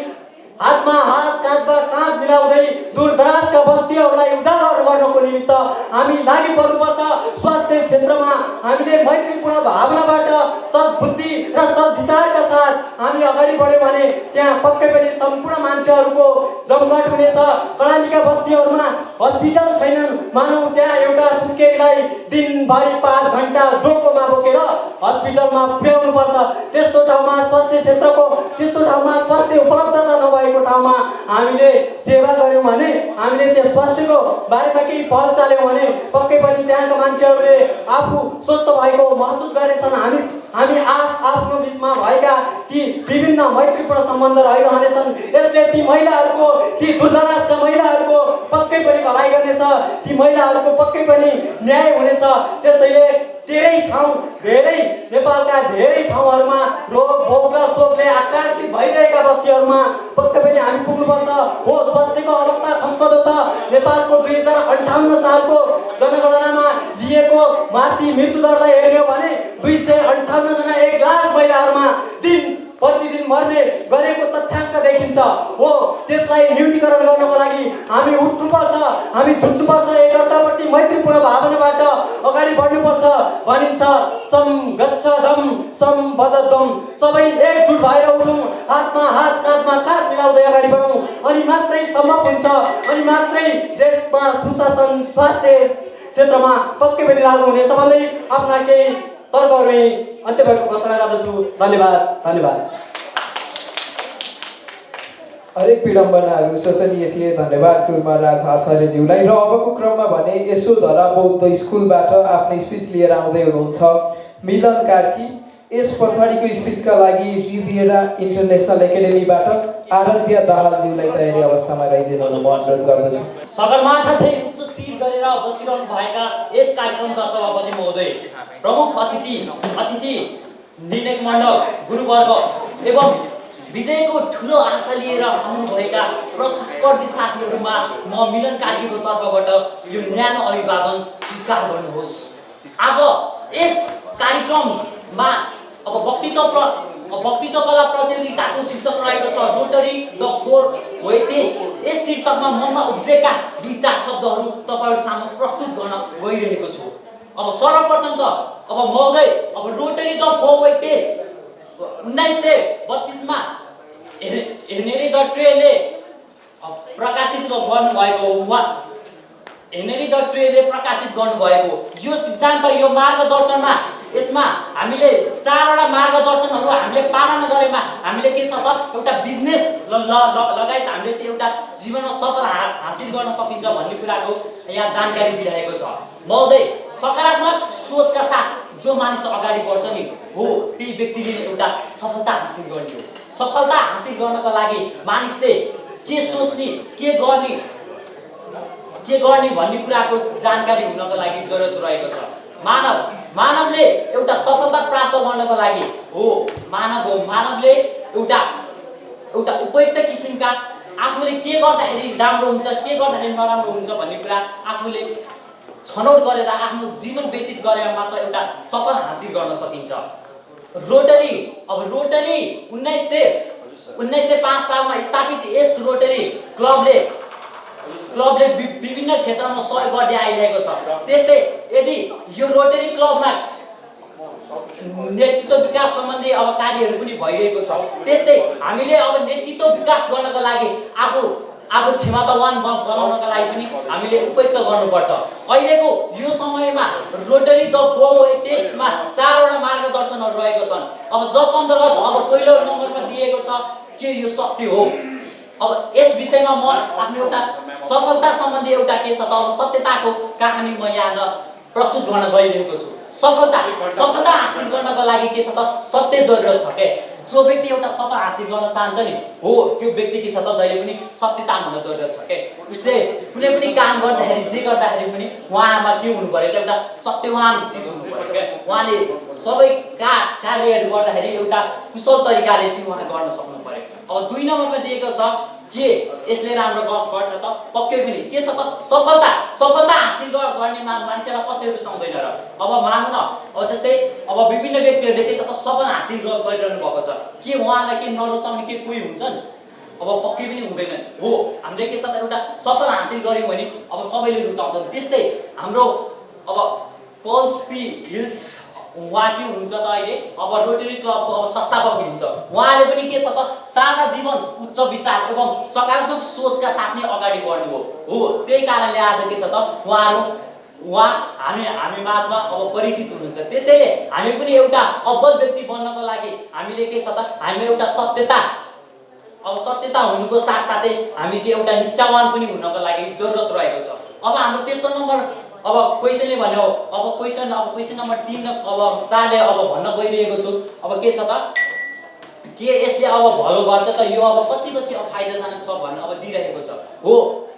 हातमा हात काँधमा काँध मिलाउँदै दूरदराजका बस्तीहरूलाई उजागर गर्नको निमित्त हामी लागि पर्नुपर्छ। स्वास्थ्य क्षेत्रमा हामीले मैत्रीपूर्ण भावनाबाट सद्बुद्धि र सद्विचारका साथ हामी अगाडि बढ्यौँ भने त्यहाँ पक्कै पनि सम्पूर्ण मान्छेहरूको जमघट हुनेछ। कडालीका बस्तीहरूमा हस्पिटल छैनन्। मानौ त्यहाँ एउटा सुत्केरीलाई दिनभरि 5 घण्टा डोकोमा बोकेर हस्पिटलमा पुर्याउनुपर्छ। त्यस्तो ठाउँमा स्वास्थ्य क्षेत्रको त्यस्तो त्यस्तो ठाउँमा स्वास्थ्य उपलब्धता नभएको ठाउँमा हामीले सेवा गऱ्यौँ भने, हामीले त्यो स्वास्थ्यको बारेमा केही पहल चाल्यौँ भने पक्कै पनि त्यहाँका मान्छेहरूले आफू स्वस्थ भएको महसुस गरेछन्। हामी आफ्नो बिचमा भएका ती विभिन्न मैत्रीपूर्ण सम्बन्ध रहिरहनेछन्। यसले ती महिलाहरूको, ती दूरदराजका महिलाहरूको पक्कै पनि भलाइ गर्नेछ, ती महिलाहरूको पक्कै पनि न्याय हुनेछ। त्यसैले धेरै नेपालका धेरै ठाउँहरूमा रोग भोग र शोकले आक्रान्तित भइरहेका बस्तीहरूमा पक्कै पनि हामी पुग्नुपर्छ। हो, स्वास्थ्यको अवस्था खस्कदो छ। नेपालको 2058 सालको जनगणनामा लिएको मातृ मृत्युदरलाई हेर्ने हो भने 258 जना 1 लाख महिलाहरूमा प्रतिदिन मर्ने गरेको तथ्याङ्क देखिन्छ। हो, त्यसलाई न्यूनीकरण गर्नको लागि हामी उठ्नुपर्छ, हामी जुट्नुपर्छ, एकअर्काप्रति मैत्रीपूर्ण भावनाबाट अगाडि बढ्नुपर्छ। भनिन्छ सम गच्छदम सम बददम, सबै एकजुट भएर उठौँ, हातमा हात काँधमा काँध मिलाउँदै अगाडि बढौँ, अनि मात्रै सम्भव हुन्छ, अनि मात्रै देशमा सुशासन स्वास्थ्य क्षेत्रमा पक्कै पनि लागू हुनेछ भन्दै आफ्ना केही तर्कहरू अन्त्य भएको घोषणा गर्दछु। धन्यवाद। हरेक विडम्बनाहरू शोचनीय थिए। धन्यवाद कुमारराज आचार्यज्यूलाई। र अबको क्रममा भने यशोधरा बौद्ध स्कुलबाट आफ्नो स्पिच लिएर आउँदै हुनुहुन्छ मिलन कार्की। यस पछाडिको स्पिचका लागि रिभिएरा इन्टरनेसनल एकाडेमीबाट आराध्य दाहालज्यूलाई तयारी अवस्थामा रहिदिनु म अनुरोध गर्दछु। सगरमाथा चाहिँ उच्च शिर गरेर बसिरहनु भएका यस कार्यक्रमका सभापति महोदय, प्रमुख अतिथि निर्णयक मण्डल, गुरुवर्ग एवं विजयको ठुलो आशा लिएर आउनुभएका प्रतिस्पर्धी साथीहरूमा म मिलन कार्कीको तर्फबाट यो न्यानो अभिवादन स्वीकार गर्नुहोस्। आज यस कार्यक्रममा अब वक्तित्व कला प्रतियोगिताको शीर्षक रहेको छ रोटरी द 4 वे टेस्ट। यस शीर्षकमा मनमा उब्जेका 2-4 शब्दहरू तपाईहरु सामु प्रस्तुत गर्न गइरहेको छु। अब सर्वप्रथम त महोदय रोटरी द 4 वे टेस्ट 1932 मा हेनरी द ट्रेले प्रकाशित गर्नुभएको यो सिद्धान्त, यो मार्गदर्शनमा यसमा हामीले 4वटा मार्गदर्शनहरू हामीले पालना गरेमा हामीले के छ त एउटा बिजनेस लगायत हामीले चाहिँ एउटा जीवनमा सफल हासिल गर्न सकिन्छ भन्ने कुराको यहाँ जानकारी दिइरहेको छ। महोदय, सकारात्मक सोचका साथ जो मानिस अगाडि बढ्छ नि हो त्यही व्यक्तिले एउटा सफलता हासिल गर्ने हो। सफलता हासिल गर्नको लागि मानिसले के सोच्ने, के गर्ने भन्ने कुराको जानकारी हुनको लागि जरुरत रहेको छ। मानवले एउटा सफलता प्राप्त गर्नको लागि मानवले एउटा उपयुक्त किसिमका आफूले के गर्दाखेरि राम्रो हुन्छ, के गर्दाखेरि नराम्रो हुन्छ भन्ने कुरा आफूले छनौट गरेर आफ्नो जीवन व्यतीत गरेर मात्र एउटा सफल हासिल गर्न सकिन्छ। रोटरी 1905 सालमा स्थापित यस रोटरी क्लबले विभिन्न क्षेत्रमा सहयोग गर्दै आइरहेको छ। त्यस्तै यदि यो रोटरी क्लबमा नेतृत्व विकास सम्बन्धी कार्यहरू पनि भइरहेको छ। त्यस्तै हामीले नेतृत्व विकास गर्नको लागि आफू क्षमतावान बनाउनका लागि पनि हामीले उपयुक्त गर्नुपर्छ। अहिलेको यो समयमा रोटरी द 4 वे टेस्टमा 4वटा मार्गदर्शनहरू रहेको छन्। जस अन्तर्गत पहिलो नम्बरमा दिएको छ के यो सत्य हो। यस विषयमा म आफ्नो एउटा सफलता सम्बन्धी एउटा के छ त सत्यताको कहानी म यहाँ प्रस्तुत गर्न गइरहेको छु। सफलता हासिल गर्नको लागि के छ त सत्य जरुरत छ के। जो व्यक्ति एउटा सफल हासिल गर्न चाहन्छ नि हो त्यो व्यक्ति के छ त जहिले पनि सत्यता हुन जरुरत छ के। उसले कुनै पनि काम गर्दाखेरि जे गर्दाखेरि पनि उहाँमा के हुनु पर्यो एउटा सत्यवान चीज हुनु पर्यो के। उहाँले सबै कार्यहरू गर्दाखेरि एउटा कुशल तरिकाले चाहिँ उहाँ गर्न सक्नु पर्यो। 2 नम्बरमा दिएको छ के यसले राम्रो गर्छ त पक्कै पनि के छ त सफलता हासिल गर्ने मान्छेलाई कसले रुचाउँदैन र। मानौ न जस्तै विभिन्न व्यक्तिहरूले के छ त सफल हासिल गरिरहनु भएको छ, के उहाँलाई के नरुचाउने के कोही हुन्छ नि पक्कै पनि हुँदैन हो। हामीले के छ त एउटा सफल हासिल गर्यौं भने सबैले रुचाउँछन्। त्यस्तै हाम्रो पल्स पी हिल्स उहाँ के हुनुहुन्छ त अहिले रोटरी क्लबको संस्थापक हुनुहुन्छ। उहाँले पनि के छ त सादा जीवन, उच्च विचार एवं सकारात्मक सोचका साथ नै अगाडि बढ्नु हो। त्यही कारणले आज के छ त हामी माझमा परिचित हुनुहुन्छ। त्यसैले हामी पनि एउटा अब्बल व्यक्ति बन्नको लागि हामीले के छ त हामी एउटा अब सत्यता हुनुको साथसाथै हामी चाहिँ एउटा निष्ठावान पनि हुनको लागि जरुरत रहेको छ। अब हाम्रो तेस्रो नम्बर अब क्वेशनले भन्यो, अब क्वेशन नम्बर 3 अब 4 ले अब भन्न गइरहेको छु। अब के छ त, के यसले अब भलो गर्छ त, यो अब कतिको चाहिँ फाइदाजनक छ भन्ने अब दिइरहेको छ। हो,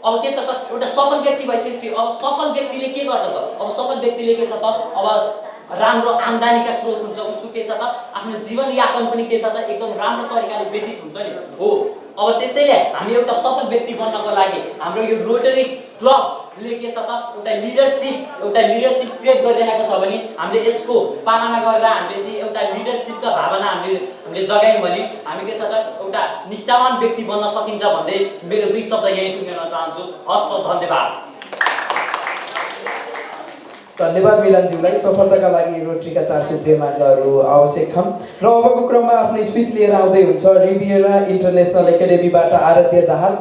अब के छ त, एउटा सफल व्यक्ति भइसकेपछि अब सफल व्यक्तिले के गर्छ त, अब सफल व्यक्तिले के छ त, अब राम्रो आम्दानीका स्रोत हुन्छ, उसको के छ त, आफ्नो जीवनयापन पनि के छ त एकदम राम्रो तरिकाले व्यतीत हुन्छ नि। हो, अब त्यसैले हामी एउटा सफल व्यक्ति बन्नको लागि हाम्रो यो रोटरी क्लबले के छ त, एउटा लिडरशिप क्रिएट गरिरहेको छ भने हामीले यसको पालना गरेर हामीले चाहिँ एउटा लिडरशिपका भावना हामीले जगायौँ भने हामी के छ त एउटा निष्ठावान व्यक्ति बन्न सकिन्छ भन्दै मेरो 2 शब्द यही टुङ्ग्याउन चाहन्छु। हस्त, धन्यवाद। धन्यवाद मिलनज्यूलाई। सफलताका लागि रोटरीका 4 सूत्रीय मार्गहरू आवश्यक छन्। र अबको क्रममा आफ्नो स्पिच लिएर आउँदै हुन्छ रिभियरा इन्टरनेसनल एकाडेमीबाट आराध्य दाहाल।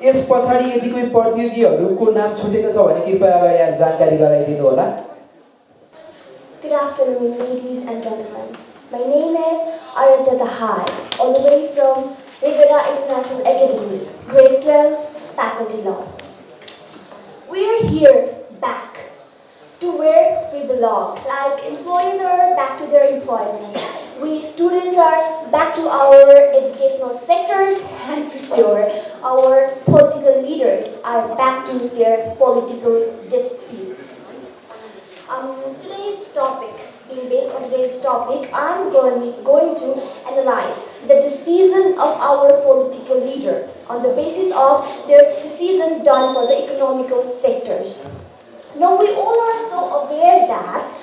यस पछाडि यदि कुनै प्रतियोगीहरूको नाम छुटेको छ भने कृपया अगाडि आएर जानकारी गराइदिनु होला। Good afternoon, ladies and gentlemen. My name is Aradhya Dahal, all the way from Rivera International Academy, grade 12, faculty law. We are here back to where we belong. Like employees are back to their employment. We students are back to our educational sectors, and for sure, our political leaders are back to their political disputes. Today's topic, being based on today's topic, I'm going to analyze the decision of our political leader on the basis of their decision done for the economical sectors. Now, we all are so aware that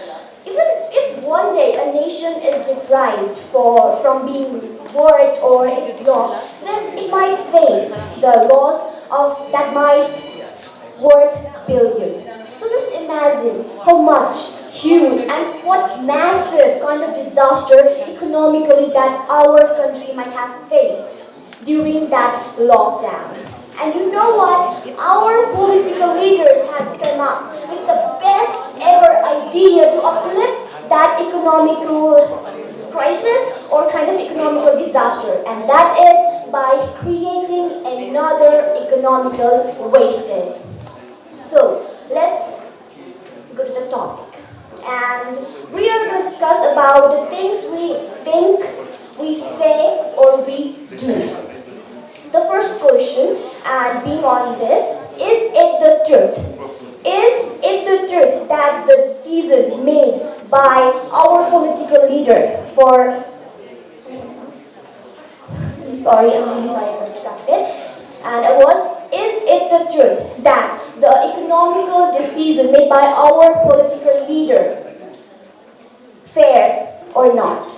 even if one day a nation is deprived from being worked or its law, then it might face the loss of that might worth billions. So just imagine how much huge and what massive kind of disaster economically that our country might have faced during that lockdown. And you know what? Our political leaders has come up with the best ever idea to uplift that economical crisis or kind of economical disaster. And that is by creating another economical wastage. So let's go to the topic. And we are going to discuss about the things we think, we say, or we do. The first question, and being on this, is it the truth? Is it the truth that the decision made by our political leader for... I'm sorry, I got distracted. And it was, is it the truth that the economical decision made by our political leader fair or not?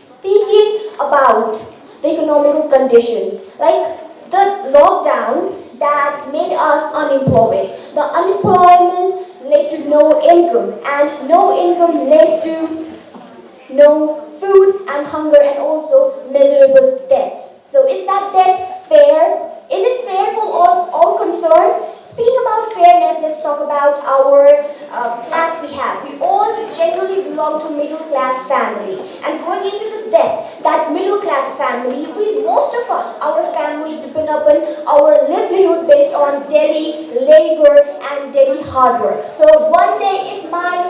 Speaking about the economical conditions, like the lockdown that made us unemployed. The unemployment led to no income, and no income led to no food and hunger, and also miserable deaths. So is that death fair? Is it fair for all concerned? Speaking about fairness, let's talk about our class we have. We all generally belong to middle class family. And going into the depth, that middle class family, most of us, our families depend upon our livelihood based on daily labor and daily hard work. So one day if I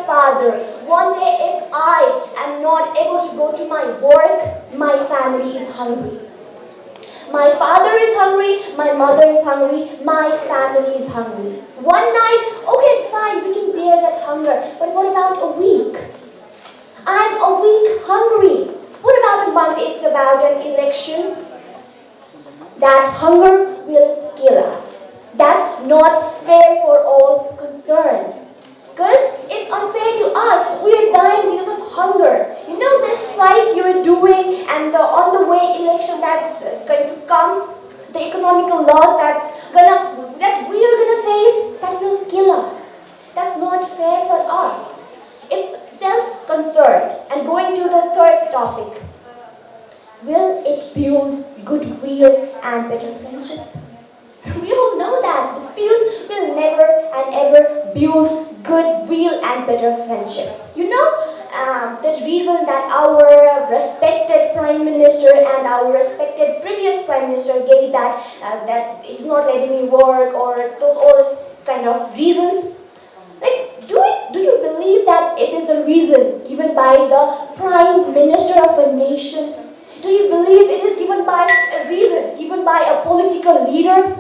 am not able to go to my work, my family is hungry. My father is hungry, my mother is hungry, my family is hungry. One night, okay, it's fine, we can bear that hunger. But what about a week? I'm a week hungry. What about a month? It's about an election. That hunger will kill us. That's not fair for all concerned. Because it's unfair to us. We are dying because of hunger. You know this strike you're doing and the on the way election that's going to come, the economical loss that we are gonna face, that will kill us. That's not fair for us. It's self-concerned. And going to the third topic, will it build goodwill and better friendship? We all know that disputes will never and ever build goodwill and better friendship. You know, that reason that our respected Prime Minister and our respected previous Prime Minister gave that he's not letting me work, or all those kind of reasons. Like, do you believe that it is the reason given by the Prime Minister of a nation? Do you believe it is given by a reason given by a political leader?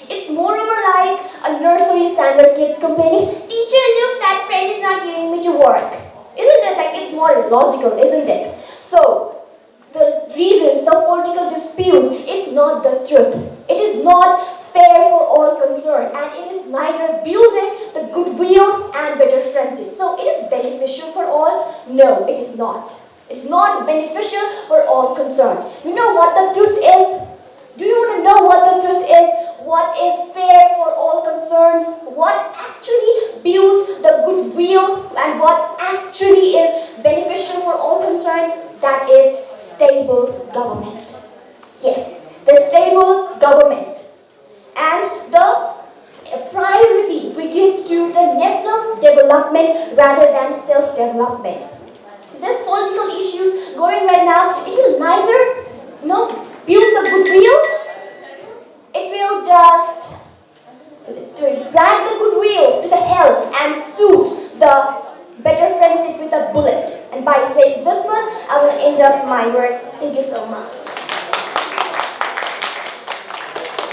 It's moreover like a nursery standard kids complaining, "Teacher, look, that friend is not giving me to work." Isn't it? Like, it's more logical, isn't it? So, the reasons, the political disputes, it's not the truth. It is not fair for all concerned, and it is neither building the goodwill and better friendship. So, it is beneficial for all? No, it is not. It's not beneficial for all concerned. You know what the truth is? Do you want to know what the truth is? What is fair for all concerned? What actually builds the goodwill and what actually is beneficial for all concerned? That is stable government. Yes, the stable government. And the priority we give to the national development rather than self-development. This political issues going right now, it will neither build the goodwill, it will just drag the goodwill to the hell and shoot the better friendship with a bullet. And by saying this much, I will end up my words. Thank you so much.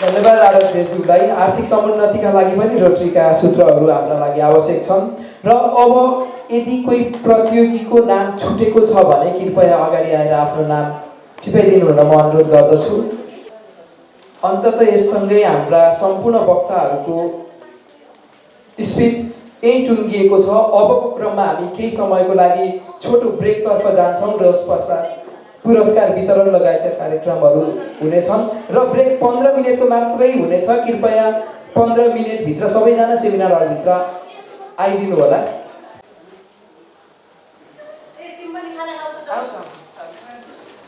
धन्यवाद आराध्यज्यूलाई। आर्थिक समुन्नतिका लागि पनि रोटरीका सूत्रहरू हाम्रा लागि आवश्यक छन् र अब यदि कोही प्रतियोगीको नाम छुटेको छ भने कृपया अगाडि आएर आफ्नो नाम टिपाइदिनु हुन म अनुरोध गर्दछु। अन्ततः यससँगै हाम्रा सम्पूर्ण वक्ताहरूको स्पिच यही टुङ्गिएको छ। अबको क्रममा हामी केही समयको लागि छोटो ब्रेकतर्फ जान्छौँ र यसपश्चात पुरस्कार वितरण लगायतका कार्यक्रमहरू हुनेछन् र ब्रेक 15 मिनेटको मात्रै हुनेछ। कृपया 15 मिनेटभित्र सबैजना सेमिनार हलभित्र आइदिनु होला।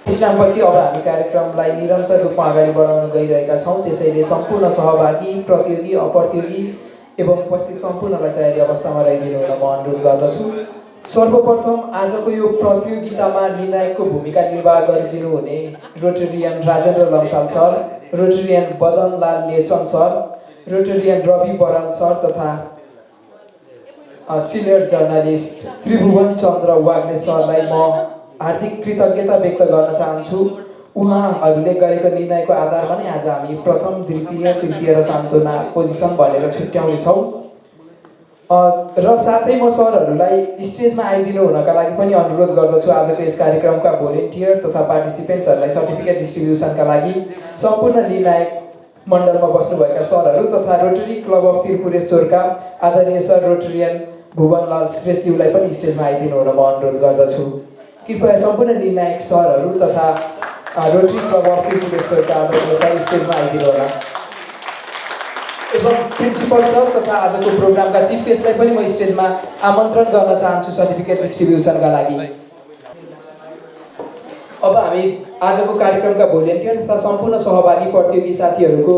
विश्रामपछि अब हामी कार्यक्रमलाई निरन्तर रूपमा अगाडि बढाउन गइरहेका छौँ। त्यसैले सम्पूर्ण सहभागी, प्रतियोगी, अप्रतियोगी एवं उपस्थित सम्पूर्णलाई तयारी अवस्थामा रहिदिनु हुन म अनुरोध गर्दछु। सर्वप्रथम आजको यो प्रतियोगितामा निर्णायकको भूमिका निर्वाह गरिदिनु हुने Rotarian Rajendra Lamsal sir, Rotarian Badanlal Nechan sir, Rotarian Ravi Baral sir तथा सिनियर जर्नलिस्ट त्रिभुवन चन्द्र वाग्ले सरलाई म हार्दिक कृतज्ञता व्यक्त गर्न चाहन्छु। उहाँहरूले गरेको निर्णयको आधारमा नै आज हामी प्रथम, द्वितीय, तृतीय र सान्तोना पोजिसन भनेर छुट्याउनेछौँ। र साथै म सरहरूलाई स्टेजमा आइदिनु हुनका लागि पनि अनुरोध गर्दछु। आजको यस कार्यक्रमका भोलिन्टियर तथा पार्टिसिपेन्ट्सहरूलाई सर्टिफिकेट डिस्ट्रिब्युसनका लागि सम्पूर्ण निर्णायक मण्डलमा बस्नुभएका सरहरू तथा रोटरी क्लब अफ त्रिपुरेश्वरका आदरणीय सर रोटेरियन भुवनलाल श्रेष्ठज्यूलाई पनि स्टेजमा आइदिनु हुन म अनुरोध गर्दछु। कृपया सम्पूर्ण निर्णायक सरहरू तथा रोटरी क्लब अफ त्रिपुरेश्वरका आदरणीय सर स्टेजमा आइदिनु होला। एवं प्रिन्सिपल सर तथा आजको प्रोग्रामका चिफ गेस्टलाई पनि म स्टेजमा आमन्त्रण गर्न चाहन्छु सर्टिफिकेट डिस्ट्रिब्युसनका लागि। अब हामी आजको कार्यक्रमका भोलिन्टियर तथा सम्पूर्ण सहभागी प्रतियोगी साथीहरूको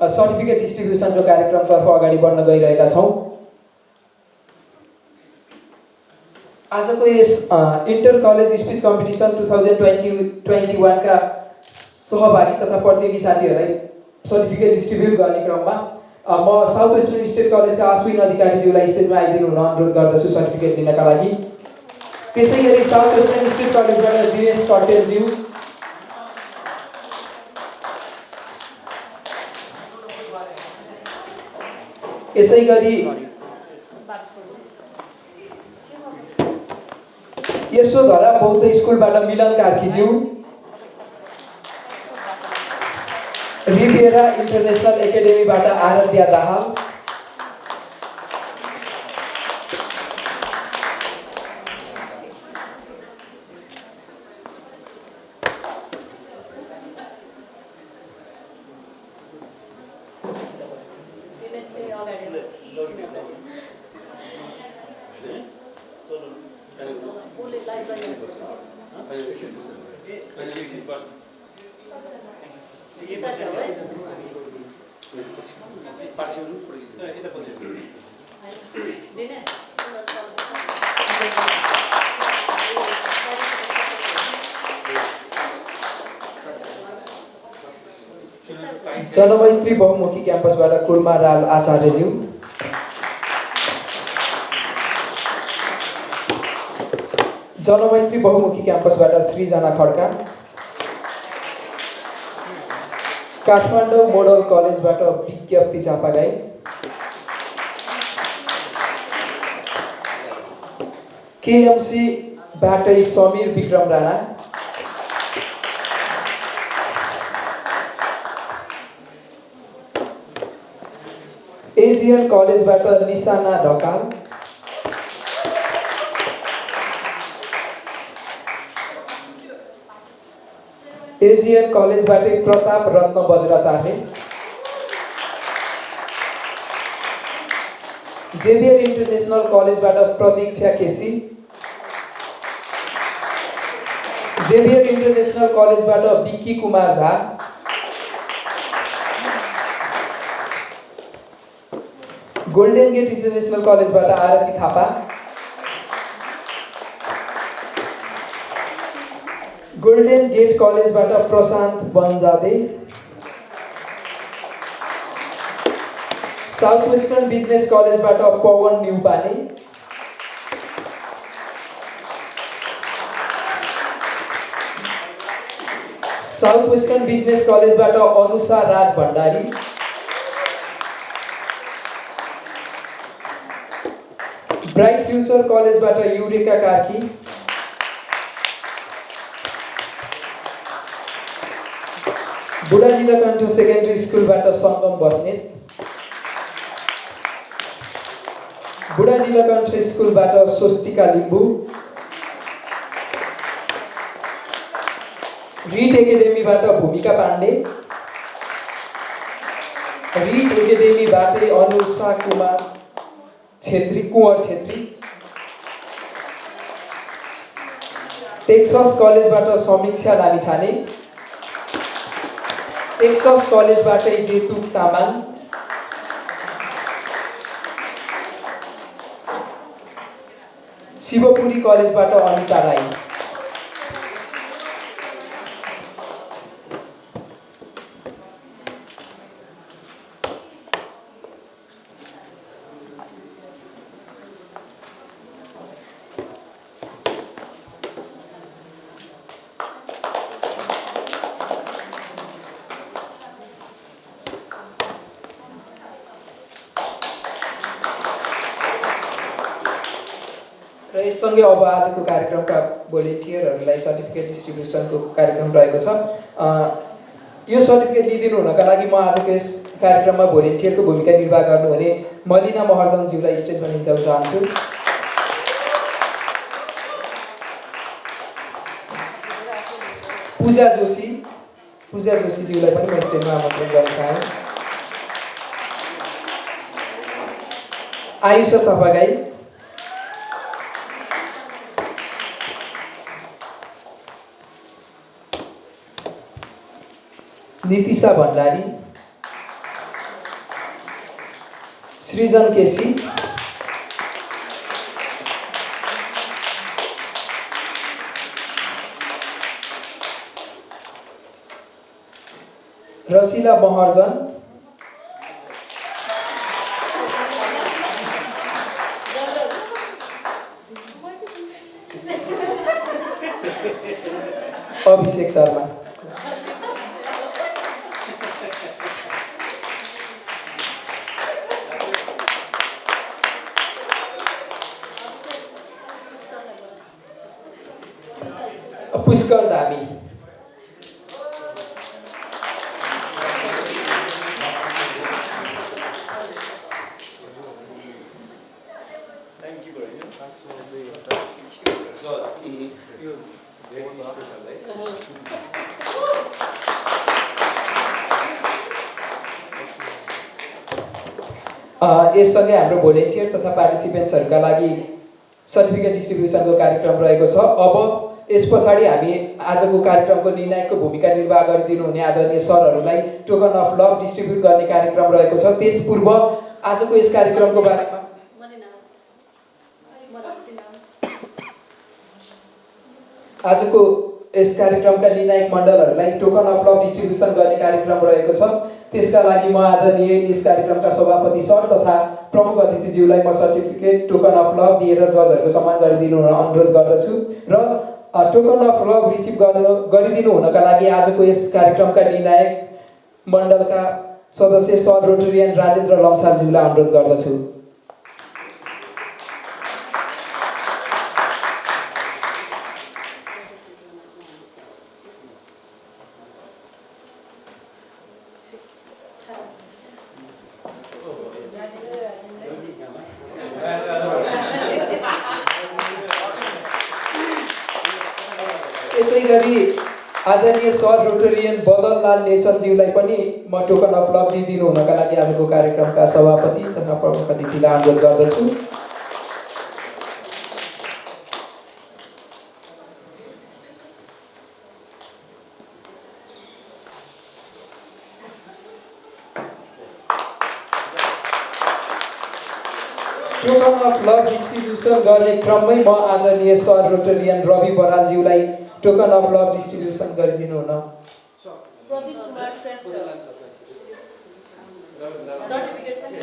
सर्टिफिकेट डिस्ट्रिब्युसनको कार्यक्रमतर्फ अगाडि बढ्न गइरहेका छौँ। आजको यस इन्टर कलेज स्पिच कम्पिटिसन 2020-21 का सहभागी तथा प्रतियोगी साथीहरूलाई सर्टिफिकेट डिस्ट्रिब्युट गर्ने क्रममा म साउथ वेस्टर्न स्टेट कलेजका अश्विन अधिकारीज्यूलाई स्टेजमा आइदिनु हुन अनुरोध गर्दछु सर्टिफिकेट लिनका लागि। त्यसै गरी साउथ वेस्टर्न स्टेट कलेजबाट दिनेश कटेलज्यू, यसै गरी यशोधरा बौद्ध स्कुलबाट मिलन कार्कीज्यू, रिभिएरा इन्टरनेसनल एकाडेमीबाट आराध्या दाहाल, जनमैत्री बहुमुखी क्याम्पसबाट कुर्मा राज आचार्यज्यू, जनमैत्री बहुमुखी क्याम्पसबाट सृजना खड्का, काठमाडौँ मोडल कलेजबाट विज्ञप्ति चापागाई, केएमसी बाटै समीर विक्रम राणा, एजियन कलेजबाट निशाना ढकाल, एजियन कलेजबाटै प्रताप रत्न बज्राचार्य, जेभियर इन्टरनेसनल कलेजबाट प्रतीक्षा केसी, जेभियर इन्टरनेसनल कलेजबाट Vicky Kumar Jha, Golden Gate International कलेजबाट आरती थापा, गोल्डन गेट कलेजबाट Prashant Banjade, South Western Business कलेजबाट Pawan Neupane, South Western Business कलेजबाट अनुषा राज भण्डारी, ब्राइट फ्युचर कलेजबाट युरेका कार्की, बुढा नीलकण्ठ सेकेन्डरी स्कुलबाट सङ्गम बस्नेत, बुढा नीलकण्ठ स्कुलबाट स्वस्तिका लिम्बू, रिट एकाडेमीबाट भूमिका पाण्डे, रिट एकाडेमीबाटै अनुषा कुमार छेत्री कुँवर छेत्री, टेक्सस कलेजबाट समीक्षा लामिछाने, टेक्सस कलेजबाटै देतुक तामाङ, शिवपुरी कलेजबाट अनिता राई, र यससँगै अब आजको कार्यक्रमका भोलिन्टियरहरूलाई सर्टिफिकेट डिस्ट्रिब्युसनको कार्यक्रम रहेको छ। यो सर्टिफिकेट लिइदिनु हुनका लागि म आजको यस कार्यक्रममा भोलिन्टियरको भूमिका निर्वाह गर्नुहुने मलिना महर्जनज्यूलाई स्टेजमा निम्त्याउन चाहन्छु। पूजा जोशीज्यूलाई पनि म स्टेजमा आमन्त्रण गर्न चाहे। आयुषा चापागाई, नितिशा भण्डारी, सृजन केसी, रसिला महर्जन, अभिषेक शर्मा, पुष्कर धामी, यससँगै हाम्रो भोलिन्टियर तथा पार्टिसिपेन्ट्सहरूका लागि सर्टिफिकेट डिस्ट्रिब्युसनको कार्यक्रम रहेको छ। अब यस पछाडि हामी आजको कार्यक्रमको निर्णायकको भूमिका निर्वाह गरिदिनु हुने आदरणीय सरहरूलाई टोकन अफ लभ डिस्ट्रिब्युट गर्ने कार्यक्रम रहेको छ। त्यसपूर्व आजको यस कार्यक्रमको बारेमा यस कार्यक्रमका निर्णायक मण्डलहरूलाई टोकन अफ लभ डिस्ट्रिब्युसन गर्ने कार्यक्रम रहेको छ। त्यसका लागि म आदरणीय यस कार्यक्रमका सभापति सर तथा प्रमुख अतिथिज्यूलाई म सर्टिफिकेट टोकन अफ लभ दिएर जजहरूको सम्मान गरिदिनु हुन अनुरोध गर्दछु र टोकन अफ लभ रिसिभ गरिदिनु हुनका लागि आजको यस कार्यक्रमका निर्णायक मण्डलका सदस्य सर रोटरियन राजेन्द्र लम्सालज्यूलाई अनुरोध गर्दछु। यसै गरी आदरणीय सर रोटरियन बदललाल नेचरज्यूलाई पनि म टोकन अफ लभ दिनु हुनका लागि आजको कार्यक्रमका सभापति तथा प्रमुख अतिथिलाई अनुरोध गर्दछु। टोकन अफ लभ डिस्ट्रिब्युसन गर्ने क्रममै म आदरणीय सर रोटरियन रवि बरालज्यूलाई टोकन अफ लभ डिस्ट्रिब्युसन गरिदिनु हुन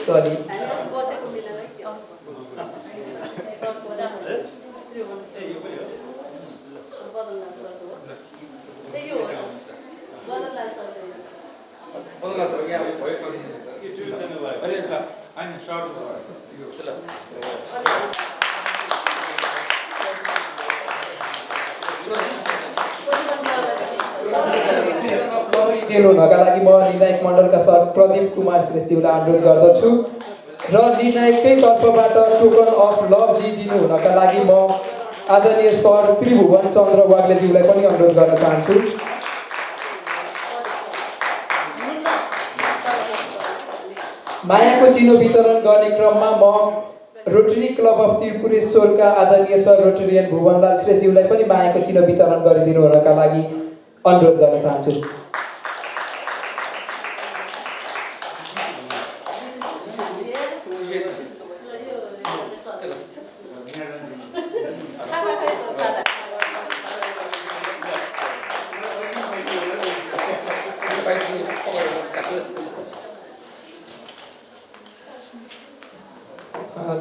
सरी दिनु हुनका लागि म निर्णायक मण्डलका सर प्रदीप कुमार श्रेष्ठज्यूलाई अनुरोध गर्दछु र निर्णायककै तर्फबाट टोकन अफ लभ दिनु हुनका लागि म आदरणीय सर त्रिभुवन चन्द्र वाग्लेज्यूलाई पनि अनुरोध गर्न चाहन्छु। मायाको चिनो वितरण गर्ने क्रममा म रोटरी क्लब अफ त्रिपुरेश्वरका आदरणीय सर रोटरियन भुवनलाल श्रेष्ठज्यूलाई पनि मायाको चिनो वितरण गरिदिनु हुनका लागि अनुरोध गर्न चाहन्छु।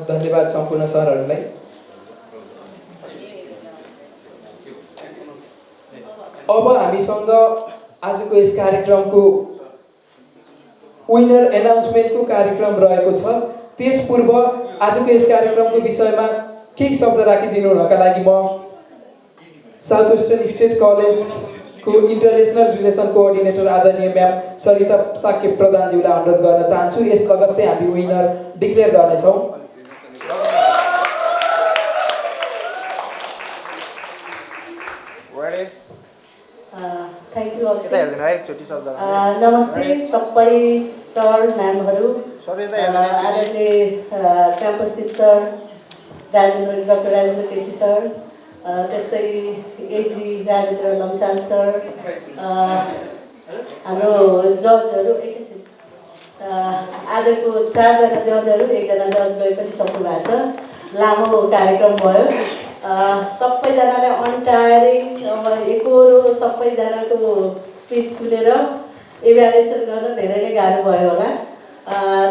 धन्यवाद सम्पूर्ण सरहरूलाई। अब हामीसँग आजको यस कार्यक्रमको विनर एनाउन्समेन्टको कार्यक्रम रहेको छ। त्यसपूर्व आजको यस कार्यक्रमको विषयमा केही शब्द राखिदिनु हुनका लागि म साउथ वेस्टर्न स्टेट कलेजको इन्टरनेसनल रिलेसन कोअर्डिनेटर आदरणीय म्याम सरिता साक्य प्रधानज्यूलाई अनुरोध गर्न चाहन्छु। यस लगत्तै हामी विनर डिक्लेयर गर्नेछौँ। थ्याङ्क यू नमस्ते सबै सर म्यामहरू, आदरणीय क्याम्पस शिक्षक डाक्टर राजेन्द्र केसी सर, त्यस्तै एजी राजेन्द्र लम्साल सर, हाम्रो जजहरू एकैछिन आजको 4 जना जजहरू, 1 जना जज गए पनि सक्नु भएको छ। लामो कार्यक्रम भयो। सबैजनाले अनटायरिङ एकहोरो सबैजनाको स्पिच सुनेर इभ्यालुएसन गर्न धेरै नै गाह्रो भयो होला।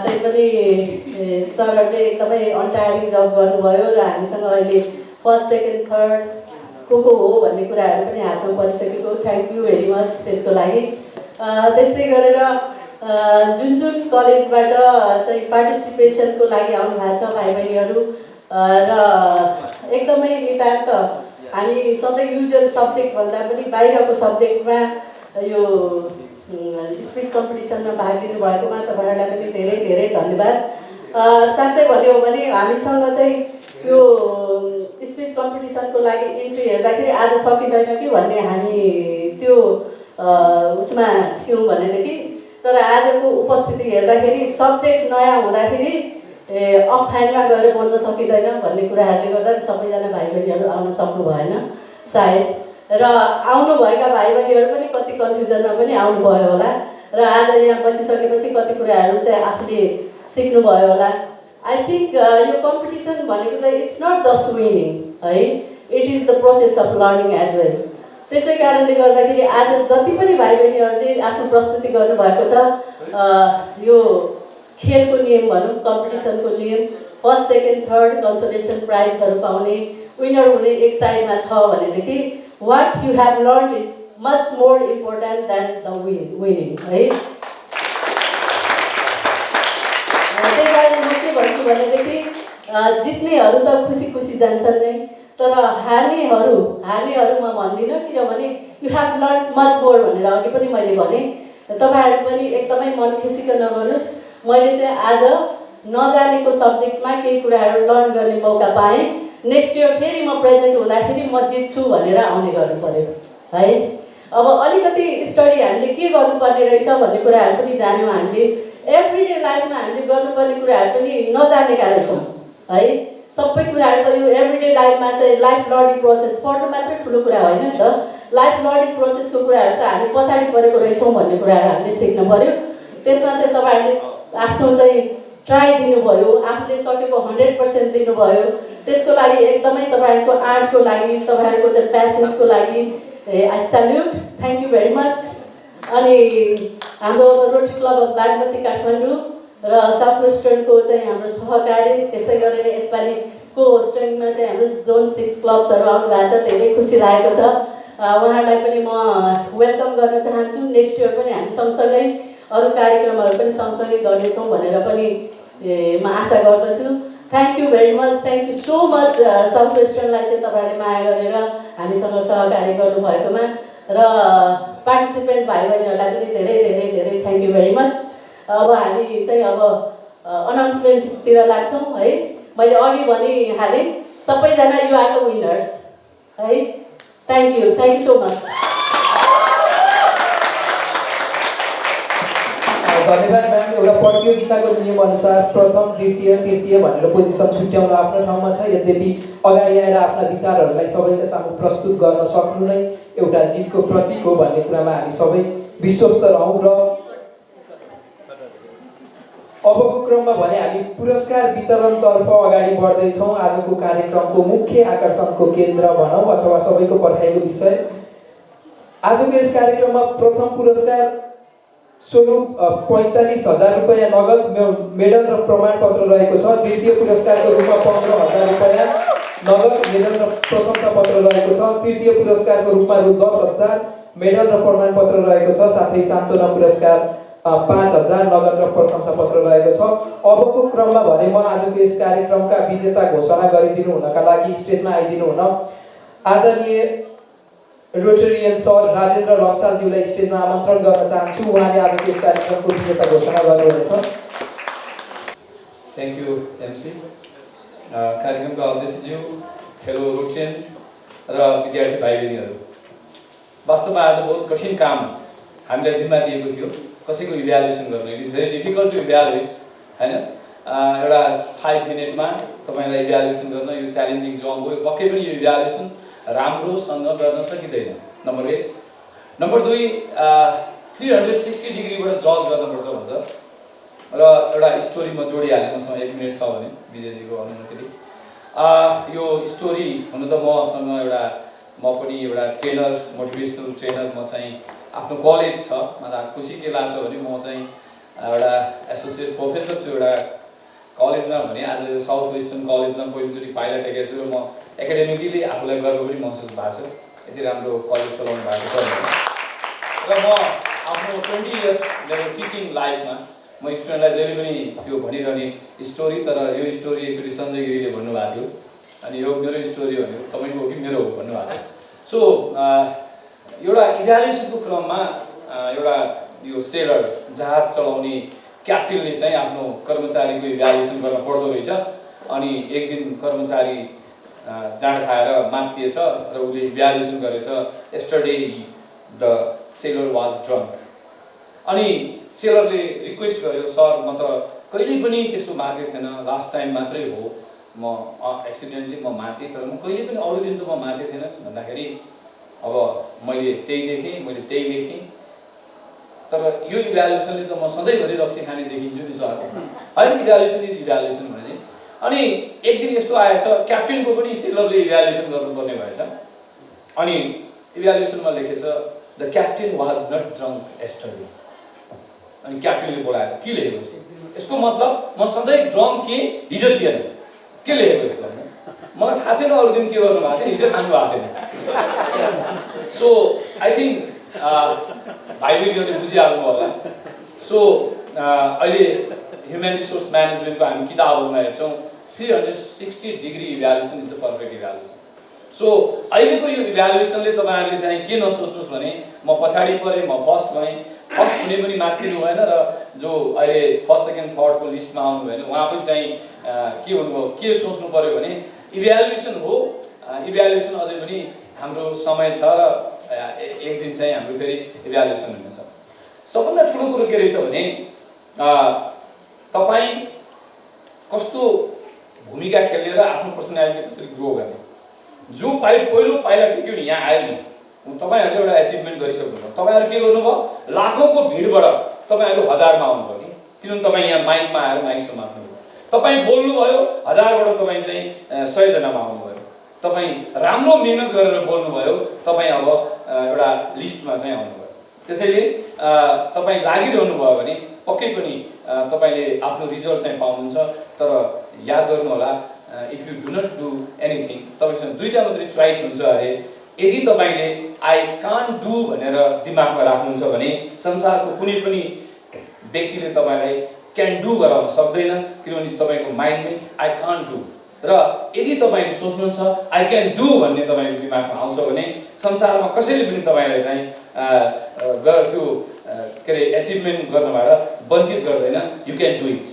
तैपनि सरहरूले एकदमै अनटायरिङ जब गर्नुभयो र हामीसँग अहिले फर्स्ट सेकेन्ड थर्ड को हो भन्ने कुराहरू पनि हातमा परिसकेको। थ्याङ्क यू भेरी मच त्यसको लागि। त्यस्तै गरेर जुन जुन कलेजबाट चाहिँ पार्टिसिपेसनको लागि आउनु भएको छ भाइ बहिनीहरू र एकदमै नितान्त हामी सधैँ युजुअल सब्जेक्ट भन्दा पनि बाहिरको सब्जेक्टमा यो स्पिच कम्पिटिसनमा भाग लिनु भएकोमा तपाईँहरूलाई पनि धेरै धेरै धन्यवाद। साँच्चै भन्यो भने हामीसँग चाहिँ यो स्पिच कम्पिटिसनको लागि इन्ट्री हेर्दाखेरि आज सकिँदैन कि भन्ने हामी त्यो उसमा थियौँ भनेदेखि, तर आजको उपस्थिति हेर्दाखेरि सब्जेक्ट नयाँ हुँदाखेरि अफलाइनमा गएर बोल्न सकिँदैन भन्ने कुराहरूले गर्दा सबैजना भाइ बहिनीहरू आउन सक्नु भएन सायद, र आउनुभएका भाइ बहिनीहरू पनि कति कन्फ्युजनमा पनि आउनुभयो होला र आज यहाँ बसिसकेपछि कति कुराहरू चाहिँ आफूले सिक्नुभयो होला। आई थिङ्क यो कम्पिटिसन भनेको चाहिँ इट्स नट जस्ट विनिङ है, it is the process of learning as well. त्यसै कारणले गर्दाखेरि आज जति पनि भाइ बहिनीहरूले आफ्नो प्रस्तुति गर्नुभएको छ यो खेलको नियम भनौँ, कम्पिटिसनको नियम, फर्स्ट सेकेन्ड थर्ड कन्सोलेसन प्राइजहरू पाउने, विनर हुने एक साइडमा छ भनेदेखि what you have learn is much more important than the winning है। त्यही कारण म के भन्छु भनेदेखि जित्नेहरू त खुसी खुसी जान्छन् नै, तर हार्नेहरू म भन्दिनँ, किनभने you have learn much more भनेर अघि पनि मैले भने। तपाईँहरू पनि एकदमै मन खुसीको नगर्नुहोस्। मैले चाहिँ आज नजानेको सब्जेक्टमा केही कुराहरू लर्न गर्ने मौका पाएँ। नेक्स्ट इयर फेरि म प्रेजेन्ट हुँदाखेरि म जित्छु भनेर आउने गर्नु पऱ्यो है। अब अलिकति स्टडी हामीले के गर्नुपर्ने रहेछ भन्ने कुराहरू पनि जान्यौँ। हामीले एभ्रिडे लाइफमा हामीले गर्नुपर्ने कुराहरू पनि नजानेका रहेछौँ है। सबै कुराहरू त यो एभ्रिडे लाइफमा चाहिँ लाइफ लर्निङ प्रोसेस, पढ्नु मात्रै ठुलो कुरा होइन नि त। लाइफ लर्निङ प्रोसेसको कुराहरू त हामी पछाडि परेको रहेछौँ भन्ने कुराहरू हामीले सिक्नु पऱ्यो। त्यसमा चाहिँ तपाईँहरूले आफ्नो चाहिँ ट्राई दिनुभयो, आफूले सकेको 100% दिनुभयो। त्यसको लागि एकदमै तपाईँहरूको आर्टको लागि, तपाईँहरूको चाहिँ प्यासन्सको लागि I salute, thank you very much. अनि हाम्रो rotary club of Bagmati Kathmandu र साउथ वेस्टर्नको चाहिँ हाम्रो सहकारी, त्यस्तै गरेर यसपालि को होस्टिङमा चाहिँ हाम्रो जोन 6 क्लब्सहरू आउनु भएको छ। धेरै खुसी लागेको छ। उहाँहरूलाई पनि म वेलकम गर्न चाहन्छु। नेक्स्ट इयर पनि हामी सँगसँगै अरू कार्यक्रमहरू पनि सँगसँगै गर्नेछौँ भनेर पनि म आशा गर्दछु। Thank you very much, thank you so much South वेस्टर्नलाई चाहिँ तपाईँहरूले माया गरेर हामीसँग सहकार्य गर्नुभएकोमा, र पार्टिसिपेन्ट भाइ बहिनीहरूलाई पनि धेरै धेरै धेरै थ्याङ्क यू भेरी मच। अब हामी चाहिँ अब अनाउन्समेन्टतिर लाग्छौँ है। मैले अघि भनिहालेँ, सबैजना यु आर द विनर्स है। Thank you so much. धन्यवाद म्याम। एउटा प्रतियोगिताको नियमअनुसार प्रथम, द्वितीय, तृतीय भनेर पोजिसन छुट्याउन आफ्नो ठाउँमा छ। यद्यपि अगाडि आएर आफ्ना विचारहरूलाई सबैका सामु प्रस्तुत गर्न सक्नु नै एउटा जितको प्रतीक हो भन्ने कुरामा हामी सबै विश्वस्त रहौँ। र अबको क्रममा भने हामी पुरस्कार वितरणतर्फ अगाडि बढ्दैछौँ। आजको कार्यक्रमको मुख्य आकर्षणको केन्द्र भनौँ अथवा सबैको पर्खाइको विषय। आजको यस कार्यक्रममा प्रथम पुरस्कार स्वरूप 45,000 रुपैयाँ नगद मेडल र प्रमाणपत्र रहेको छ। द्वितीय पुरस्कारको रूपमा 15,000 रुपैयाँ नगद मेडल र प्रशंसा पत्र रहेको छ। तृतीय पुरस्कारको रूपमा रु 10,000 मेडल र प्रमाणपत्र रहेको छ। साथै सान्त्वना पुरस्कार 5,000 नगद र प्रशंसा पत्र रहेको छ। अबको क्रममा भने म आजको यस कार्यक्रमका विजेता घोषणा गरिदिनु हुनका लागि स्टेजमा आइदिनु हुन आदरणीय रोटेरियन सर राजेन्द्र लक्सालज्यूलाई स्टेजमा आमन्त्रण गर्न चाहन्छु। उहाँले आजको यस कार्यक्रमको विजेता घोषणा गर्नुहुनेछ। Thank you MC. कार्यक्रमका अध्यक्षज्यू, फेलो रोटेरियन र विद्यार्थी भाइ बहिनीहरू, वास्तवमा आज बहुत कठिन काम हामीलाई जिम्मा दिएको थियो, कसैको इभ्यालुएसन गर्न। It is very difficult to evaluate होइन। एउटा 5 मिनटमा तपाईँलाई इभ्यालुएसन गर्न यो च्यालेन्जिङ जब हो। पक्कै पनि यो इभ्यालुएसन राम्रोसँग गर्न सकिँदैन, नम्बर 1। नम्बर 2, 360 डिग्रीबाट जज गर्नुपर्छ भन्छ र एउटा स्टोरी म जोडिहालेँ। मसँग 1 मिनट छ भने विजयजीको अनुमतिले। यो स्टोरी हुन त म पनि एउटा ट्रेनर, मोटिभेसनल ट्रेनर। म चाहिँ आफ्नो कलेज छ, मलाई खुसी के लाग्छ भने म चाहिँ एउटा एसोसिएट प्रोफेसर छु एउटा कलेजमा भने। आज यो साउथ वेस्टर्न कलेजमा पहिलोचोटि पाइला टेकेको छु र म एकाडेमिकली आफूलाई गर्व पनि महसुस भएको छ, यति राम्रो कलेज चलाउनु भएको छ। र म आफ्नो 20 इयर्स मेरो टिचिङ लाइफमा म स्टुडेन्टलाई जहिले पनि त्यो भनिरहने स्टोरी, तर यो स्टोरी एक्चुअली सञ्जय गिरीले भन्नुभएको थियो। अनि यो मेरो स्टोरी हो, तपाईँको हो कि मेरो हो भन्नुभएको थियो। सो एउटा इभ्यालुएसनको क्रममा एउटा यो सेलर, जहाज चलाउने क्याप्टेनले चाहिँ आफ्नो कर्मचारीको इभ्यालुएसन गर्न पर्दो रहेछ। अनि एक दिन कर्मचारी जाँड खाएर मात्तिएछ र उसले इभ्यालुएसन गरेछ। Yesterday the seller was drunk. अनि सेलरले रिक्वेस्ट गर्यो, सर म त कहिले पनि त्यस्तो माथि थिएन, लास्ट टाइम मात्रै हो म एक्सिडेन्टली म माथि, तर म कहिले पनि अरू दिन त म माथि थिएन भन्दाखेरि अब मैले त्यही देखेँ, मैले त्यही लेखेँ, तर यो इभ्यालुएसनले त म सधैँभरि रक्सी खाने देखिन्छु नि सर होइन। इभ्यालुएसन इज इभ्यालुएसन भने। अनि एक दिन यस्तो आएछ, क्याप्टेनको पनि सेलरले इभ्यालुएसन गर्नुपर्ने भएछ। अनि इभ्यालुएसनमा लेखेछ the captain was not drunk yesterday. अनि क्याप्टेनले बोलाएछ के लेखेको यसको मतलब म सधैँ ड्रङ्क थिएँ हिजो थिएन। के लेखेको यसको मलाई थाहा छैन अरू दिन के गर्नु भएको थियो हिजो खानु भएको थिएन। सो आई थिङ्क भाइ बहिनीहरूले बुझिहाल्नु होला। सो अहिले ह्युमन रिसोर्स म्यानेजमेन्टको हामी किताबहरूमा हेर्छौँ 360 degree evaluation is the perfect evaluation. So अहिलेको यो इभ्यालुएसनले तपाईँहरूले चाहिँ के नसोच्नुहोस् भने म पछाडि परेँ म फर्स्ट भएँ, फर्स्ट हुने पनि मात्रिनु भएन र जो अहिले फर्स्ट सेकेन्ड थर्डको लिस्टमा आउनु भएन उहाँ पनि चाहिँ के हुनुभयो के सोच्नु पऱ्यो भने इभ्यालुएसन हो। इभ्यालुएसन अझै पनि हाम्रो समय छ र एक दिन चाहिँ हाम्रो फेरि इभ्यालुएसन हुनेछ। सबभन्दा ठुलो कुरो के रहेछ भने तपाईँ कस्तो भूमिका खेल्ने र आफ्नो पर्सनालिटी कसरी ग्रो गर्ने। जो पहिलो पाइला टेक्यो नि यहाँ आयो नि तपाईँहरूले एउटा एचिभमेन्ट गरिसक्नुभयो। तपाईँहरू के गर्नुभयो लाखौँको भिडबाट तपाईँहरू 1000मा आउनुभयो कि किनभने तपाईँ यहाँ माइकमा आएर माइक समात्नुभयो। तपाईँ बोल्नुभयो 1000बाट तपाईँ चाहिँ 100 जनामा आउनुभयो। तपाईँ राम्रो मेहनत गरेर बोल्नुभयो तपाईँ अब एउटा लिस्टमा चाहिँ आउनुभयो। त्यसैले तपाईँ लागिरहनु भयो भने पक्कै पनि तपाईँले आफ्नो रिजल्ट चाहिँ पाउनुहुन्छ। तर याद गर्नु होला if you do not do anything तपाईँसँग दुईटा मात्रै चोइस हुन्छ अरे। यदि तपाईँले आई कान्ट डु भनेर दिमागमा राख्नुहुन्छ भने संसारको कुनै पनि व्यक्तिले तपाईँलाई क्यान डु गराउन सक्दैन किनभने तपाईँको माइन्डमै आई कान्ट डु र यदि तपाईँले सोच्नुहुन्छ आई क्यान डु भन्ने तपाईँको दिमागमा आउँछ भने संसारमा कसैले पनि तपाईँलाई चाहिँ त्यो के अरे एचिभमेन्ट गर्नबाट वञ्चित गर्दैन। You can do it.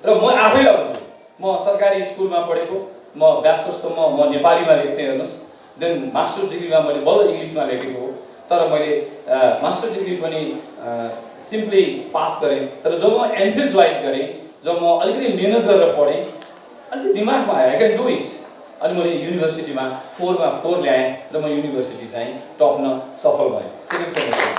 र म आफैलाई भन्छु म सरकारी स्कुलमा पढेको म ब्याचलर्ससम्म म नेपालीमा लेख्थेँ हेर्नुहोस्। देन मास्टर डिग्रीमा मैले बल्ल इङ्ग्लिसमा लेखेको हो। तर मैले मास्टर डिग्री पनि सिम्पली पास गरेँ। तर जब म एमफिल जोइन गरेँ जब म अलिकति मेहनत गरेर पढेँ अलिकति दिमागमा आयो आई क्यान डु इट। अनि मैले युनिभर्सिटीमा 4मा 4 ल्याएँ र म युनिभर्सिटी चाहिँ टप्न सफल भएँ सेकेन्ड सेमेस्टर।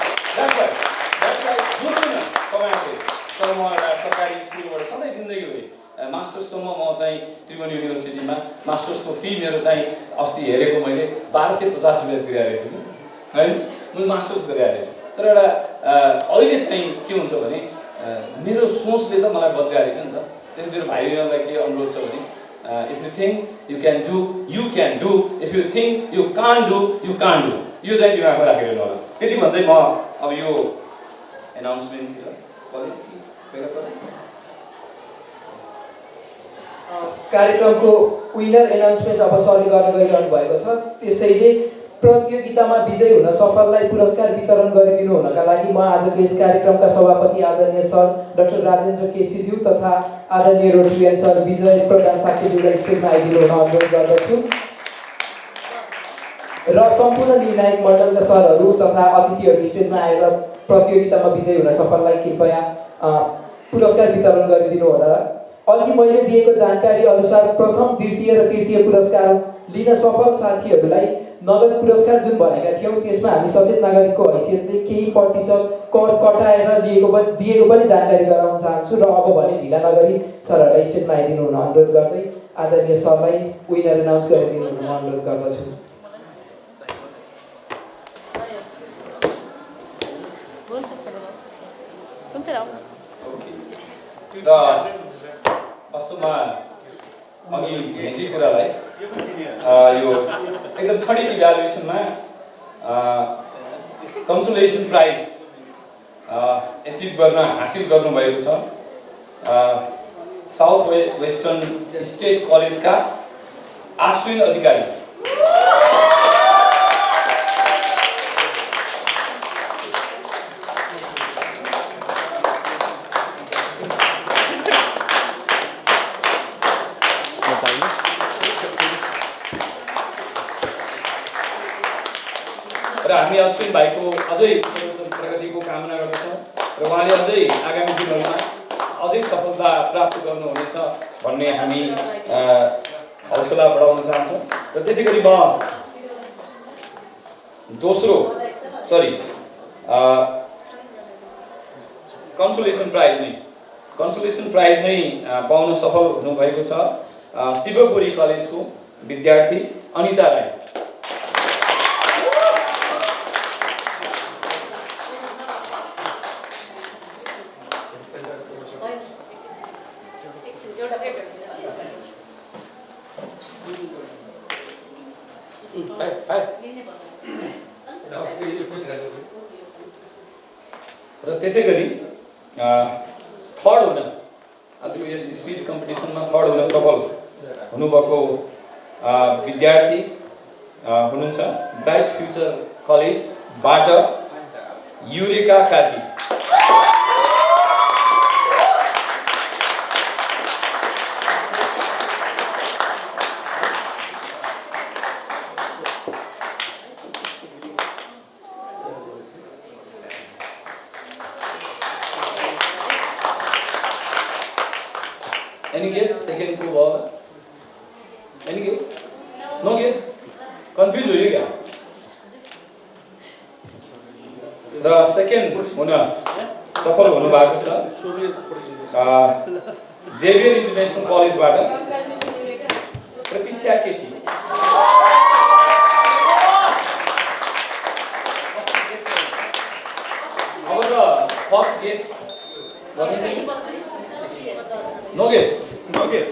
तपाईँहरूले तर म एउटा सरकारी स्कुलबाट सधैँ जिन्दगी भए मास्टर्ससम्म म चाहिँ त्रिभुवन युनिभर्सिटीमा मास्टर्सको फी मेरो चाहिँ अस्ति हेरेको मैले 1250 रुपियाँ तिरेको छु होइन। मैले मास्टर्स गरिरहेको छु। तर एउटा अहिले चाहिँ के हुन्छ भने मेरो सोचले त मलाई बदलिरहेको छ नि त। त्यसले मेरो भाइ बहिनीलाई के अनुरोध छ भने if you think you can do you can do, if you think you can't do you can't do. यो चाहिँ दिमागमा राखेर होला। त्यति भन्दै म अब यो एनाउन्समेन्टतिर कार्यक्रमको विनर एनाउन्समेन्ट अब सरले गर्न गइरहनु भएको छ। त्यसैले प्रतियोगितामा विजयी हुन सफललाई पुरस्कार वितरण गरिदिनु हुनका लागि म आजको यस कार्यक्रमका सभापति आदरणीय सर डाक्टर राजेन्द्र केसीज्यू तथा आदरणीय रोटरियन सर विजय प्रधान साक्यज्यूलाई स्टेजमा आइदिनु हुन अनुरोध गर्दछु र सम्पूर्ण निर्णायक मण्डलका सरहरू तथा अतिथिहरू स्टेजमा आएर प्रतियोगितामा विजयी हुन सफललाई कृपया पुरस्कार वितरण गरिदिनु होला। अघि मैले दिएको जानकारी अनुसार प्रथम द्वितीय र तृतीय पुरस्कार लिन सफल साथीहरूलाई नगद पुरस्कार जुन भनेका थियौँ त्यसमा हामी सचेत नागरिकको हैसियतले केही प्रतिशत कर कटाएर दिएको पनि जानकारी गराउन चाहन्छु र अब भने ढिला नगरी सरहरूलाई स्टेजमा आइदिनु हुन अनुरोध गर्दै आदरणीय सरलाई विनर एनाउन्स गरिदिनु हुन अनुरोध गर्दछु। वास्तवमा अघि भेटी कुरालाई यो एकदम छडित इभ्यालुएसनमा कन्सोलेसन प्राइज एचिभ गर्न हासिल गर्नुभएको छ साउथ वेस्टर्न स्टेट कलेजका आश्विन अधिकारी। र हामी अश्विन भाइको अझै प्रगतिको कामना गर्दछौँ र उहाँले अझै आगामी दिनहरूमा अझै सफलता प्राप्त गर्नुहुनेछ भन्ने हामी हौसला बढाउन चाहन्छौँ। र त्यसै गरी म कन्सोलेसन प्राइज नै पाउन सफल हुनुभएको छ शिवपुरी कलेजको विद्यार्थी अनिता राई। र त्यसै गरी थर्ड हुन आजको यस स्पिच कम्पिटिसनमा थर्ड हुन सफल हुनुभएको विद्यार्थी हुनुहुन्छ ब्राइट फ्युचर कलेजबाट Eureka Karki. Any guess? Second को भयो? Any guess? No guess? Confused हो क्या? र सेकेन्ड हुन सफल हुनु भएको छ जेभियर इन्टरनेसनल कलेजबाट प्रतीक्षा केसी। अब त फर्स्ट गेस गर्ने चाहिँ no guess. No guess.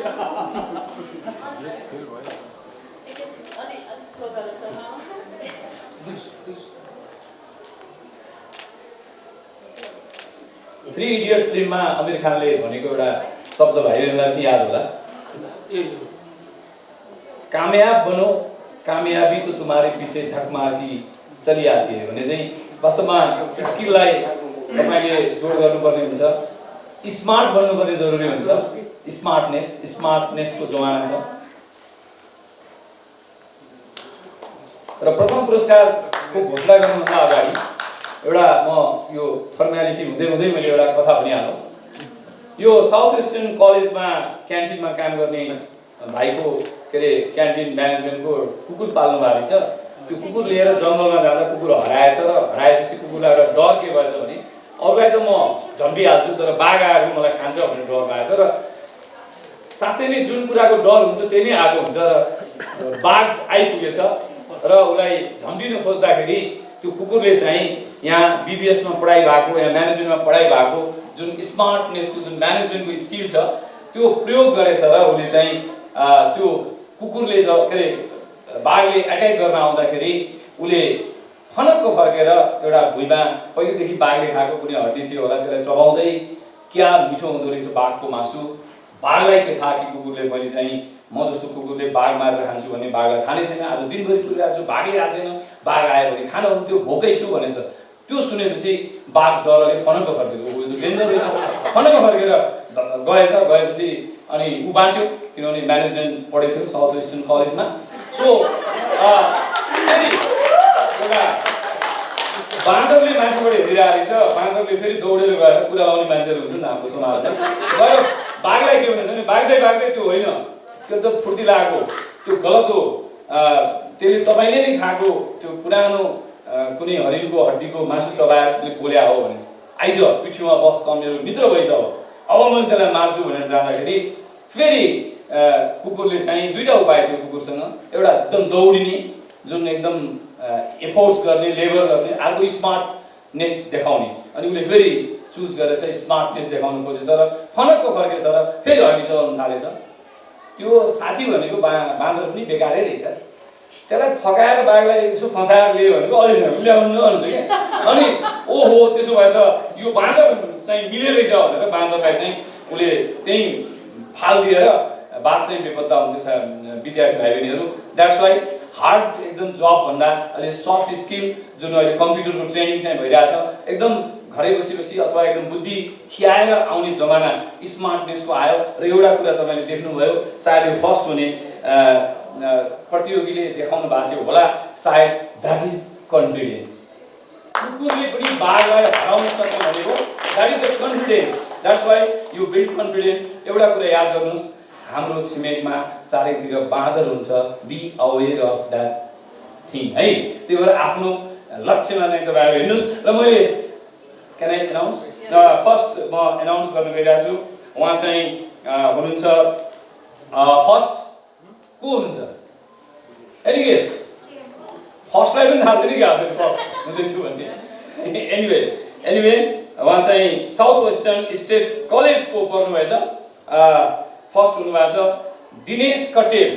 3 idiot फिल्ममा आमिर खानले भनेको एउटा शब्द भाइहरूलाई पनि याद होला, कामयाब बनो कामयाबी तो तुम्हारे पीछे झक मार्की चली आती है भने चाहिँ वास्तवमा स्किललाई तपाईले जोड गर्नुपर्ने हुन्छ, स्मार्ट बन्नुपर्ने जरुरी हुन्छ। स्मार्टनेसको जमाना छ। र प्रथम पुरस्कारको घोषणा गर्नुभन्दा अगाडि एउटा म यो फर्मालिटी हुँदै हुँदै मैले एउटा कथा भनिहालौँ। यो साउथ वेस्टर्न कलेजमा क्यान्टिनमा काम गर्ने भाइको के अरे क्यान्टिन म्यानेजमेन्टको कुकुर पाल्नु भएको रहेछ। त्यो कुकुर लिएर जङ्गलमा जाँदा कुकुर हराएछ र हराएपछि कुकुरलाई एउटा डर के भएछ भने अरूलाई त म झम्टिहाल्छु तर बाघ आएर मलाई खान्छ भन्ने डर भएछ र साँच्चै नै जुन कुराको डर हुन्छ त्यही नै आएको हुन्छ र बाघ आइपुगेछ र उसलाई झम्टिनु खोज्दाखेरि त्यो कुकुरले चाहिँ यहाँ बीबीएसमा पढाइ भएको या म्यानेजमेन्टमा पढाइ भएको जुन स्मार्टनेसको जुन म्यानेजमेन्टको स्किल छ त्यो प्रयोग गरेछ र उसले चाहिँ त्यो कुकुरले के अरे बाघले एट्याक गर्न आउँदाखेरि उसले फनक्क फर्केर एउटा भुइँमा पहिलेदेखि बाघले खाएको कुनै हड्डी थियो होला त्यसलाई चबाउँदै क्या मिठो हुँदो रहेछ बाघको मासु। बाघलाई के थाहा कि कुकुरले मैले चाहिँ म जस्तो कुकुरले बाघ मारेर खान्छु भन्ने बाघलाई थाहा नै छैन। आज दिनभरि कुरिरहेको छु बाघै आएको छैन, बाघ आयो भने खान हुन्थ्यो, भोकै छु भनेछ। त्यो सुनेपछि बाघ डरले फनक्क फर्केको, ऊ डेन्जर रहेछ, फनक्क फर्केर गएपछि अनि ऊ बाँच्यो किनभने म्यानेजमेन्ट पढेको थियो साउथ वेस्टर्न कलेजमा। सो एउटा बाँदरले मान्छेबाट हेरिरहेको रहेछ, बाँदरले फेरि दौडेर गएर कुरा लाउने मान्छेहरू हुन्छ नि हाम्रो समाजमा, गएर बाघलाई के भनेछ भने बाघ्दै त्यो होइन, त्यो त फुर्ती लागेको, त्यो गलत हो, त्यसले तपाईँले नै खाएको त्यो पुरानो कुनै हरिणको हड्डीको मासु चबाएर त्यसले बोल्या हो भने आइज पिठ्यौमा बस त मेरो मित्र भइछ, अब मैले त्यसलाई मार्छु भनेर जाँदाखेरि फेरि कुकुरले चाहिँ दुईवटा उपाय थियो कुकुरसँग। एउटा एकदम दौडिने जुन एकदम एफोर्ट्स गर्ने लेबर गर्ने, अर्को स्मार्टनेस देखाउने। अनि उसले फेरि चुज गरेछ स्मार्टनेस देखाउनु खोजेछ र फनक्क फर्केछ र फेरि हड्डी चलाउनु थालेछ। त्यो साथी भनेको बाँदर पनि बेकारै रहेछ, त्यसलाई फकाएर बाघलाई यसो फसाएर लियो भनेको अहिलेसम्म ल्याउनु भन्छ क्या। अनि ओहो त्यसो भए त यो बाँदर चाहिँ मिले रहेछ भनेर बाँदरलाई चाहिँ उसले त्यहीँ फालिदिएर बाघ चाहिँ बेपत्ता हुन्थ्यो। विद्यार्थी भाइ बहिनीहरू, द्याट्स वाइ हार्ड एकदम जब भन्दा अहिले सफ्ट स्किल जुन अहिले कम्प्युटरको ट्रेनिङ चाहिँ भइरहेछ, एकदम घरै बसी अथवा एकदम बुद्धि खियाएर आउने जमाना स्मार्टनेसको आयो। र एउटा कुरा तपाईँले देख्नुभयो, सायद यो फर्स्ट हुने प्रतियोगीले देखाउनु भएको थियो होला, सायद द्याट इज कन्फिडेन्स। कुकुरले पनि बाघलाई हराउन सक्छ भनेको that is the confidence. That's why you build confidence. एउटा कुरा याद गर्नुहोस्, हाम्रो छिमेकमा चारैतिर बाँदर हुन्छ, be aware of that thing है। त्यही भएर आफ्नो लक्ष्यमा चाहिँ तपाईँहरू हेर्नुहोस्। र मैले क्यान आई एनाउन्स फर्स्ट म एनाउन्स गर्न गइरहेको छु, उहाँ चाहिँ हुनुहुन्छ फर्स्ट को हुनुहुन्छ? Any guess? फर्स्टलाई पनि थाहा छैन कि आफ्नो हुँदैछु भन्ने। एनिवे उहाँ चाहिँ साउथ वेस्टर्न स्टेट कलेजको पढ्नुभएछ, फर्स्ट हुनुभएको छ दिनेश कटेल।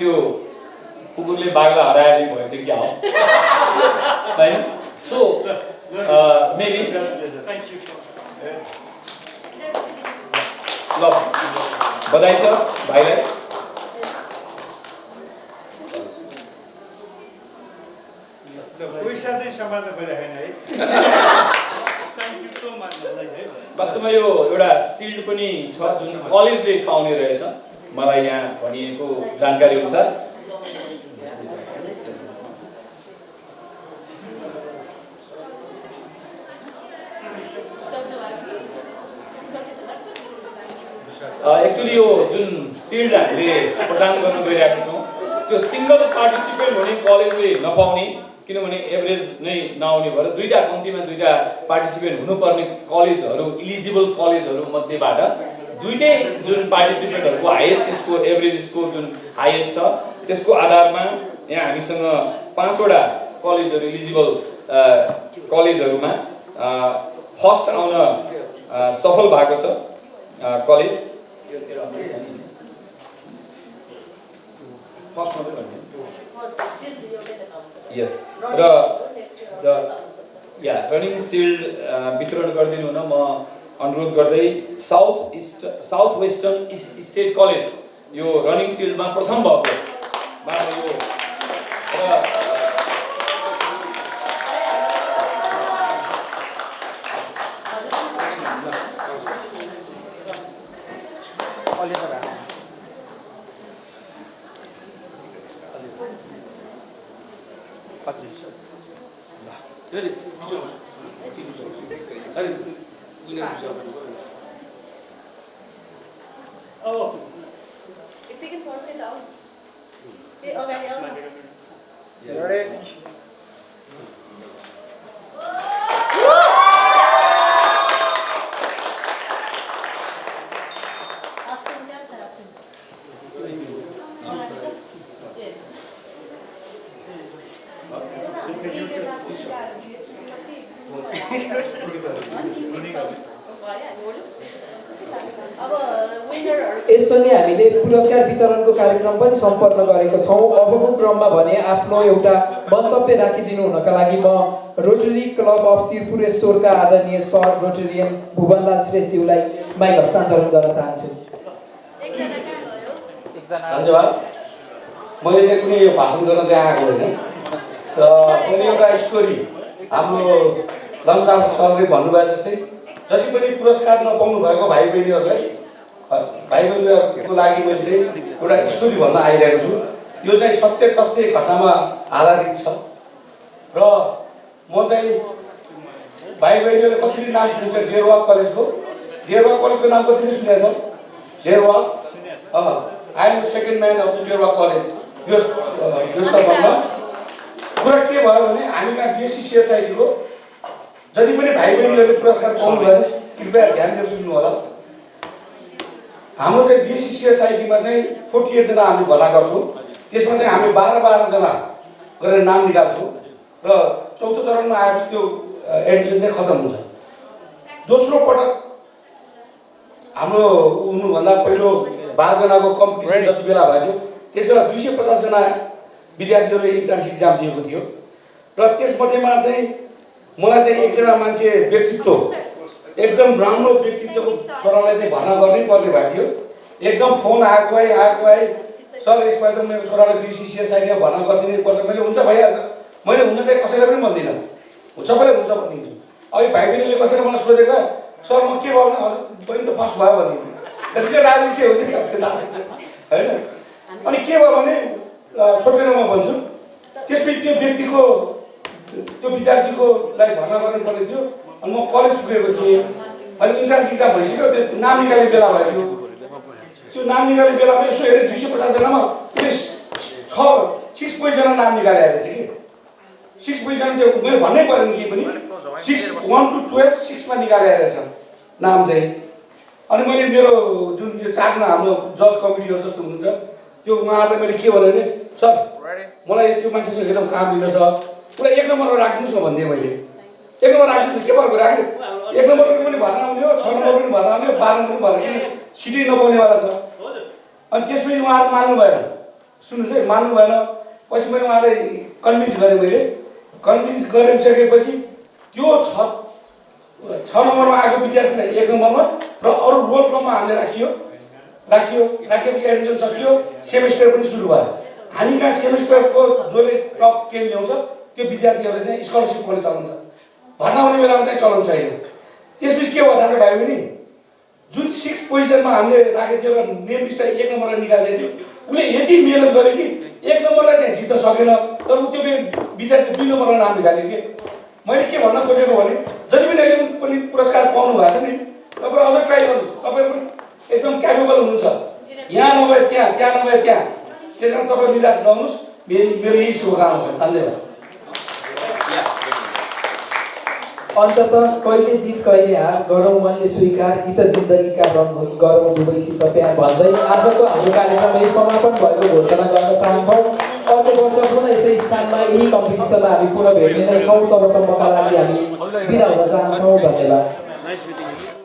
त्यो कुकुरले बाघलाई हराए चाहिँ भएछ क्या हो हैन सो मेबी ल बधाई छ भाइलाई पैसा चाहिँ सम्हाल्न खोजेको छैन है वास्तवमा यो एउटा सिल्ड पनि छ जुन कलेजले पाउने रहेछ मलाई यहाँ भनिएको जानकारी अनुसार एक्चुअली यो जुन सिल्ड हामीले प्रदान गर्न गइरहेका छौँ त्यो सिङ्गल पार्टिसिपेन्ट हुने कलेजले नपाउने किनभने एभरेज नै नआउने भएर कम्तीमा दुईटा पार्टिसिपेन्ट हुनुपर्ने कलेजहरू इलिजिबल कलेजहरू मध्येबाट दुईटै जुन पार्टिसिपेन्टहरूको हाइएस्ट स्कोर एभरेज स्कोर जुन हाइएस्ट छ त्यसको आधारमा यहाँ हामीसँग 5 वटा कलेजहरू इलिजिबल कलेजहरूमा फर्स्ट आउन सफल भएको छ कलेज यस र रनिङ सिल्ड वितरण गरिदिनु हुन म अनुरोध गर्दै साउथ वेस्टर्न स्टेट कलेज यो रनिङ सिल्डमा प्रथम भएको यो यससँगै हामीले पुरस्कार वितरणको कार्यक्रम पनि सम्पन्न गरेको छौँ। अबको क्रममा भने आफ्नो एउटा मन्तव्य राखिदिनु हुनका लागि म रोटरी क्लब अफ त्रिपुरेश्वरका आदरणीय सर रोटेरियन भुवनलाल श्रेष्ठज्यूलाई माइक हस्तान्तरण गर्न चाहन्छु। धन्यवाद। मैले चाहिँ कुनै यो भाषण गर्न चाहिँ आएको होइन र कुनै एउटा स्टोरी हाम्रो लम्सार सरले भन्नुभयो जस्तै जति पनि पुरस्कार नपाउनु भएको भाइ बहिनीहरूको लागि मैले चाहिँ एउटा स्टोरी भन्न आइरहेको छु। यो चाहिँ सत्य तथ्य घटनामा आधारित छ र म चाहिँ भाइ बहिनीहरूले कति नाम सुन्छ डेरवा कलेजको नाम कति सुनेको छ Derwa I am second man of the Derwa college यो स्तरमा कुरा के भयो भने हामीमा बिएससी सिएसआइटीको जति पनि भाइ बहिनीहरूले पुरस्कार पाउनुभएछ कृपया ध्यान दिएर सुन्नु होला। हाम्रो चाहिँ बिएससी सिएसआइटीमा चाहिँ 48 जना हामी भर्ना गर्छौँ। त्यसमा चाहिँ हामी 12 जना गरेर नाम निकाल्छौँ र चौथो चरणमा आएपछि त्यो एडमिसन चाहिँ खत्तम हुन्छ। दोस्रो पटक हाम्रो हुनुभन्दा पहिलो 12 जनाको कम्पिटिसन जति बेला भयो त्यसबेला 250 जना विद्यार्थीहरूले इन्ट्रान्स इक्जाम दिएको थियो र त्यसमध्येमा चाहिँ मलाई चाहिँ एकजना मान्छे व्यक्तित्व एकदम राम्रो व्यक्तित्वको छोरालाई चाहिँ भर्ना गर्नै पर्ने भएको थियो। एकदम फोन आएको भए सर यसपालि त मेरो छोरालाई बिएससी सिएसआइटीमा भर्ना गरिदिनै पर्छ। मैले हुन्छ भइहाल्छ, मैले हुन चाहिँ कसैलाई पनि भन्दिनँ, सबैलाई हुन्छ भनिदिन्छु। अघि भाइ बहिनीले कसैले मलाई सोधेको सर म के भयो भने बहिनी त फर्स्ट भयो भनिदिन्छु। चाहिँ राजु के हुन्छ होइन। अनि के भयो भने छोटो म भन्छु त्यसपछि त्यो व्यक्तिको त्यो विद्यार्थीको लागि भर्ना गर्नुपर्ने थियो। अनि म कलेज पुगेको थिएँ। अनि इन्ट्रान्स इक्जाम भइसक्यो, त्यो नाम निकाल्ने बेला भयो। त्यो नाम निकाल्ने बेलामा यसो हेरेँ 250 जनामा 6 पोजिसनमा नाम निकालेर रहेछ कि 6 पोजिसन त्यो मैले भन्नै परेन के पनि 6 1 to 12 6मा निकालेर रहेछ नाम चाहिँ। अनि मैले मेरो जुन यो 4 जना हाम्रो जज कमिटीहरू जस्तो हुनुहुन्छ त्यो उहाँहरूलाई मैले के भने सर मलाई त्यो मान्छेसँग एकदम काम लिनु छ, उसलाई 1 नम्बरमा राखिदिनुहोस् न भनिदिएँ मैले। 1 नम्बर राखिदिनु के भएको राखेँ 1 नम्बरको पनि भर्ना आउने हो, 6 नम्बर पनि भर्ना आउने हो, 12 नम्बर पनि भर्ना सिटै नपाउनेवाला छ। अनि त्यसपछि उहाँहरू मान्नु भएन। सुन्नुहोस् है, मान्नु भएन। पछि मैले उहाँलाई कन्भिन्स गरेँ, कन्भिन्स गरिसकेपछि त्यो 6 नम्बरमा आएको विद्यार्थीलाई 1 नम्बरमा र अरू रोल क्रममा हामीले राखेपछि एडमिसन सकियो, सेमेस्टर पनि सुरु भयो। हामी कहाँ सेमेस्टरको जसले टप 10 ल्याउँछ त्यो विद्यार्थीहरूले चाहिँ स्कलरसिप पाउने चलन छ, भर्ना हुने बेलामा चाहिँ चलन छैन। त्यसपछि के भयो थाहा छ भाइ बहिनी, जुन 6 पोजिसनमा हामीले राखेको थियो र नेम लिस्ट 1 नम्बरलाई निकालेको थियो, उसले यति मेहनत गर्यो कि 1 नम्बरलाई चाहिँ जित्न सकेन, तर ऊ त्यो विद्यार्थी 2 नम्बरमा नाम निकाल्यो कि। मैले के भन्न खोजेको भने जति पनि अहिले पनि पुरस्कार पाउनु भएको छ नि, तपाईँ अझ ट्राई गर्नुहोस्, तपाईँ पनि एकदम क्यापेबल हुनुहुन्छ, यहाँ नभए त्यहाँ, त्यहाँ नभए त्यहाँ। त्यस कारण तपाईँ निराश नहुनुहोस्, मेरो यही शुभकामना छ। धन्यवाद। अन्ततः कहिले जित कहिले हार, गरौँ मनले स्वीकार, यी त जिन्दगीका रङहरू, गरौँ दुवैसित प्यार भन्दै आजको हाम्रो कार्यक्रम यही समापन भएको घोषणा गर्न चाहन्छौँ। अर्को वर्ष पुनः यसै स्थानमा यही कम्पिटिसनमा हामी पुनः भेट्ने नै छौँ। तबसम्मका लागि हामी बिदा हुन चाहन्छौँ। धन्यवाद।